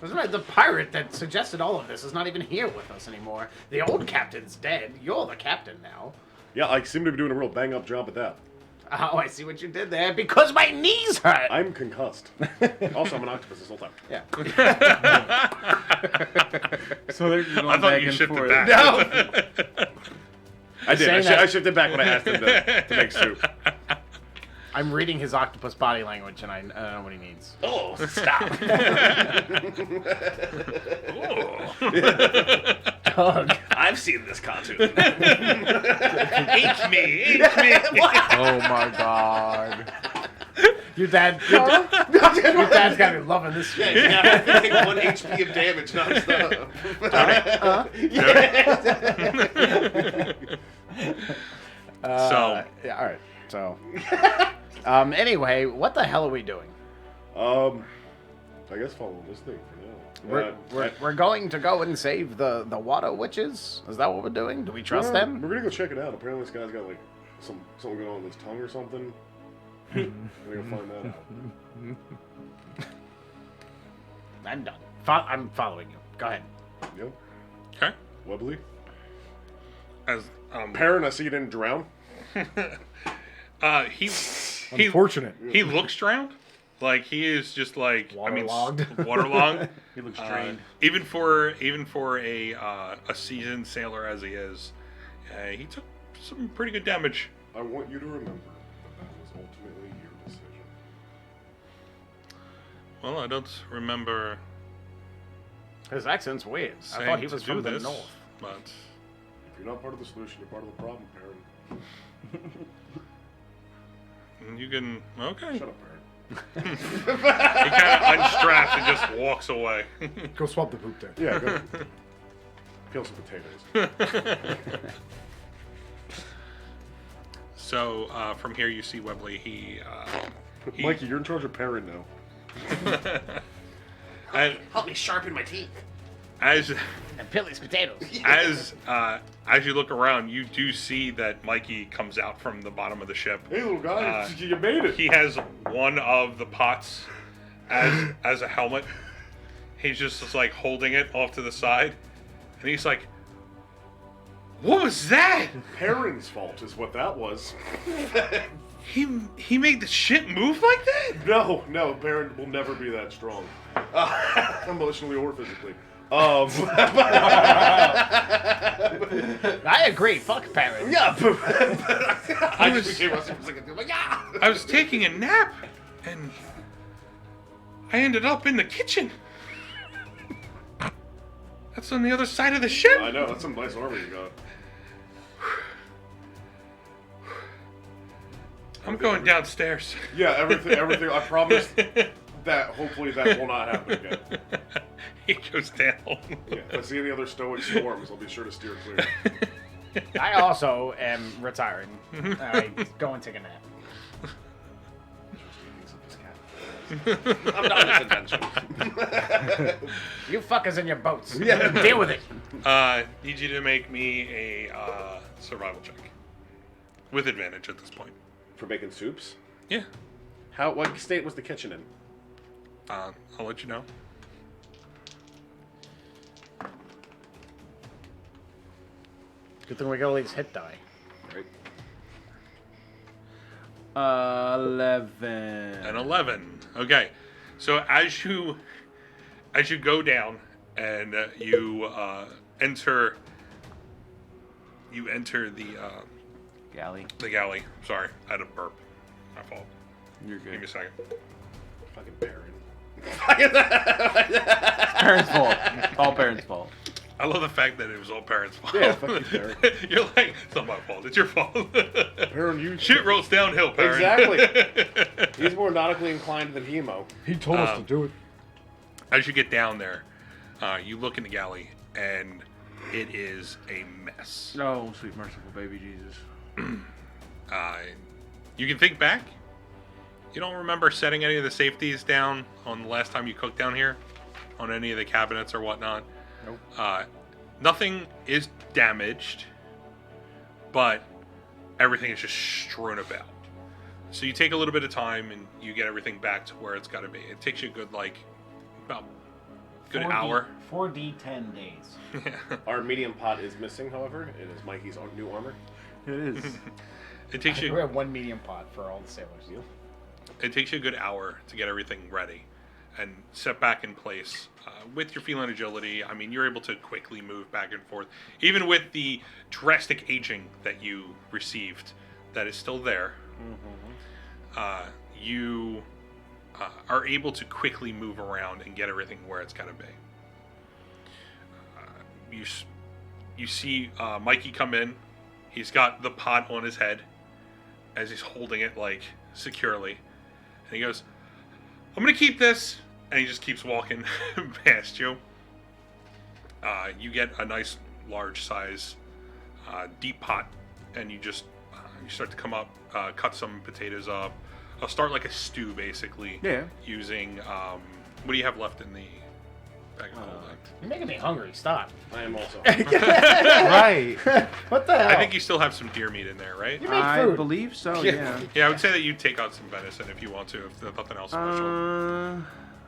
S2: The pirate that suggested all of this is not even here with us anymore. The old captain's dead. You're the captain now.
S1: Yeah, I seem to be doing a real bang-up job at that.
S2: Oh, I see what you did there. Because my knees hurt.
S1: I'm concussed. Also, I'm an octopus this whole time.
S2: Yeah.
S5: So they're going
S3: I thought
S5: back
S3: you
S5: and
S3: shifted
S5: forth.
S3: back.
S1: No! I did.
S2: Saying that-
S1: I shifted back when I asked him to make soup.
S2: I'm reading his octopus body language, and I don't know what he means.
S1: Oh, stop.
S2: Doug.
S1: I've seen this cartoon.
S3: Eat me!
S5: Oh my god.
S2: Your dad's got to be loving this shit.
S7: Yeah, I have to take 1 HP of damage nonstop.
S2: Yeah, all right. So, anyway, what the hell are we doing?
S1: I guess follow this thing for now.
S2: We're going to go and save the water witches? Is that what we're doing? Do we trust them?
S1: We're gonna go check it out. Apparently, this guy's got like something going on with his tongue or something. We're gonna find that out.
S2: I'm done. I'm following you. Go ahead.
S1: Yep.
S3: Okay.
S1: Webley.
S3: As
S1: Perrin, I see you didn't drown.
S3: he
S2: Unfortunate.
S3: he looks drowned. Like he is just like
S2: Waterlogged.
S3: Waterlogged.
S7: He looks drained.
S3: Even for a seasoned sailor as he is, he took some pretty good damage.
S1: I want you to remember that was ultimately your decision.
S3: Well, I don't remember
S2: His accent's weird. I
S3: saying
S2: thought he
S3: to
S2: was
S3: do
S2: from the
S3: this,
S2: north.
S3: but
S1: If you're not part of the solution, you're part of the problem, Perrin.
S3: you can okay.
S1: Shut up, Perrin.
S3: He kind of unstraps and just walks away.
S2: Go swap the poop there.
S1: Yeah, go. Peel some potatoes.
S3: So from here you see Webley. He
S1: Mikey, you're in charge of Perrin now.
S3: and
S7: Help me sharpen my teeth.
S3: as
S2: And peel these potatoes.
S3: as you look around, you do see that Mikey comes out from the bottom of the ship.
S1: Hey, little guy,
S3: Uh,
S1: you made it.
S3: He has one of the pots as a helmet. He's just like holding it off to the side, and he's like, "What was that?
S1: Perrin's fault is what that was.
S3: He made the ship move like that?"
S1: No, Perrin will never be that strong. Emotionally or physically.
S2: I agree. Fuck Perrin.
S1: Yeah.
S7: I just became Rusty for a second. Like, yeah.
S3: I was taking a nap, and I ended up in the kitchen. That's on the other side of the ship.
S1: I know, that's some nice armor you got.
S3: I'm going downstairs.
S1: Yeah, everything. I promise that hopefully that will not happen again.
S3: He goes down.
S1: Yeah, if I see any other stoic storms, I'll be sure to steer clear.
S2: I also am retiring. I go and take a nap.
S7: I'm not on this adventure.
S2: You fuckers in your boats.
S1: Yeah.
S2: Deal with it.
S3: Need you to make me a survival check. With advantage at this point.
S1: For making soups?
S3: Yeah.
S1: What state was the kitchen in?
S3: I'll let you know.
S2: Good thing we got all these hit die.
S1: Right.
S6: 11.
S3: An 11. Okay. So as you go down and you enter the
S6: Galley.
S3: the galley. Sorry, I had a burp. My fault.
S6: You're
S3: Give me a
S6: good.
S3: second.
S1: Fucking Baron.
S6: Parents' fault. All parents' fault.
S3: I love the fact that it was all parents' fault.
S1: Yeah, fuck you, Baron.
S3: You're like, it's not my fault. It's your fault.
S1: Baron, you
S3: Shit rolls downhill, Baron.
S1: Exactly. He's more nautically inclined than Hemo.
S2: He told us to do it.
S3: As you get down there, you look in the galley, and it is a mess.
S6: Oh, sweet merciful baby Jesus.
S3: You can think back. You don't remember setting any of the safeties down on the last time you cooked down here? On any of the cabinets or whatnot?
S2: Nope.
S3: Nothing is damaged, but everything is just strewn about. So you take a little bit of time and you get everything back to where it's got to be. It takes you a good, about a good hour.
S2: 4D 10 days.
S1: Our medium pot is missing, however. It is Mikey's new armor.
S6: It is.
S3: It takes
S2: We
S3: you
S2: have one medium pot for all the sailors.
S3: it takes you a good hour to get everything ready and set back in place. With your feline agility, I mean, you're able to quickly move back and forth. Even with the drastic aging that you received, that is still there, you are able to quickly move around and get everything where it's got to be. You see Mikey come in. He's got the pot on his head as he's holding it, securely. And he goes, I'm going to keep this. And he just keeps walking past you. You get a nice, large size, deep pot. And you just, you start to come up, cut some potatoes up. I'll start like a stew, basically.
S6: Yeah.
S3: Using, what do you have left in the bag of holding?
S2: You're making me hungry. Stop.
S1: I am also.
S5: Right.
S2: What the hell?
S3: I think you still have some deer meat in there, right?
S2: You make
S6: I
S2: food.
S6: believe so, yeah.
S3: Yeah, I would say that you take out some venison if you want to, if there's nothing else special.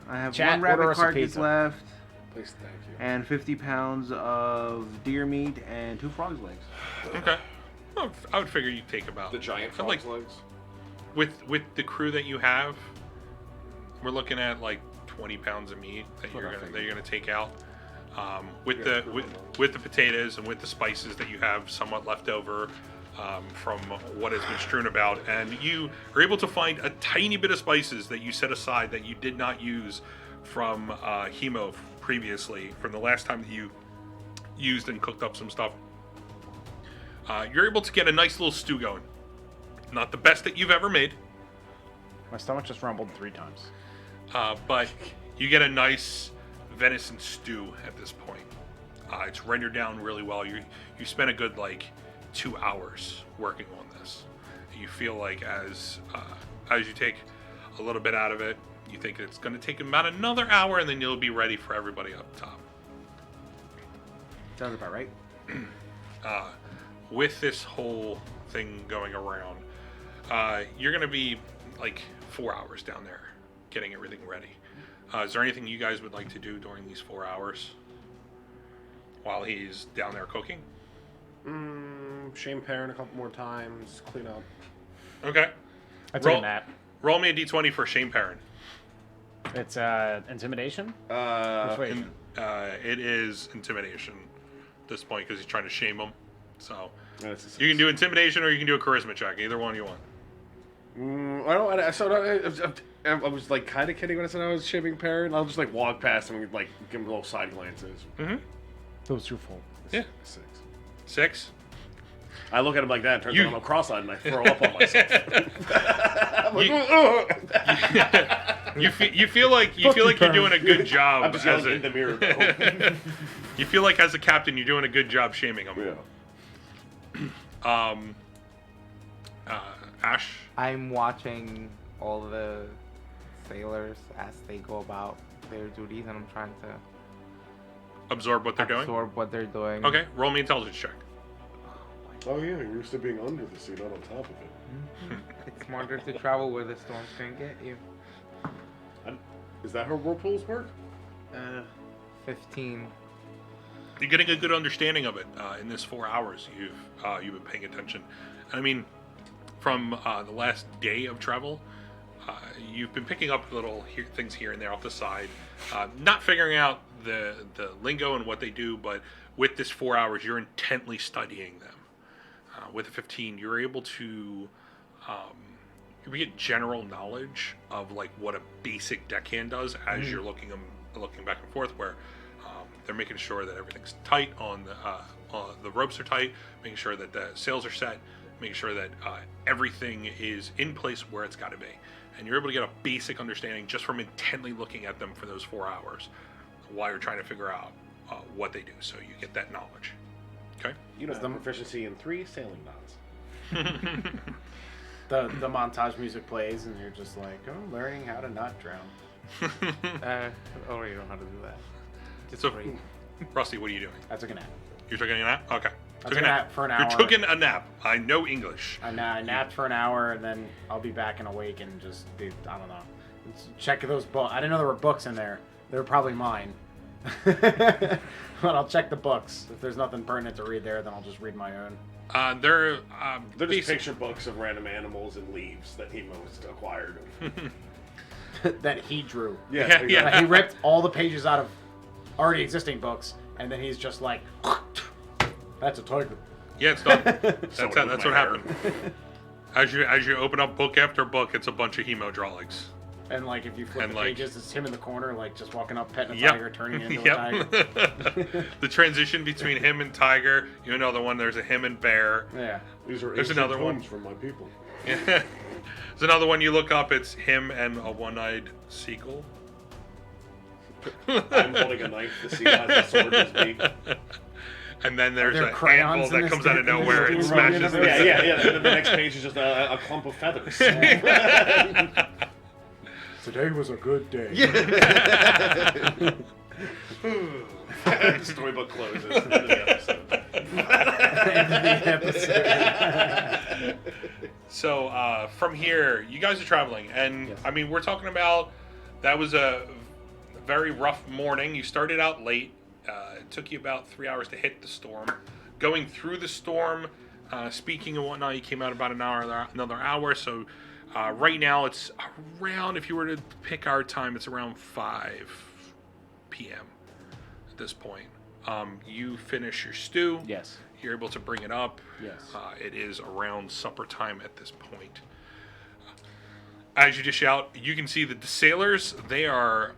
S6: I have
S2: Chat,
S6: one
S2: order
S6: rabbit
S2: us a
S6: carcass
S2: pizza.
S6: left,
S1: Please, thank you.
S6: and 50 pounds of deer meat, and 2 frogs' legs.
S3: Okay. Well, I would figure you'd take about
S7: The giant
S3: I'm like-
S7: frog's legs.
S3: with the crew that you have. We're looking at 20 pounds of meat that you're gonna take out. With the potatoes and with the spices that you have somewhat left over from what has been strewn about, and you are able to find a tiny bit of spices that you set aside that you did not use from Hemo previously, from the last time that you used and cooked up some stuff. You're able to get a nice little stew going. Not the best that you've ever made,
S2: My stomach just rumbled 3 times.
S3: but you get a nice venison stew at this point. It's rendered down really well. You spent a good 2 hours working on this. You feel like as you take a little bit out of it, you think it's going to take about another hour, and then you'll be ready for everybody up top.
S6: Sounds about right.
S3: With this whole thing going around, you're going to be 4 hours down there getting everything ready. Is there anything you guys would like to do during these 4 hours while he's down there cooking?
S1: Shame Perrin a couple more times. Clean up.
S3: Okay.
S2: I took
S3: Roll-
S2: a nap.
S3: Roll me a d20 for Shame Perrin.
S2: It's intimidation?
S1: Uh,
S2: Persuasion.
S3: It is intimidation at this point because he's trying to shame him. So
S1: that's a
S3: you can do intimidation or you can do a charisma check. Either one you want.
S1: I don't. I was kind of kidding when I said I was shaming Perrin. I'll just walk past him and give him little side glances.
S3: Mm-hmm.
S2: That was your fault.
S3: Yeah.
S1: 6.
S3: 6.
S1: I look at him like that, and turns
S3: You-
S1: around, I'm cross-eyed, and I throw up on myself. I'm like,
S3: You-
S1: "Ugh."
S3: You feel like you're doing a good job
S1: I'm just
S3: as
S1: yelling in the
S3: a,
S1: mirror. Though.
S3: you feel like as a captain you're doing a good job shaming him.
S1: Yeah.
S3: Ash.
S5: I'm watching all the sailors as they go about their duties, and I'm trying to
S3: Absorb what they're doing.
S5: absorb what they're doing.
S3: Okay, roll me intelligence check.
S1: Oh yeah, you're used to being under the sea, not on top of it.
S5: It's smarter to travel where the storms can get you.
S1: Is that how whirlpools work?
S5: 15.
S3: You're getting a good understanding of it in this 4 hours you've been paying attention. I mean, from the last day of travel, you've been picking up little things here and there off the side, not figuring out the lingo and what they do, but with this 4 hours, you're intently studying them. With a 15, you're able to you get general knowledge of like what a basic deckhand does as you're looking back and forth, where they're making sure that everything's tight on the ropes are tight, making sure that the sails are set, making sure that everything is in place where it's got to be. And you're able to get a basic understanding just from intently looking at them for those 4 hours while you're trying to figure out what they do. So you get that knowledge. Okay?
S7: You know, the proficiency in 3 sailing knots.
S2: The montage music plays, and you're just like, oh, learning how to not drown.
S5: I already know how to do that. Just
S3: So,
S5: wait.
S3: Rusty, what are you doing?
S2: I took a nap.
S3: You're taking a nap? Okay.
S2: I took a nap for an hour.
S3: You're taking a nap. I know English.
S2: I napped for an hour, and then I'll be back and awake and just be, I don't know. Check those books. I didn't know there were books in there. They were probably mine. But I'll check the books. If there's nothing pertinent to read there, then I'll just read my own.
S3: They're
S7: They're just
S3: basic-
S7: picture books of random animals and leaves that he most acquired.
S2: That he drew.
S3: Yeah.
S2: Like, he ripped all the pages out of already existing books, and then he's just like, that's a tiger.
S3: Yeah, it's done. That's
S7: Someone
S3: what
S7: with my
S3: happened. As you open up book after book, it's a bunch of hemo drawings.
S2: And like if you flip
S3: And,
S2: the
S3: like-
S2: pages, it's him in the corner, like just walking up, petting a
S3: Yep.
S2: tiger, turning into a tiger.
S3: The transition between him and tiger. You know the one. There's a him and bear.
S2: Yeah.
S1: These are
S3: There's
S1: ancient
S3: another one.
S1: poems from my people.
S3: There's another one you look up. It's him and a one-eyed seagull.
S7: I'm holding a knife. The sea has a sword in his beak.
S3: And then there's
S2: there
S3: an
S2: crayons
S3: anvil
S2: in
S3: that
S2: this
S3: comes out of
S2: thing?
S3: nowhere and
S2: Is there
S3: smashes.
S2: rolling in
S7: Yeah. The next page is just a clump of feathers.
S2: Today was a good day.
S7: Storybook closes. End of the episode.
S2: End of the episode.
S3: So from here, you guys are traveling, and
S2: Yes.
S3: I mean, we're talking about that was a very rough morning. You started out late. It took you about 3 hours to hit the storm. Going through the storm, speaking and whatnot, you came out about another hour. So right now, it's around. If you were to pick our time, it's around 5 p.m. at this point. You finish your stew.
S2: Yes.
S3: You're able to bring it up.
S2: Yes.
S3: It is around supper time at this point. As you dish out, you can see that the sailors, they are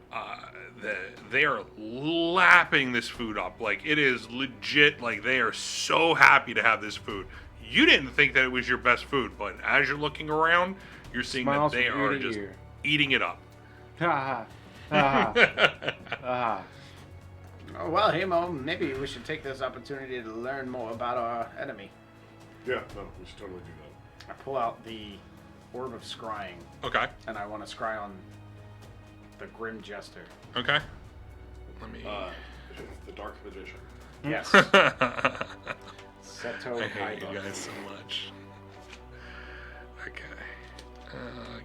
S3: lapping this food up. Like, it is legit. Like, they are so happy to have this food. You didn't think that it was your best food, but as you're looking around, you're seeing
S5: Smiles
S3: that they
S5: from
S3: are
S5: ear to
S3: just
S5: ear.
S3: eating it up.
S5: Ha ha. Ha.
S2: Oh, well, hey, Mom, maybe we should take this opportunity to learn more about our enemy.
S1: Yeah, no, we should totally do that.
S2: I pull out the Orb of Scrying,
S3: Okay.
S2: and I want to scry on the Grim Jester.
S3: Okay. Let me.
S7: The Dark Magician.
S2: Yes.
S3: I
S2: Seto
S3: hate you
S2: Kaiba.
S3: guys so much. Okay.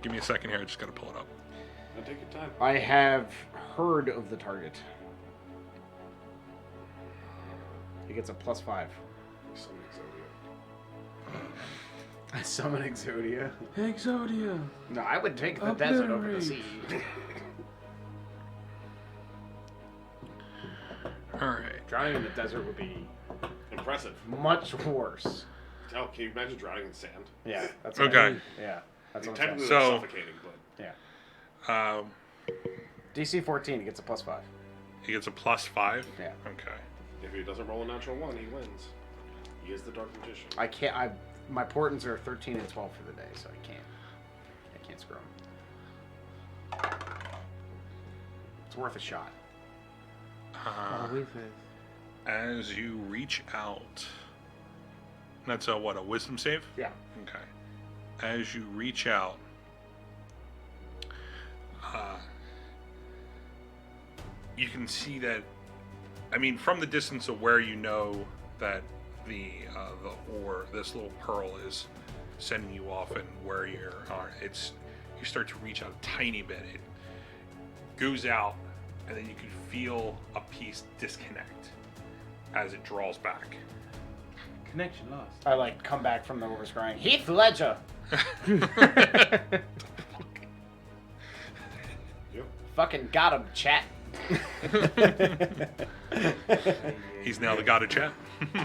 S3: Give me a second here. I just gotta pull it up.
S7: Now take your time.
S2: I have heard of the target. He gets a +5.
S1: Some Exodia.
S2: I summon Exodia.
S4: Exodia.
S2: No, I would take the desert over the sea.
S3: All right.
S2: Drowning in the desert would be
S7: Impressive.
S2: much worse.
S7: Oh, can you imagine drowning in sand?
S2: Yeah, that's
S3: Okay.
S2: I mean. Yeah, that's what I'm
S7: Technically,
S2: saying.
S3: So-
S7: that's suffocating, but
S2: Yeah.
S3: Um,
S2: DC 14 gets a +5.
S3: he gets a +5.
S2: Yeah.
S3: Okay.
S7: if he doesn't roll a natural 1, he wins. He is the Dark Magician.
S2: I can't. My portents are 13 and 12 for the day, so I can't screw them. It's worth a shot.
S5: Always is.
S3: As you reach out, that's a wisdom save?
S2: Yeah.
S3: Okay. As you reach out, you can see that. I mean, from the distance of where you know that the ore, this little pearl, is sending you off, and where you are, you start to reach out a tiny bit. It goes out, and then you can feel a piece disconnect as it draws back.
S6: Connection lost.
S2: I like come back from the overscrying. Heath Ledger. Fucking got him, chat.
S3: He's now the god of chat.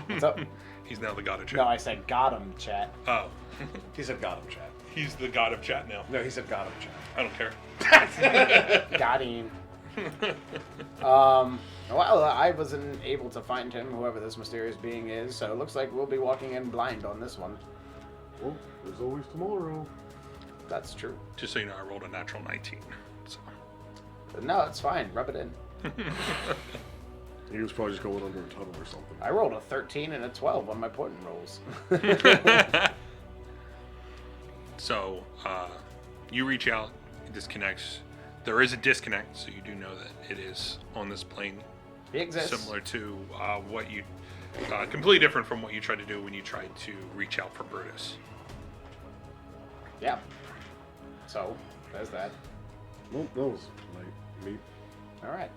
S2: What's up?
S3: He's now the god of chat.
S2: No, I said got him, chat.
S3: Oh.
S1: He said got him, chat.
S3: He's the god of chat now.
S1: No, he said got him, chat.
S3: I don't care.
S2: Got him. Well, I wasn't able to find him, whoever this mysterious being is, so it looks like we'll be walking in blind on this one.
S1: Well, there's always tomorrow.
S2: That's true.
S3: Just so you know, I rolled a natural 19. So.
S2: No, it's fine. Rub it in.
S1: He was probably just going under a tunnel or something.
S2: I rolled a 13 and a 12 on my pointing rolls.
S3: So, you reach out, it disconnects. There is a disconnect, so you do know that it is on this plane.
S2: He exists.
S3: Similar to what you, completely different from what you tried to do when you tried to reach out for Brutus.
S2: Yeah. So, there's that.
S1: Well, that was like me.
S2: Alright.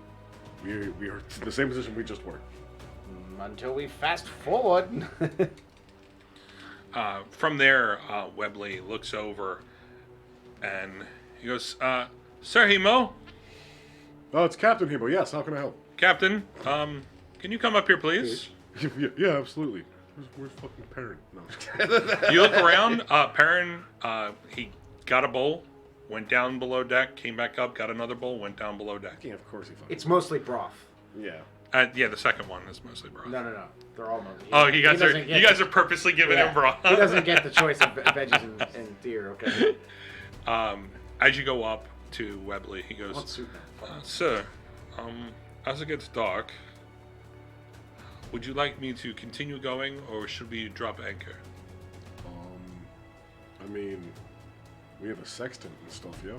S1: We are in the same position we just were.
S2: Until we fast forward.
S3: From there, Webley looks over and he goes, Sir Hemo?
S1: Oh, it's Captain Hebo. Yes, how can I help?
S3: Captain, can you come up here, please?
S1: Yeah, absolutely. Where's fucking Perrin? No.
S3: You look around, Perrin, he got a bowl, went down below deck, came back up, got another bowl, went down below deck.
S1: Yeah, of course he fucking.
S2: It's mostly broth.
S1: Yeah.
S3: Yeah, the second one is mostly broth.
S2: No. They're all mostly.
S3: Oh, you guys are purposely giving him broth.
S2: He doesn't get the choice of veggies and deer, okay?
S3: As you go up to Webley, he goes,
S2: What's soup?
S3: Sir, as it gets dark, would you like me to continue going, or should we drop anchor?
S1: I mean, we have a sextant and stuff, yeah?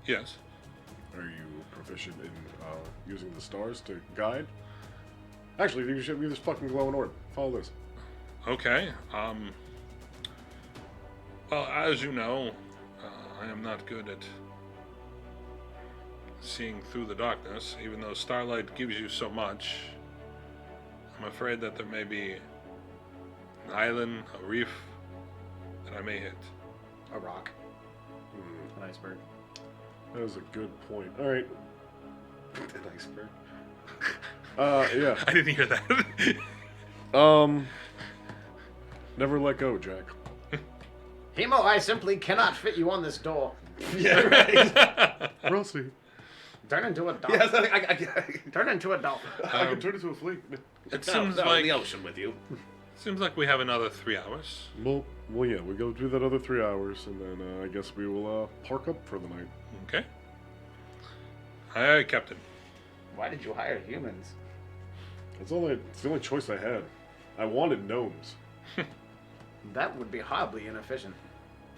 S3: Yes.
S1: Are you proficient in using the stars to guide? Actually, you should be this fucking glowing orb. Follow this.
S3: Okay. Well, as you know, I am not good at seeing through the darkness, even though starlight gives you so much. I'm afraid that there may be an island, a reef, that I may hit.
S2: A rock. An iceberg.
S1: That was a good point. All right.
S7: An iceberg.
S1: Yeah.
S3: I didn't hear that.
S1: Never let go, Jack.
S2: Hemo, I simply cannot fit you on this door.
S7: Yeah, right.
S1: We'll see.
S2: Turn into a dolphin.
S7: Yeah,
S2: Turn into a dolphin.
S1: I can turn into a flea.
S3: It seems like
S7: in the ocean with you.
S3: seems like we have another 3 hours.
S1: Well, yeah, we go do that other 3 hours, and then I guess we will park up for the night.
S3: Okay. Aye, Captain.
S2: Why did you hire humans?
S1: It's the only choice I had. I wanted gnomes.
S2: That would be horribly inefficient.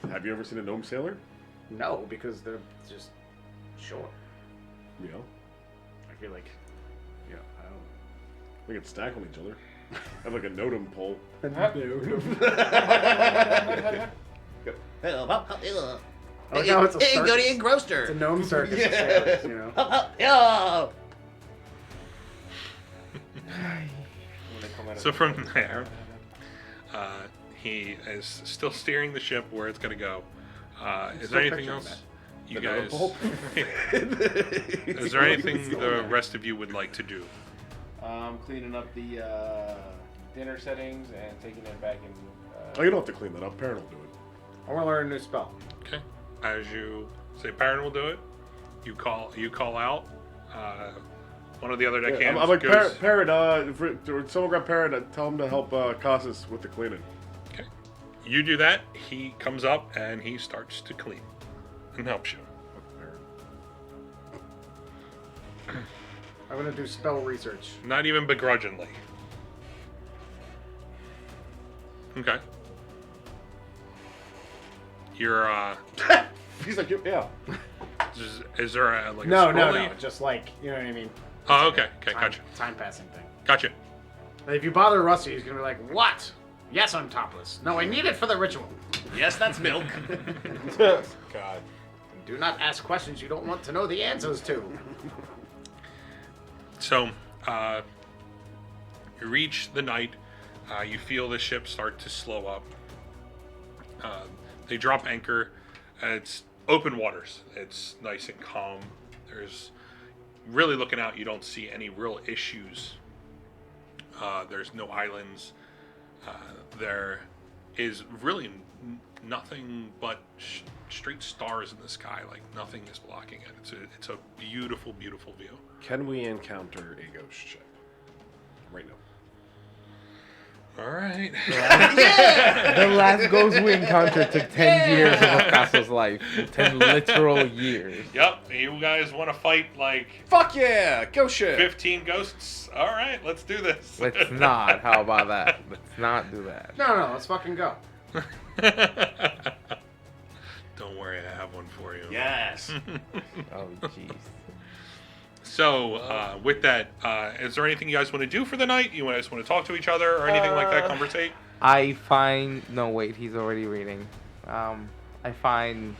S1: Have you ever seen a gnome sailor?
S2: No, because they're just short.
S1: Yeah.
S2: I feel like,
S1: Yeah, I don't. We can stack on each other. Have like a notum pole.
S2: I like how it's a circus.
S7: go to your grocer.
S2: It's a gnome circus of sailors, you know.
S7: Yeah.
S3: So from there, he is still steering the ship where it's going to go. Is there anything else you guys? Is there anything the rest of you would like to do?
S6: Cleaning up the dinner settings and taking it back and.
S1: Oh, you don't have to clean that up. Perrin will do it.
S2: I want to learn a new spell.
S3: Okay. As you say, Perrin will do it. You call out. One of the other deckhands
S1: I'm like,
S3: goes.
S1: Perrin, someone grab Perrin, tell him to help Casas with the cleaning.
S3: Okay. You do that. He comes up and he starts to clean and helps you.
S2: I'm gonna do spell research.
S3: Not even begrudgingly. Okay. You're
S1: He's like, yeah.
S3: Is there a like
S2: No,
S3: a
S2: no,
S3: scrolly?
S2: no. Just like, you know what I mean?
S3: Oh, okay, okay,
S2: Time,
S3: gotcha,
S2: time passing thing.
S3: gotcha.
S2: If you bother Rusty, he's gonna be like, "What? Yes, I'm topless. No, I need it for the ritual. Yes, that's milk.
S6: God.
S2: Do not ask questions you don't want to know the answers to."
S3: So, you reach the night. You feel the ship start to slow up. They drop anchor. It's open waters. It's nice and calm. There's really looking out. You don't see any real issues. There's no islands. There is really nothing but straight stars in the sky. Like nothing is blocking it. It's a beautiful, beautiful view.
S1: Can we encounter a ghost ship? Right now.
S3: All right.
S5: The last ghost we encountered took 10 years of Ocasso's life. 10 literal years.
S3: Yep. You guys want to fight like
S1: Fuck yeah! Ghost ship!
S3: 15 ghosts? All right, let's do this.
S5: Let's not. How about that? Let's not do that.
S2: No, let's fucking go.
S3: Don't worry, I have one for you.
S1: Yes!
S5: Oh, jeez.
S3: So, with that, is there anything you guys want to do for the night? You guys want to talk to each other or anything like that? Conversate?
S5: I find... No, wait. He's already reading. I find...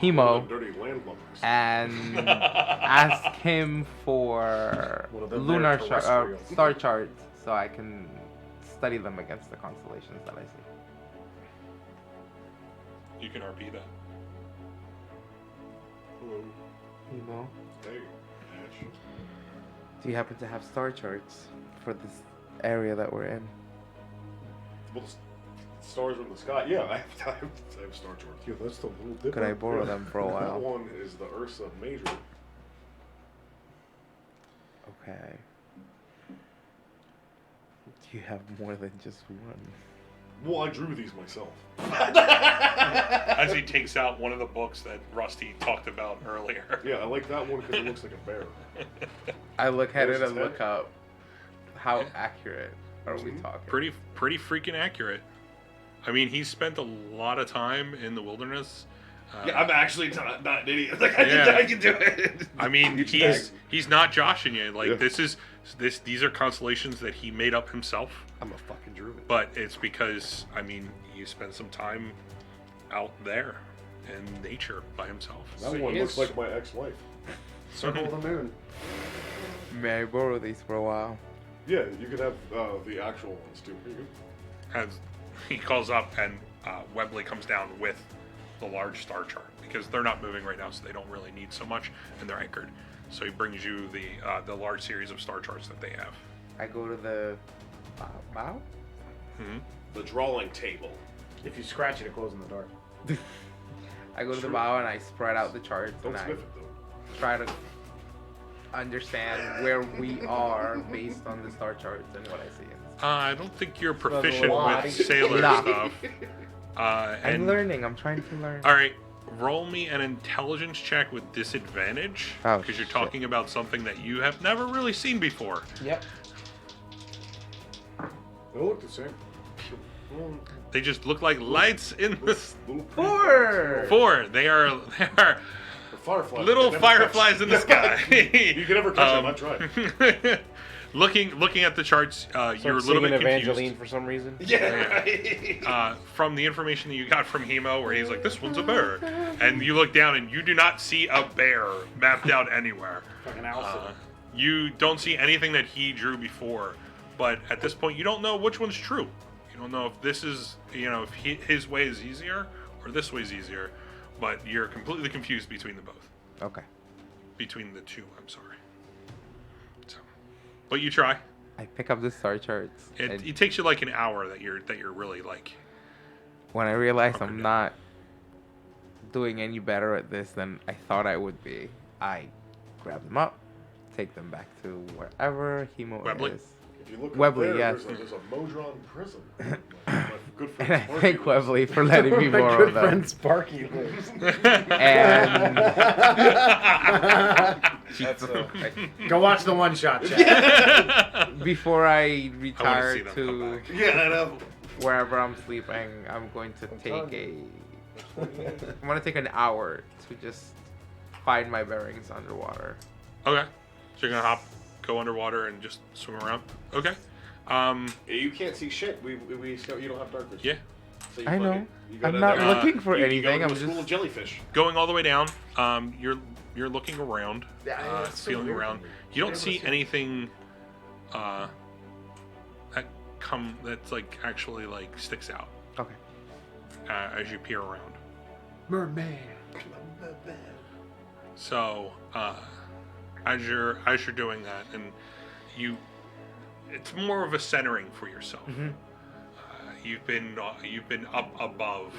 S5: Hemo
S1: Dirty landlubbers.
S5: and ask him for
S2: One of them
S5: lunar
S2: there terrestrials.
S5: star charts so I can study them against the constellations that I see.
S3: You can RP that.
S5: Hemo,
S1: Hey, Ash.
S5: do you happen to have star charts for this area that we're in?
S1: Well, the stars are in the sky. Yeah, I have star charts. Yeah, that's the little different.
S5: Could I borrow them for a
S1: That
S5: while?
S1: one is the Ursa Major.
S5: Okay. Do you have more than just one?
S1: Well, I drew these myself.
S3: As he takes out one of the books that Rusty talked about earlier.
S1: Yeah, I like that one because it looks like a bear.
S5: I look at
S1: There's
S5: it and
S1: his
S5: look up. How accurate are we talking?
S3: Pretty freaking accurate. I mean, he spent a lot of time in the wilderness.
S7: Yeah, I'm actually not an idiot. Like,
S3: Yeah.
S7: I can do it.
S3: I mean, he's not joshing you. Like
S1: Yeah.
S3: these are constellations that he made up himself.
S1: I'm a fucking druid.
S3: But it's because, I mean, you spent some time out there in nature by himself.
S1: That one looks like my ex-wife.
S2: Circle of the moon.
S5: May I borrow these for a while?
S1: Yeah, you could have the actual ones too. Here you go.
S3: As he calls up and Webley comes down with the large star chart because they're not moving right now, so they don't really need so much, and they're anchored. So he brings you the large series of star charts that they have.
S5: I go to the bow?
S1: The drawing table.
S2: If you scratch it, it glows in the dark.
S5: I go to the
S1: True.
S5: bow and I spread out the charts
S1: Don't
S5: and I
S1: sniff it though.
S5: try to understand where we are based on the star charts and what I see.
S3: I don't think you're proficient
S2: lot.
S3: with sailor
S5: Nah.
S3: stuff.
S5: I'm
S3: And
S5: learning. I'm trying to learn.
S3: all right, roll me an intelligence check with disadvantage
S5: Oh,
S3: because you're
S5: shit.
S3: talking about something that you have never really seen before.
S5: Yep.
S1: They look the same.
S3: They just look like lights in the
S1: Little
S3: 4. They are
S1: The fireflies.
S3: little
S1: They never
S3: fireflies
S1: catch.
S3: in the sky.
S1: You can never catch them. I tried.
S3: looking at the charts, you're a little bit
S6: Evangeline
S3: confused.
S6: for some reason.
S7: Yeah.
S3: From the information that you got from Hemo, where he's like, "This one's a bear," and you look down and you do not see a bear mapped out anywhere.
S2: Fucking Alcid.
S3: You don't see anything that he drew before, but at this point, you don't know which one's true. You don't know if this is, if his way is easier or this way is easier, but you're completely confused between the both.
S5: Okay.
S3: Between the two, I'm sorry. So, but you try.
S5: I pick up the star charts. and
S3: It takes you like an hour that you're really like.
S5: when I realize
S3: Okay.
S5: I'm not doing any better at this than I thought I would be, I grab them up, take them back to wherever Hemo
S3: Webley?
S5: is.
S1: If you look
S5: Webley,
S1: up there,
S5: yes.
S1: there's a Modron prism. My good friend
S5: And I
S1: Sparky
S5: thank
S1: lives.
S5: Webley for letting me
S2: My
S5: borrow
S2: good
S5: them.
S2: friend Sparky lives.
S5: And
S6: That's
S2: Go watch the one shot, chat.
S5: before I
S3: I want
S5: retire
S3: to see them come
S5: to
S3: back.
S7: Yeah, I know.
S5: wherever I'm sleeping, I'm going to take a I'm gonna take an hour to just find my bearings underwater.
S3: Okay. So you're gonna go underwater and just swim around. Okay.
S1: You can't see shit. You don't have dark vision.
S3: Yeah.
S1: So you
S5: I know.
S1: fucking- you go
S5: I'm
S1: down
S5: not
S1: there,
S5: looking for
S1: you
S5: anything.
S1: go
S5: I'm
S1: to a school
S5: just.
S1: of jellyfish.
S3: Going all the way down. You're looking around.
S2: Yeah, it's so
S3: feeling
S2: weird.
S3: around. You don't see anything. That's like actually like sticks out
S5: Okay.
S3: as you peer around.
S2: Merman.
S3: So as you're doing that, and it's more of a centering for yourself. You've been up above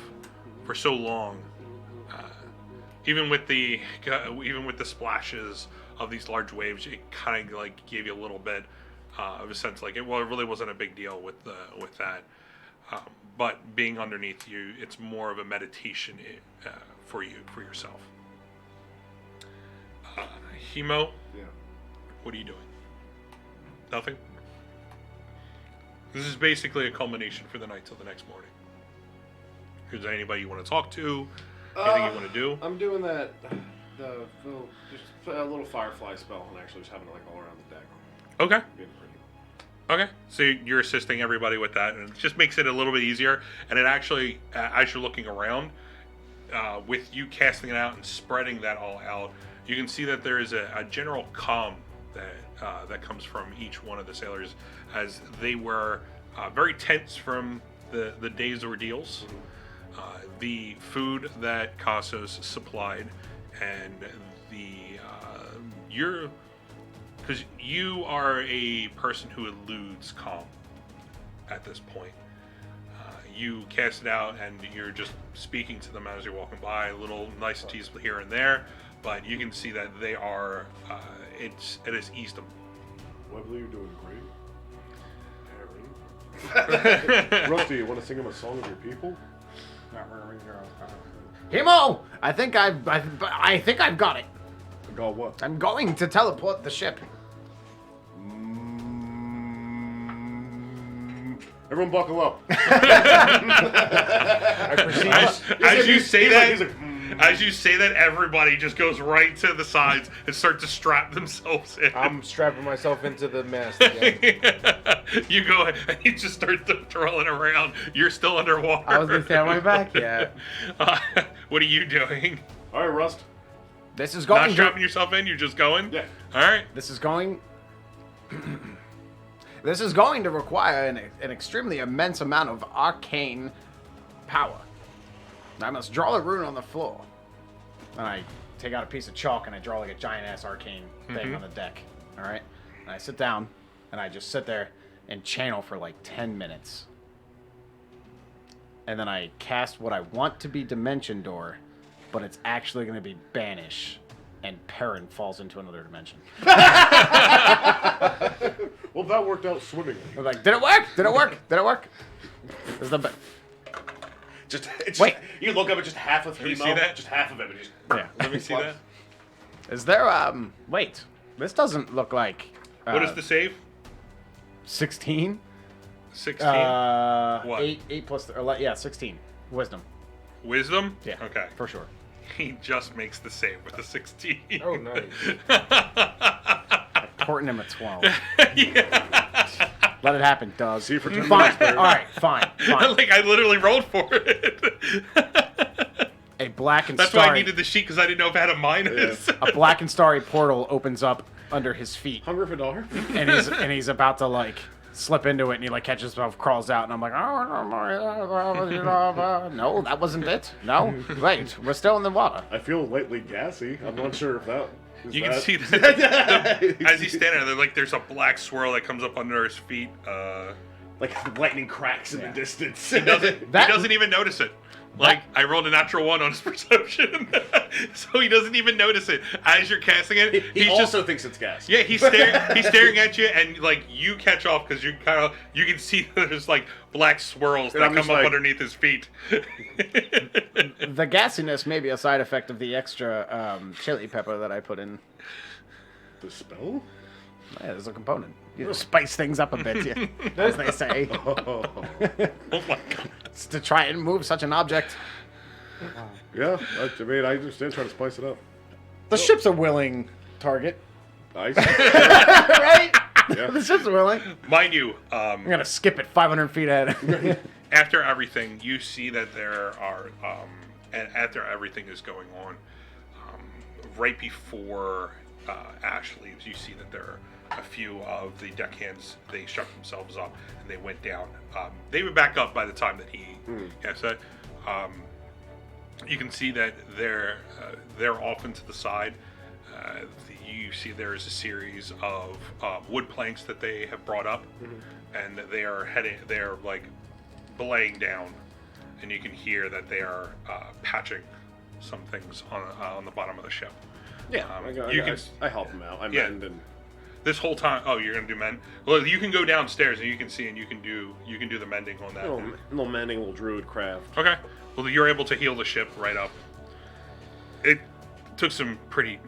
S3: for so long. Even with the splashes of these large waves, it kind of like gave you a little bit of a sense like it really wasn't a big deal with that. But being underneath you, it's more of a meditation for yourself. Hemo,
S1: Yeah.
S3: what are you doing? Nothing? This is basically a culmination for the night till the next morning. Is there anybody you want to talk to? Anything you want to do?
S1: I'm doing that. Just a little firefly spell and actually just having it like all around the deck.
S3: Okay.
S1: Being pretty.
S3: Okay. So you're assisting everybody with that, and it just makes it a little bit easier. And it actually, as you're looking around, with you casting it out and spreading that all out, you can see that there is a general calm that comes from each one of the sailors, as they were very tense from the day's ordeals. The food that Cassos supplied, and because you are a person who eludes calm at this point. You cast it out, and you're just speaking to them as you're walking by, little niceties here and there, but you can see that they are. It has eased them.
S1: Webley, you're doing great. Rusty, you want to sing him a song of your people?
S2: Hemo! I think I've got it.
S1: Got what?
S2: I'm going to teleport the ship.
S1: Everyone buckle up.
S3: As you say that,
S1: he's like,
S3: as you say that, everybody just goes right to the sides and start to strap themselves in.
S6: I'm strapping myself into the mast again.
S3: You go and you just start twirling around. You're still underwater.
S5: I was gonna say on my back, yeah.
S3: What are you doing?
S1: all right, Rust.
S2: This is
S3: Not
S2: going to
S3: strapping yourself in. You're just going.
S1: Yeah.
S3: All right.
S2: This is going to require an extremely immense amount of arcane power. I must draw a rune on the floor. And I take out a piece of chalk and I draw like a giant ass arcane thing on the deck. Alright? And I sit down and I just sit there and channel for like 10 minutes. And then I cast what I want to be Dimension Door, but it's actually going to be Banish. And Perrin falls into another dimension.
S1: Well, that worked out swimmingly.
S2: I was like, did it work? Did it work? Did it work? This is the Wait.
S1: You look up at just half of
S3: Let me
S1: Hemo,
S3: see that.
S1: just half of it, and just
S2: Yeah.
S3: Let me see that.
S2: Is there, wait. This doesn't look like,
S3: What is the save?
S2: 16?
S3: 16. What?
S2: 8 plus, 16. Wisdom.
S3: Wisdom?
S2: Yeah.
S3: Okay.
S2: For sure.
S3: He just makes the save with a 16.
S6: Oh, nice.
S2: Porting him at 12.
S3: Yeah.
S2: Let it happen, Doug.
S1: See for 10
S2: Fine.
S1: minutes, Barry.
S2: All right, fine.
S3: Like, I literally rolled for it.
S2: A black and
S3: That's why I
S2: starry,
S3: needed the sheet, because I didn't know if it had a minus.
S2: a black and starry portal opens up under his feet,
S1: Hunger for dollar.
S2: and he's about to like slip into it, and he like catches himself, crawls out, and I'm like, no, that wasn't it. No, wait, we're still in the water.
S1: I feel lightly gassy. I'm not sure if that. Is
S3: You can
S1: that...
S3: see that as he's standing there, like there's a black swirl that comes up under his feet.
S1: like lightning cracks in the distance.
S3: He doesn't even notice it. Like, I rolled a natural 1 on his perception, so he doesn't even notice it. As you're casting it,
S1: He
S3: he's
S1: also
S3: just
S1: thinks it's gas.
S3: yeah, he's staring at you, and like you catch off because you can see there's like black swirls
S1: And
S3: that
S1: I'm
S3: come
S1: just
S3: up
S1: like-
S3: underneath his feet.
S2: The gassiness may be a side effect of the extra chili pepper that I put in.
S1: The spell?
S2: Yeah, there's a component. You know, spice things up a bit, yeah, as they say.
S1: Oh.
S3: Oh my god!
S2: It's to try and move such an object.
S1: Yeah, I mean, I understand trying to spice it up.
S2: The ship's a willing target.
S1: Nice.
S2: Right?
S1: Yeah.
S2: The ship's willing.
S3: Mind you,
S2: I'm gonna skip it 500 feet ahead.
S3: after everything, you see that there are, and after everything is going on, right before Ash leaves, you see that there are a few of the deckhands. They shut themselves up and they went down. They were back up by the time that he got set. You can see that they're off into the side. You see there is a series of wood planks that they have brought up, and they are they're like belaying down, and you can hear that they are patching some things on the bottom of the ship.
S1: Yeah, I help him out. I mend and
S3: this whole time. Oh, you're gonna do mend? Well, you can go downstairs and you can see, and you can do the mending on that.
S1: little mending, little druid craft.
S3: Okay. Well, you're able to heal the ship right up. It took some pretty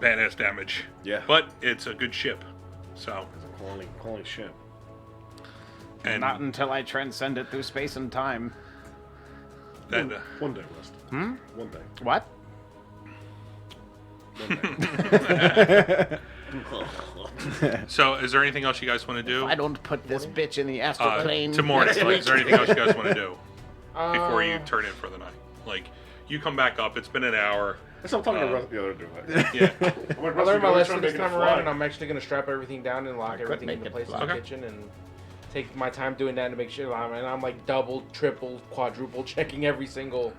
S3: badass damage.
S1: Yeah.
S3: But it's a good ship. So.
S1: It's a quality ship.
S3: And
S2: Not until I transcend it through space and time.
S3: that,
S1: One day, West. One day.
S2: What?
S3: so, is there anything else you guys want to do?
S2: I don't put this bitch in the astral plane.
S3: To morning. Is there anything else you guys want to do before you turn in for the night? Like, you come back up. It's been an hour.
S1: So I'm talking to the other dude.
S3: Yeah.
S6: I learned my lesson this time around, and I'm actually gonna strap everything down and lock everything
S2: make
S6: into
S2: it
S6: place in
S2: fly.
S6: the kitchen and take my time doing that to make sure I'm like double, triple, quadruple checking every single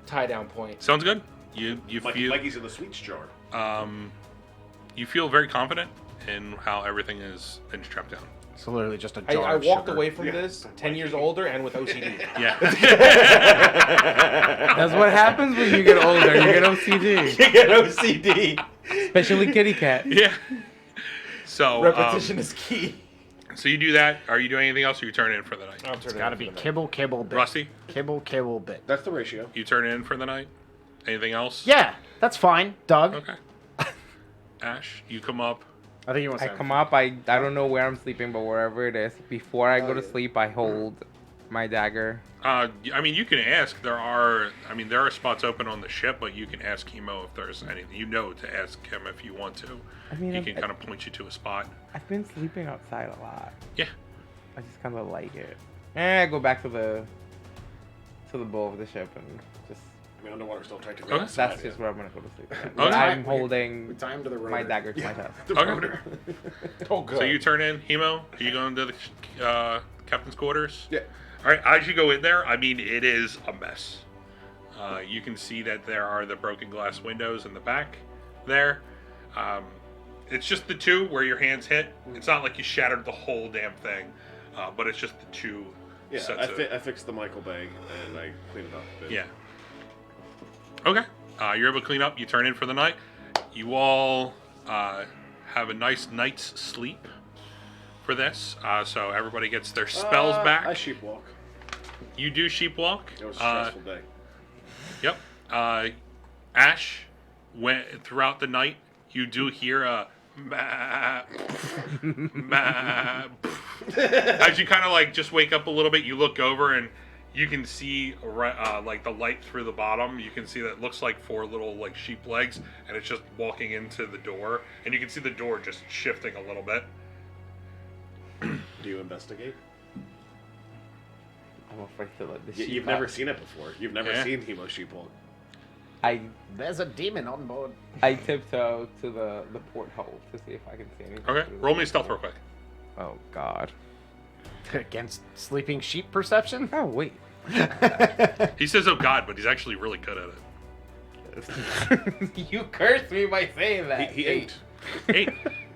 S6: tie down point.
S3: Sounds good. You feel
S1: like he's in the sweets jar.
S3: you feel very confident in how everything is been strapped down.
S2: It's literally just a
S6: I
S2: jar of
S6: walked
S2: sugar.
S6: away from this 10 years older and with OCD.
S3: Yeah.
S5: That's what happens when you get older. You get OCD.
S6: You get OCD.
S5: Especially kitty cat.
S3: Yeah. So
S6: Repetition is key.
S3: So you do that. Are you doing anything else, or you turn in for the night?
S2: It's gotta be kibble, kibble, bit.
S3: Rusty,
S2: Kibble, kibble, bit.
S1: That's the ratio.
S3: you turn in for the night. Anything else?
S2: Yeah, that's fine. Doug,
S3: Okay. Ash, you come up.
S2: I think you want
S5: I
S2: to
S5: come up. I don't know where I'm sleeping, but wherever it is, before I go to sleep, I hold my dagger.
S3: I mean, you can ask. There are spots open on the ship, but you can ask Hemo if there's anything. You know to ask him if you want to.
S5: I mean,
S3: He can kind of point you to a spot.
S5: I've been sleeping outside a lot.
S3: Yeah.
S5: I just kind of like it. I go back to the bow of the ship and just.
S1: I mean, underwater still technically.
S3: Okay.
S1: outside,
S5: That's just where I'm gonna go to sleep.
S3: Okay.
S5: I'm holding
S2: tie him to the rotor.
S5: my dagger to my chest.
S1: The
S3: Okay.
S1: rotor.
S6: Oh, good.
S3: So you turn in, Hemo. Are you going to the captain's quarters?
S1: Yeah.
S3: All right. As you go in there, I mean, it is a mess. You can see that there are the broken glass windows in the back there. It's just the two where your hands hit. It's not like you shattered the whole damn thing, but it's just the two
S1: Yeah,
S3: sets of...
S1: I fixed the Michael bag and I cleaned it up a bit.
S3: Yeah. Okay. You're able to clean up. You turn in for the night. You all have a nice night's sleep for this. So everybody gets their spells back.
S1: I sheepwalk.
S3: You do sheepwalk.
S1: It was a stressful day.
S3: Yep. Ash, throughout the night, you do hear a as you kind of like just wake up a little bit. You look over and you can see like the light through the bottom. You can see that it looks like 4 little like sheep legs, and it's just walking into the door. And you can see the door just shifting a little bit.
S1: Do you investigate?
S5: I'm afraid to let the sheep
S1: You've
S5: out.
S1: never seen it before. You've never
S3: Yeah.
S1: seen Hemo sheepwalk.
S2: There's a demon on board.
S5: I tiptoe to the porthole to see if I can see anything.
S3: Okay.
S5: through
S3: Roll
S5: the
S3: me stealth
S5: porthole.
S3: real quick.
S5: Oh God.
S2: Against sleeping sheep perception?
S5: Oh wait.
S3: He says, "Oh God," but he's actually really good at it.
S5: You cursed me by saying that.
S1: He ate.
S3: 8.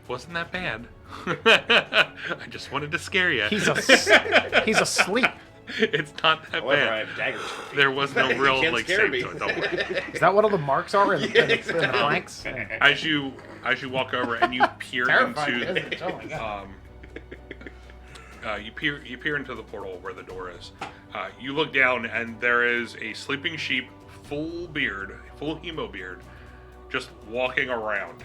S3: Wasn't that bad. I just wanted to scare you.
S2: He's asleep.
S3: It's not that
S1: However, I
S3: bad.
S1: have daggers for feet.
S3: There was no real
S1: can't
S3: like
S1: scare
S3: save
S1: me.
S3: to it. Don't worry.
S2: Is that what all the marks are in the planks?
S3: As you walk over and you peer
S2: Terrifying,
S3: into
S2: isn't it? Oh my God.
S3: you peer into the portal where the door is. You look down and there is a sleeping sheep, full beard, full Hemo beard, just walking around.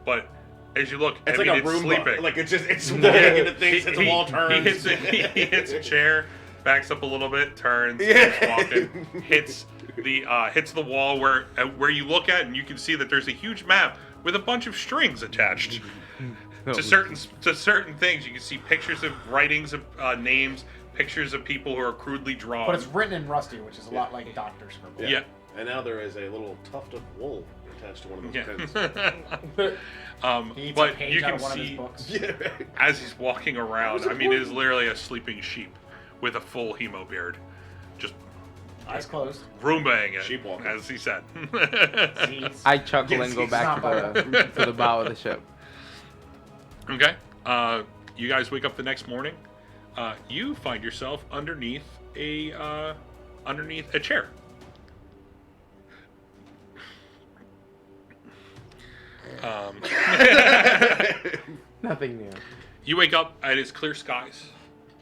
S3: But as you look,
S1: It's
S3: I mean,
S1: like a
S3: it's
S1: Roomba.
S3: sleeping.
S1: Like it's walking into things and the wall
S3: He
S1: turns.
S3: hits a chair, backs up a little bit, turns, keeps walking, hits hits the wall where you look at, and you can see that there's a huge map with a bunch of strings attached to certain things. You can see pictures of writings of names, pictures of people who are crudely drawn.
S2: But it's written in Rusty, which is a lot like Doctor Scribble.
S3: Yeah.
S7: And now there is a little tuft of wool attached to one of those pins.
S2: He eats a
S3: But
S2: page
S3: you
S2: out
S3: can
S2: of one of his
S3: see
S2: books.
S3: as he's walking around, I mean, it is literally a sleeping sheep with a full hemo beard, just
S2: Eyes closed.
S3: Roombaing it,
S7: Sheep walking.
S3: as he said.
S2: Seeds.
S5: I chuckle and go
S2: It's
S5: back
S2: not
S5: to the bow of the ship.
S3: Okay. You guys wake up the next morning. You find yourself underneath a chair.
S5: Nothing new.
S3: You wake up and it's clear skies.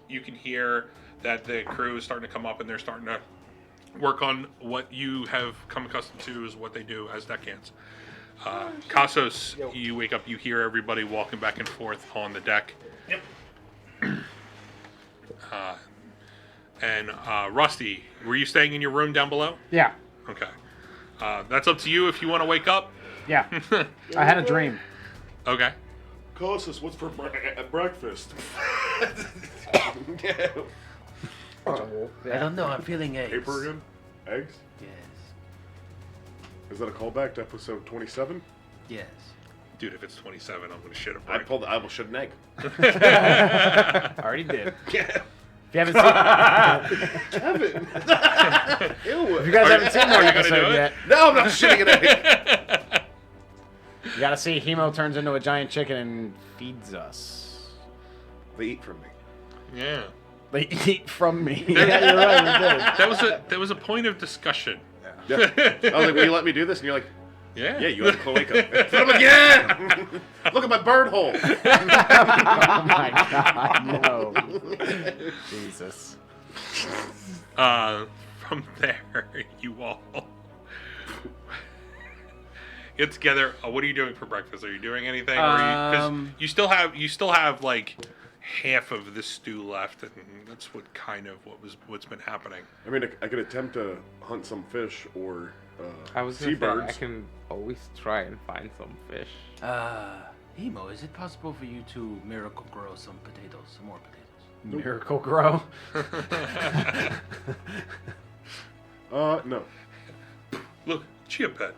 S3: You can hear that the crew is starting to come up and they're starting to work on what you have come accustomed to is what they do as deckhands. Kasos, you wake up, you hear everybody walking back and forth on the deck.
S2: Yep.
S3: And Rusty, were you staying in your room down below?
S2: Yeah.
S3: Okay. That's up to you if you want to wake up.
S2: Yeah. I had a dream.
S3: Okay.
S1: Colossus, what's for breakfast?
S4: I don't know. I'm feeling eggs.
S1: Paper again? Eggs?
S4: Yes.
S1: Is that a callback to episode 27?
S4: Yes.
S3: Dude, if it's 27, I'm going to shit a
S7: I
S3: brick.
S7: almost shit an egg.
S2: Already did.
S7: Yeah.
S2: If you haven't seen,
S7: Kevin. Ew.
S2: if you guys haven't seen that
S3: Are you gonna do
S2: episode
S3: it?
S2: yet,
S7: No, I'm not shitting an egg.
S2: you gotta see Hemo turns into a giant chicken and feeds us.
S7: They eat from me.
S3: Yeah.
S2: They eat from me. Yeah, you're right. We did.
S3: That was a point of discussion.
S7: Yeah. I was like, will you let me do this? And you're like,
S3: Yeah.
S7: yeah, you have a cloaca. And I'm like, yeah! Look at my bird hole.
S2: Oh my god, no. Jesus.
S3: From there, you all get together. What are you doing for breakfast? Are you doing anything? Because you still have like half of the stew left, and that's what's been happening.
S1: I mean, I could attempt to hunt some fish or
S5: I was gonna say, I
S1: seabirds.
S5: can always try and find some fish.
S4: Hemo, is it possible for you to miracle grow some potatoes, some more potatoes?
S2: Miracle Grow.
S1: No.
S3: Look, chia pet.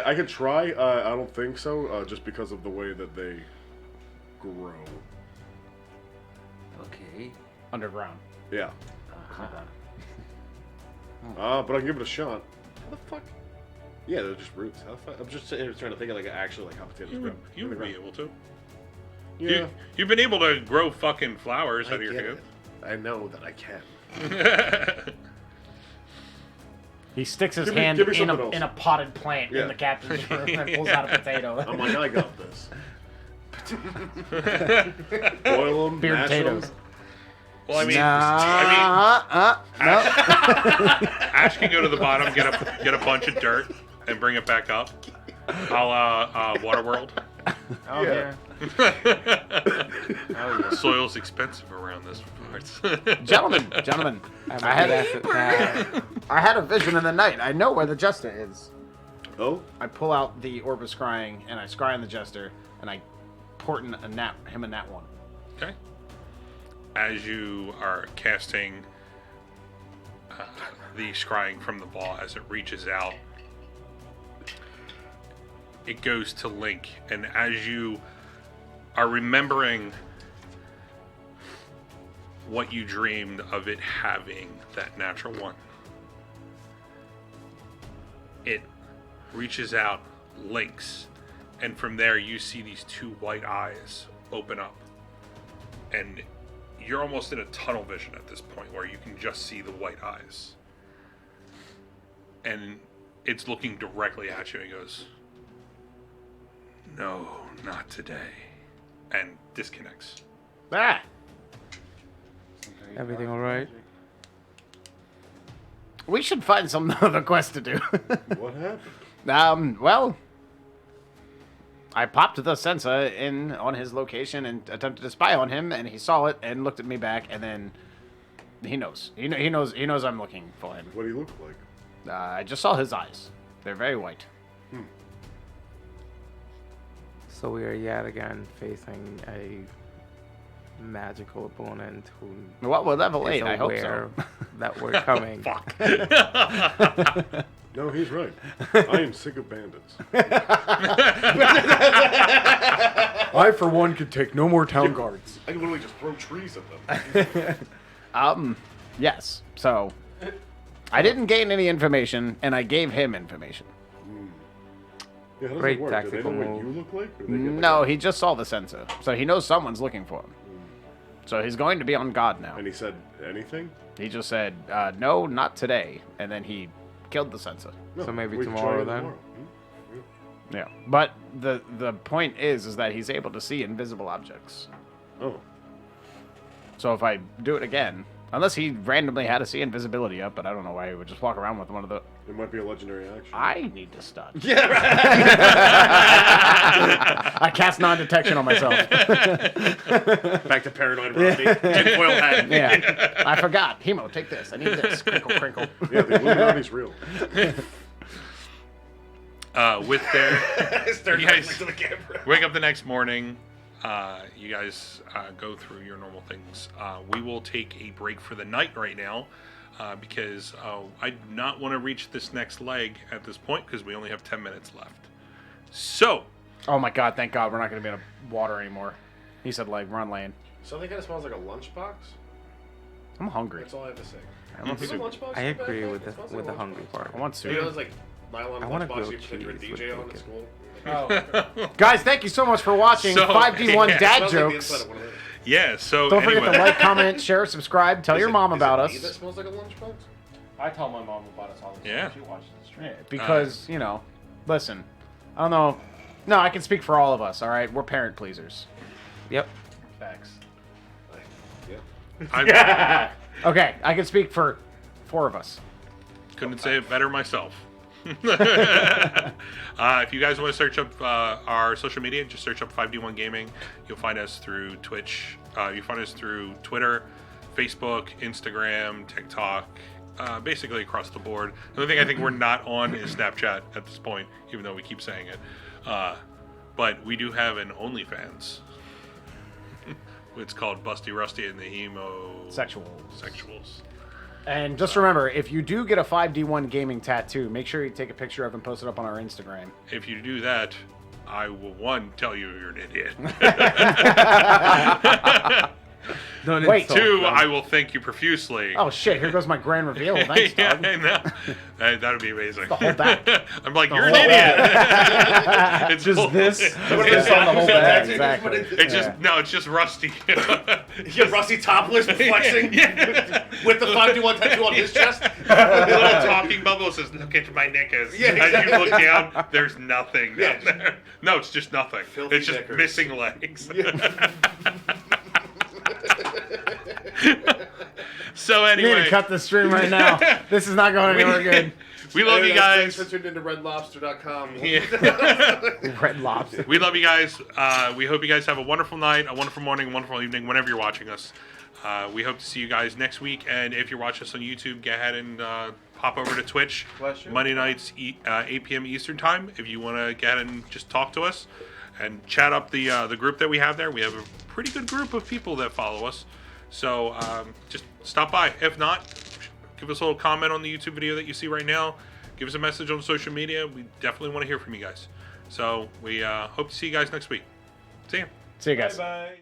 S1: I could try. I don't think so, just because of the way that they grow.
S4: Okay.
S2: Underground.
S1: Yeah.
S2: Uh-huh.
S1: But I can give it a shot.
S7: How the fuck? Yeah, they're just roots. How the fuck? I'm just sitting here trying to think of like actually like how potatoes grow.
S3: You would be able to.
S1: Yeah.
S3: You've been able to grow fucking flowers out of your
S7: get
S3: coop.
S7: it. I know that I can.
S2: He sticks his
S1: Give me-
S2: hand
S1: give me
S2: in
S1: something else.
S2: a potted plant
S1: Yeah.
S2: in the captain's room and pulls out a potato.
S1: I'm like, I got this. Boil them,
S2: Beer
S1: mash
S2: potatoes.
S1: 'em.
S3: Well, I mean,
S2: No.
S3: Ash can go to the bottom, get a bunch of dirt, and bring it back up. A la Waterworld.
S4: Oh,
S1: Yeah.
S3: Soil's expensive around this parts.
S2: Gentlemen,
S5: I'm
S2: I had
S5: a now.
S2: I had a vision in the night. I know where the jester is.
S1: Oh?
S2: I pull out the orb of scrying and I scry on the jester and I port him a nat one.
S3: Okay. As you are casting the scrying from the ball, as it reaches out, it goes to Link, and as you are remembering what you dreamed of it having that natural one, it reaches out, links, and from there you see these two white eyes open up, and you're almost in a tunnel vision at this point where you can just see the white eyes, and it's looking directly at you and goes, "No, not today," and disconnects.
S2: Ah!
S5: Everything all right?
S2: We should find some other quest to do.
S1: What happened?
S2: Well, I popped the sensor in on his location and attempted to spy on him, and he saw it and looked at me back, and then he knows. He knows I'm looking for him.
S1: What do you look like?
S2: I just saw his eyes. They're very white.
S5: So we are yet again facing a magical opponent who
S2: What will level
S5: is
S2: 8? I hope
S5: aware
S2: so.
S5: that we're coming.
S3: Fuck.
S1: No, he's right. I am sick of bandits.
S2: I, for one, could take no more town guards.
S1: I can literally just throw trees at them.
S2: Yes. So, I didn't gain any information, and I gave him information.
S1: Yeah, how does
S5: Great
S1: it work?
S5: tactical
S1: Do they know
S5: move.
S1: what you look like? Or they get
S2: No,
S1: like
S2: he just saw the sensor, so he knows someone's looking for him. So he's going to be on guard now.
S1: And he said anything?
S2: He just said, "No, not today," and then he killed the sensor.
S1: No,
S5: So maybe
S1: we can try
S5: tomorrow
S1: it
S5: then?
S1: tomorrow.
S2: Yeah, but the point is that he's able to see invisible objects.
S1: Oh.
S2: So if I do it again, unless he randomly had to see invisibility up, but I don't know why he would just walk around with one of the.
S1: It might be a legendary action.
S2: I need to start.
S7: Yeah, right.
S2: I cast non-detection on myself.
S1: Back to Paranoid Rodney. Tinfoil hat.
S2: Yeah, I forgot. Hemo, take this. I need this. Crinkle, crinkle.
S1: Yeah, the Illuminati's real.
S3: With their,
S7: Start
S3: you guys
S7: to the camera.
S3: wake up the next morning. You guys go through your normal things. We will take a break for the night right now because I do not want to reach this next leg at this point because we only have 10 minutes left. So,
S2: Oh my god, thank god we're not going to be in the water anymore. He said, like, run lane.
S7: Something kind of smells like a lunchbox.
S2: I'm hungry.
S7: That's all I have to say.
S2: I want
S7: Is a
S2: soup.
S7: lunchbox
S5: I
S7: in the
S5: agree
S7: backpack?
S5: with
S7: It
S5: the
S7: smells like a
S5: hungry
S7: lunchbox.
S5: part.
S2: I want
S7: You know,
S2: soup.
S7: those like nylon
S5: I want a
S7: lunchbox
S5: grilled
S7: you pretend you're a
S5: cheese with
S7: DJ on at
S5: bacon.
S7: school.
S2: Oh. Guys, thank you so much for watching
S3: So,
S2: 5D1
S3: yeah.
S2: Dad
S7: Smells like the inside
S2: Jokes.
S7: of one of those.
S3: yeah, so
S2: Don't forget
S3: anyway.
S2: to like, comment, share, subscribe, tell your mom about
S7: Is it me that
S2: us.
S7: smells like a lunchbox?
S4: I tell my mom about us all the time.
S3: Yeah.
S4: She watches the stream.
S2: Because, you know, listen, I don't know. No, I can speak for all of us, all right? We're parent pleasers.
S5: Yep.
S4: Facts.
S3: I
S2: Okay, I can speak for 4 of us.
S3: couldn't say it better myself. If you guys want to search up our social media, just search up 5D1 Gaming. You'll find us through Twitch. You'll find us through Twitter, Facebook, Instagram, TikTok, basically across the board. The only thing I think we're not on is Snapchat at this point, even though we keep saying it. But we do have an OnlyFans. It's called Busty Rusty and the Hemo
S2: Sexuals. And just remember, if you do get a 5D1 Gaming tattoo, make sure you take a picture of it and post it up on our Instagram.
S3: If you do that, I will, one, tell you you're an idiot.
S5: Don't
S2: Wait.
S5: insult
S3: 2,
S5: them.
S3: I will thank you profusely.
S2: Oh shit, here goes my grand reveal. Thanks,
S3: Yeah,
S2: Doug.
S3: I know. That would be amazing.
S2: The whole back.
S3: I'm like, you're an
S2: whole
S3: idiot. It's
S5: Just
S3: full-
S5: this.
S3: It's,
S5: Just on the whole bag.
S2: Exactly.
S3: it's just no, it's just rusty.
S7: Yeah, Rusty topless flexing
S3: Yeah.
S7: with the 5D1 tattoo on his chest.
S3: The little talking bubble says, "Look at my knickers."
S7: Yeah,
S3: As you look down, there's nothing down
S7: Yeah.
S3: there. No, it's just nothing.
S7: Filthy
S3: it's just
S7: knickers.
S3: missing legs. So
S2: You need
S3: anyway,
S2: to cut the stream right now. This is not going anywhere good.
S3: we love you
S7: Thanks
S3: guys.
S7: for tuning into redlobster.com.
S3: Yeah.
S2: Red Lobster.
S3: We love you guys. We hope you guys have a wonderful night, a wonderful morning, a wonderful evening, whenever you're watching us. We hope to see you guys next week. And if you're watching us on YouTube, go ahead and pop over to Twitch.
S6: Bless you.
S3: Monday nights, 8 p.m. Eastern time. If you want to get ahead and just talk to us and chat up the group that we have there. We have a pretty good group of people that follow us. So just stop by. If not, give us a little comment on the YouTube video that you see right now. Give us a message on social media. We definitely want to hear from you guys. So we hope to see you guys next week. See ya.
S2: See you guys.
S6: Bye.